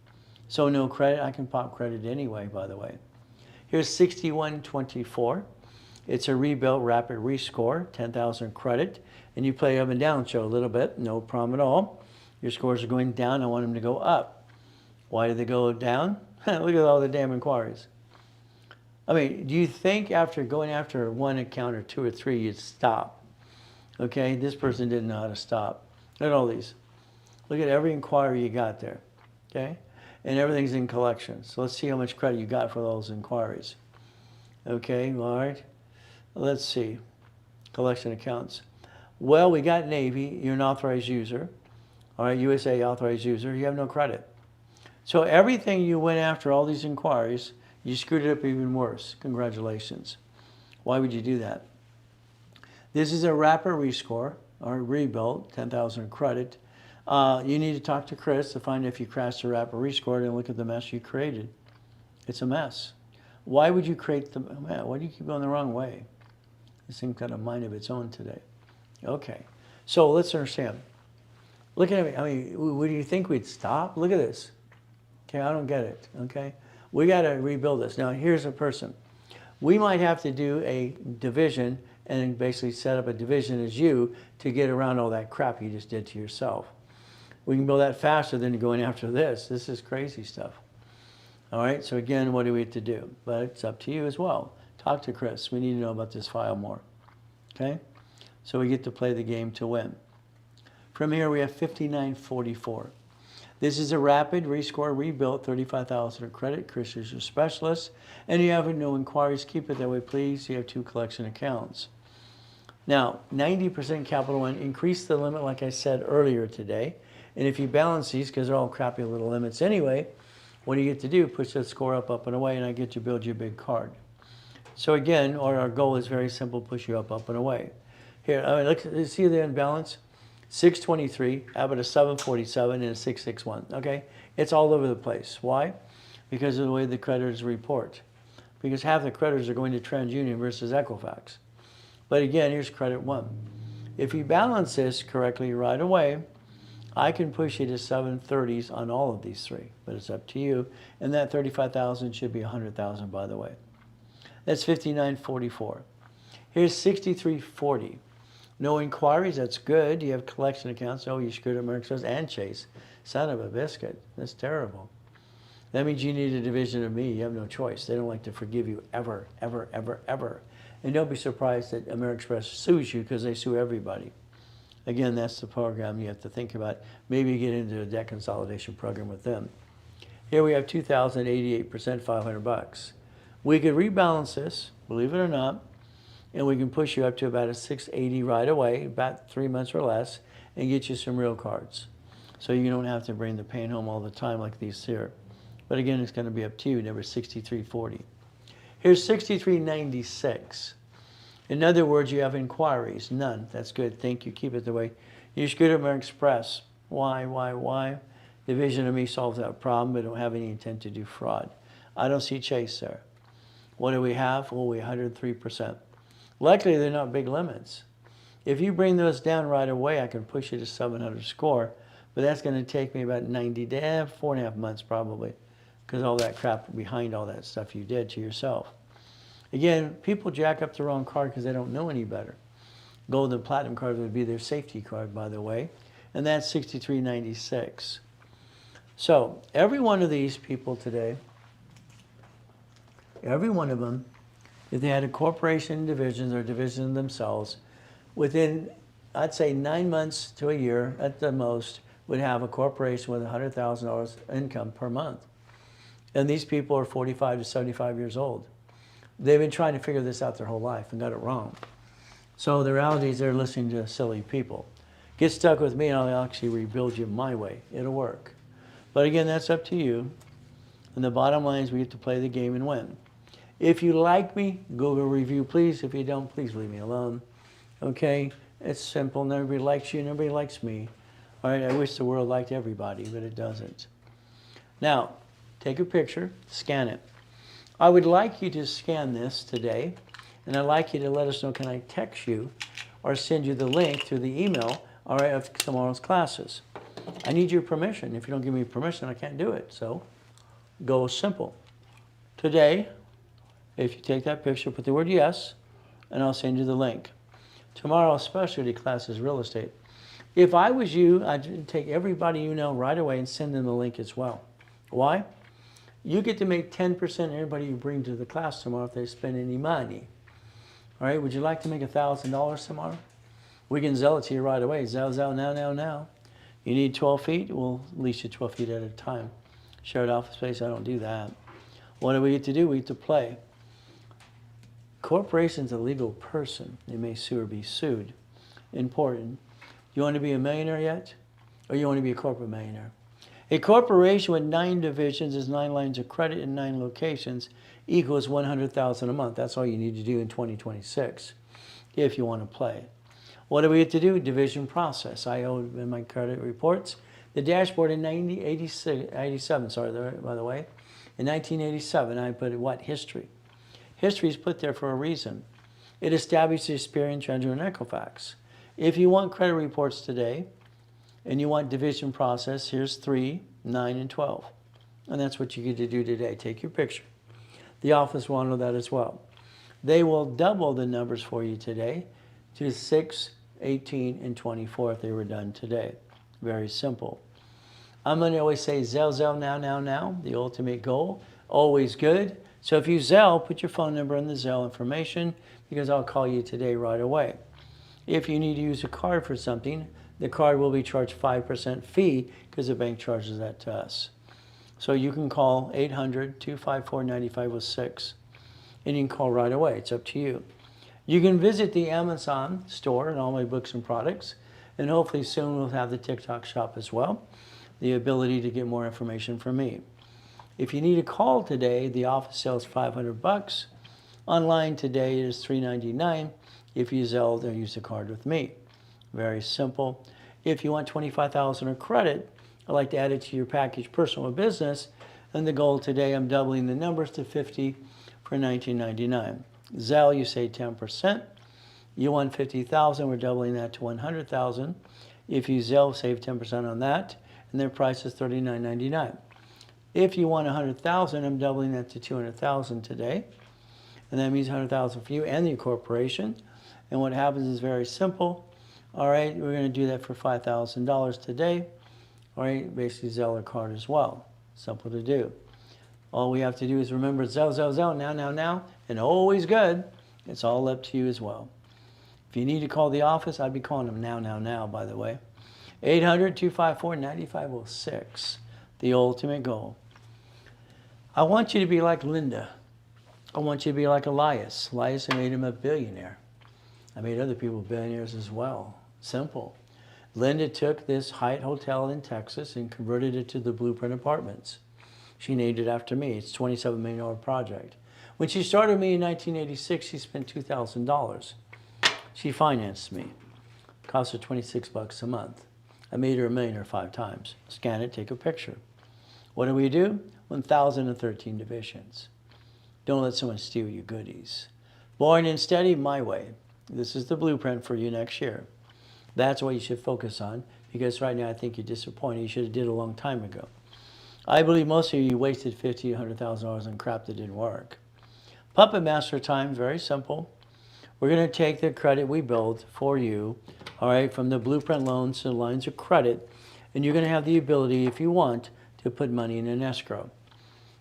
So no credit. I can pop credit anyway, by the way. Here's 6124. It's a rebuilt rapid rescore, 10,000 credit. And you play up and down, show a little bit. No problem at all. Your scores are going down. I want them to go up. Why do they go down? Look at all the damn inquiries. I mean, do you think after going after one account or two or three, you'd stop? Okay, this person didn't know how to stop. Look at all these. Look at every inquiry you got there. Okay, and everything's in collections. So let's see how much credit you got for those inquiries. Okay, all right. Let's see. Collection accounts. Well, we got Navy. You're an authorized user. All right, USA authorized user. You have no credit. So everything you went after, all these inquiries, you screwed it up even worse. Congratulations. Why would you do that? This is a wrapper rescore or rebuild, 10,000 credit. You need to talk to Chris to find if you crashed the wrapper rescore and look at the mess you created. It's a mess. Why would you create the, man, why do you keep going the wrong way? This thing's got a mind of its own today. Okay, so let's understand. Look at me, I mean, would you think we'd stop? Look at this. Okay, I don't get it, okay? We gotta rebuild this. Now, here's a person. We might have to do a division and basically set up a division as you to get around all that crap you just did to yourself. We can build that faster than going after this. This is crazy stuff. All right, so again, what do we have to do? But it's up to you as well. Talk to Chris. We need to know about this file more, okay? So we get to play the game to win. From here, we have 5944. This is a rapid rescore rebuilt, 35,000 of credit. Chris is your specialist. And you have no inquiries. Keep it that way, please. You have 2 collection accounts. Now, 90% Capital One. Increase the limit like I said earlier today. And if you balance these, because they're all crappy little limits anyway, what do you get to do? Push that score up, and away, and I get to build you a big card. So again, our goal is very simple, push you up, and away. Here, I mean, look, see the imbalance? 623, how about a 747 and a 661, okay? It's all over the place. Why? Because of the way the creditors report. Because half the creditors are going to TransUnion versus Equifax. But again, here's credit 1. If you balance this correctly right away, I can push you to 730s on all of these 3, but it's up to you. And that 35,000 should be 100,000, by the way. That's 5944. Here's 6340. No inquiries, that's good. You have collection accounts. Oh, you screwed up American Express and Chase. Son of a biscuit. That's terrible. That means you need a division of me. You have no choice. They don't like to forgive you ever, ever, ever, ever. And don't be surprised that American Express sues you because they sue everybody. Again, that's the program you have to think about. Maybe get into a debt consolidation program with them. Here we have 2,088%, 500 bucks. We could rebalance this, believe it or not, and we can push you up to about a 680 right away, about 3 months or less, and get you some real cards. So you don't have to bring the pain home all the time like these here. But again, it's going to be up to you, number 6340. Here's 6396. In other words, you have inquiries, none. That's good, thank you, keep it the way. You screwed up American Express. Why? Division of me solves that problem, but don't have any intent to do fraud. I don't see Chase there. What do we have? Well, we 103%. Luckily, they're not big limits. If you bring those down right away, I can push you to 700 score, but that's going to take me about 90 days, 4.5 months probably, because all that crap behind all that stuff you did to yourself. Again, people jack up the wrong card because they don't know any better. Gold and platinum card would be their safety card, by the way, and that's 6396. So every one of these people today, every one of them, if they had a corporation divisions or division themselves, within, I'd say 9 months to a year at the most, would have a corporation with $100,000 income per month. And these people are 45 to 75 years old. They've been trying to figure this out their whole life and got it wrong. So the reality is they're listening to silly people. Get stuck with me and I'll actually rebuild you my way. It'll work. But again, that's up to you. And the bottom line is we get to play the game and win. If you like me, Google review, please. If you don't, please leave me alone. Okay? It's simple. Nobody likes you. Nobody likes me. All right? I wish the world liked everybody, but it doesn't. Now, take a picture. Scan it. I would like you to scan this today, and I'd like you to let us know, can I text you or send you the link through the email, all right, of tomorrow's classes. I need your permission. If you don't give me permission, I can't do it. So go simple. Today, if you take that picture, put the word yes, and I'll send you the link. Tomorrow, specialty class is real estate. If I was you, I'd take everybody you know right away and send them the link as well. Why? You get to make 10% of everybody you bring to the class tomorrow if they spend any money. All right, would you like to make $1,000 tomorrow? We can Zelle it to you right away. Zelle, now. You need 12 feet? We'll lease you 12 feet at a time. Shared office space, I don't do that. What do we get to do? We get to play. Corporation's a legal person. They may sue or be sued. Important. You want to be a millionaire yet? Or you want to be a corporate millionaire? A corporation with 9 divisions is 9 lines of credit in 9 locations equals $100,000 a month. That's all you need to do in 2026 if you want to play. What do we get to do? Division process. I owe in my credit reports. The dashboard in 1987, by the way. In 1987, I put what? History. History is put there for a reason. It establishes experience, trends, and Equifax. If you want credit reports today, and you want division process, here's 3, 9, and 12. And that's what you get to do today. Take your picture. The office will know that as well. They will double the numbers for you today to 6, 18, and 24 if they were done today. Very simple. I'm going to always say Zelle, now, the ultimate goal. Always good. So if you Zelle, put your phone number in the Zelle information because I'll call you today right away. If you need to use a card for something, the card will be charged 5% fee because the bank charges that to us. So you can call 800-254-9506 and you can call right away. It's up to you. You can visit the Amazon store and all my books and products, and hopefully soon we'll have the TikTok shop as well, the ability to get more information from me. If you need a call today, the office sells $500. Online today it is $399 if you Zelle or use the card with me. Very simple. If you want $25,000 of credit, I'd like to add it to your package, personal or business. And the goal today, I'm doubling the numbers to 50 for $19.99. Zelle, you say 10%. You want $50,000, we're doubling that to $100,000. If you Zelle, save 10% on that, and their price is $39.99. If you want $100,000, I'm doubling that to $200,000 today. And that means $100,000 for you and the corporation. And what happens is very simple. All right, we're going to do that for $5,000 today. All right, basically Zelle or card as well. Simple to do. All we have to do is remember Zelle, now, and always good. It's all up to you as well. If you need to call the office, I'd be calling them now, by the way. 800-254-9506, the ultimate goal. I want you to be like Linda. I want you to be like Elias. Elias, I made him a billionaire. I made other people billionaires as well. Simple. Linda took this Hyatt hotel in Texas and converted it to the Blueprint Apartments. She named it after me. It's a $27 million project. When she started me in 1986, she spent $2,000. She financed me. It cost her $26 a month. I made her a millionaire 5 times. Scan it, take a picture. What do we do? 1,013 divisions. Don't let someone steal your goodies. Boring and steady, my way. This is the blueprint for you next year. That's what you should focus on, because right now I think you're disappointed. You should have did it a long time ago. I believe most of you wasted $50,000 to $100,000 on crap that didn't work. Puppet Master time, very simple. We're going to take the credit we build for you, all right, from the blueprint loans to the lines of credit, and you're going to have the ability, if you want, to put money in an escrow.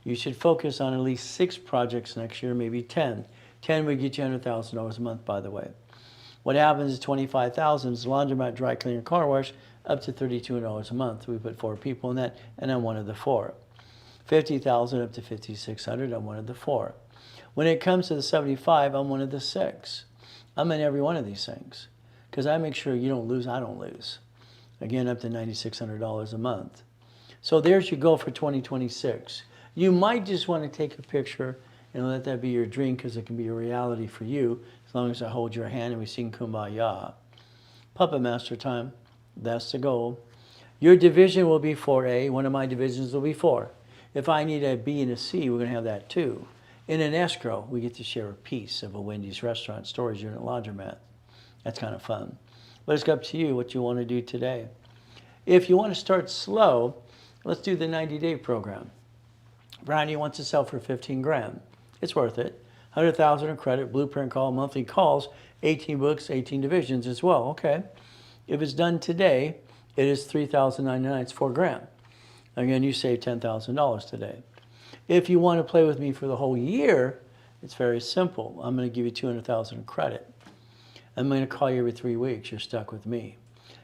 You should focus on at least 6 projects next year, maybe 10. 10 would get you $100,000 a month, by the way. What happens is $25,000 is laundromat, dry cleaner, car wash, up to $3,200 a month. We put 4 people in that, and I'm one of the 4. $50,000 up to $5,600, I'm one of the 4. When it comes to the 75, I'm one of the 6. I'm in every one of these things because I make sure you don't lose, I don't lose. Again, up to $9,600 a month. So there's your goal for 2026. You might just want to take a picture and let that be your dream because it can be a reality for you as long as I hold your hand and we sing Kumbaya. Puppet Master time, that's the goal. Your division will be 4A. One of my divisions will be 4. If I need a B and a C, we're going to have that too. In an escrow, we get to share a piece of a Wendy's restaurant, storage unit, laundromat. That's kind of fun. But it's up to you what you want to do today. If you want to start slow, let's do the 90-day program. Brownie wants to sell for 15 grand. It's worth it. 100,000 in credit, blueprint call, monthly calls, 18 books, 18 divisions as well. Okay. If it's done today, it is $3,099. It's $4 grand. Again, you save $10,000 today. If you want to play with me for the whole year, it's very simple. I'm going to give you $200,000 in credit. I'm going to call you every 3 weeks. You're stuck with me.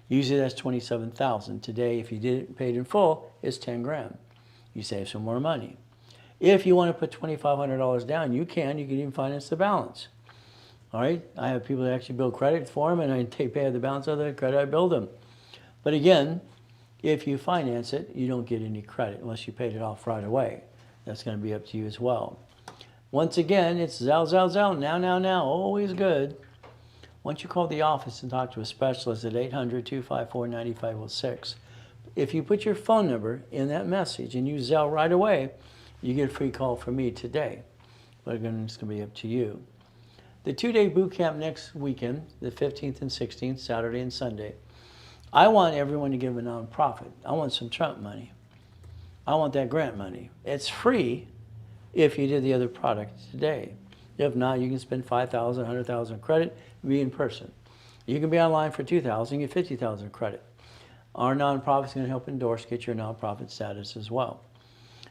Usually that's $27,000. Today, if you did it paid in full, it's 10 grand. You save some more money. If you want to put $2,500 down, you can. You can even finance the balance. All right? I have people that actually build credit for them, and I pay the balance of the credit I build them. But again, if you finance it, you don't get any credit unless you paid it off right away. That's going to be up to you as well. Once again, it's Zell, Zell, Zell, now, always good. Once you call the office and talk to a specialist at 800-254-9506, if you put your phone number in that message and use Zell right away, you get a free call from me today. But again, it's going to be up to you. The 2-day boot camp next weekend, the 15th and 16th, Saturday and Sunday, I want everyone to give a nonprofit. I want some Trump money. I want that grant money. It's free if you did the other product today. If not, you can spend $5,000, $100,000 credit, be in person. You can be online for $2,000, get $50,000 credit. Our nonprofit is going to help endorse, get your nonprofit status as well.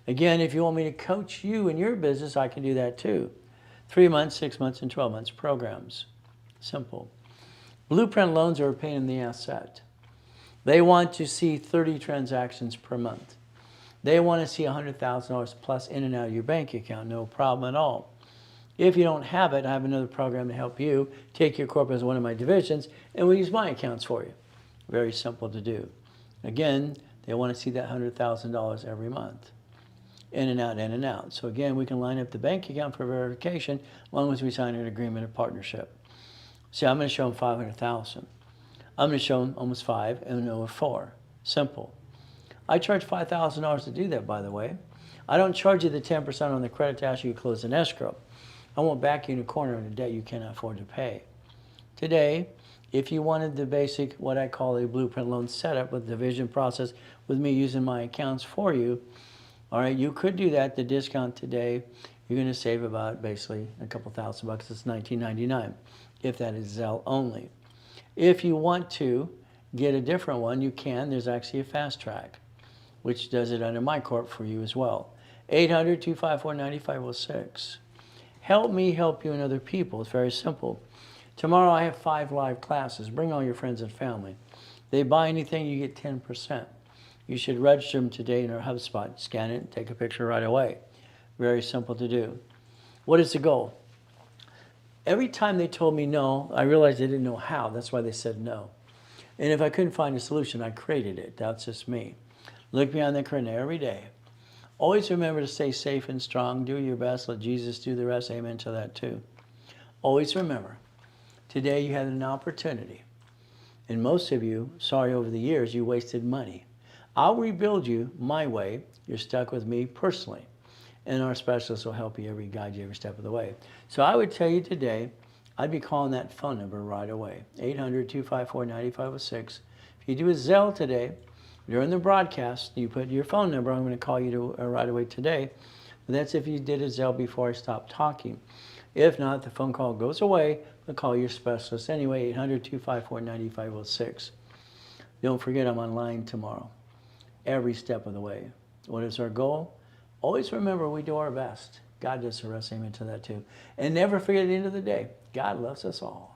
Again, if you want me to coach you in your business, I can do that too. 3 months, 6 months, and 12 months programs. Simple. Blueprint loans are a pain in the ass set. They want to see 30 transactions per month. They want to see $100,000 plus in and out of your bank account, no problem at all. If you don't have it, I have another program to help you. Take your corp as one of my divisions, and we'll use my accounts for you. Very simple to do. Again, they want to see that $100,000 every month. In and out, in and out. So again, we can line up the bank account for verification as long as we sign an agreement of partnership. See, I'm going to show them $500,000. I'm going to show them almost 5 and over 4. Simple. I charge $5,000 to do that, by the way. I don't charge you the 10% on the credit to ask you to close an escrow. I won't back you in a corner in a debt you cannot afford to pay. Today, if you wanted the basic, what I call a blueprint loan setup with division process with me using my accounts for you, all right, you could do that. The discount today, you're going to save about basically a couple $1,000. It's $19.99 if that is Zelle only. If you want to get a different one, you can. There's actually a fast track, which does it under my corp for you as well. 800-254-9506. Help me help you and other people. It's very simple. Tomorrow I have 5 live classes. Bring all your friends and family. They buy anything, you get 10%. You should register them today in our HubSpot. Scan it, take a picture right away. Very simple to do. What is the goal? Every time they told me no, I realized they didn't know how. That's why they said no. And if I couldn't find a solution, I created it. That's just me. Look beyond the curtain every day. Always remember to stay safe and strong. Do your best. Let Jesus do the rest. Amen to that too. Always remember, today you had an opportunity. And most of you, sorry, over the years, you wasted money. I'll rebuild you my way. You're stuck with me personally. And our specialists will help you guide you every step of the way. So I would tell you today, I'd be calling that phone number right away, 800-254-9506. If you do a Zelle today, during the broadcast, you put your phone number, I'm going to call you right away today. But that's if you did a Zelle before I stopped talking. If not, the phone call goes away. I'll call your specialist anyway, 800-254-9506. Don't forget, I'm online tomorrow, every step of the way. What is our goal? Always remember we do our best. God does the rest. Amen to that too. And never forget at the end of the day, God loves us all.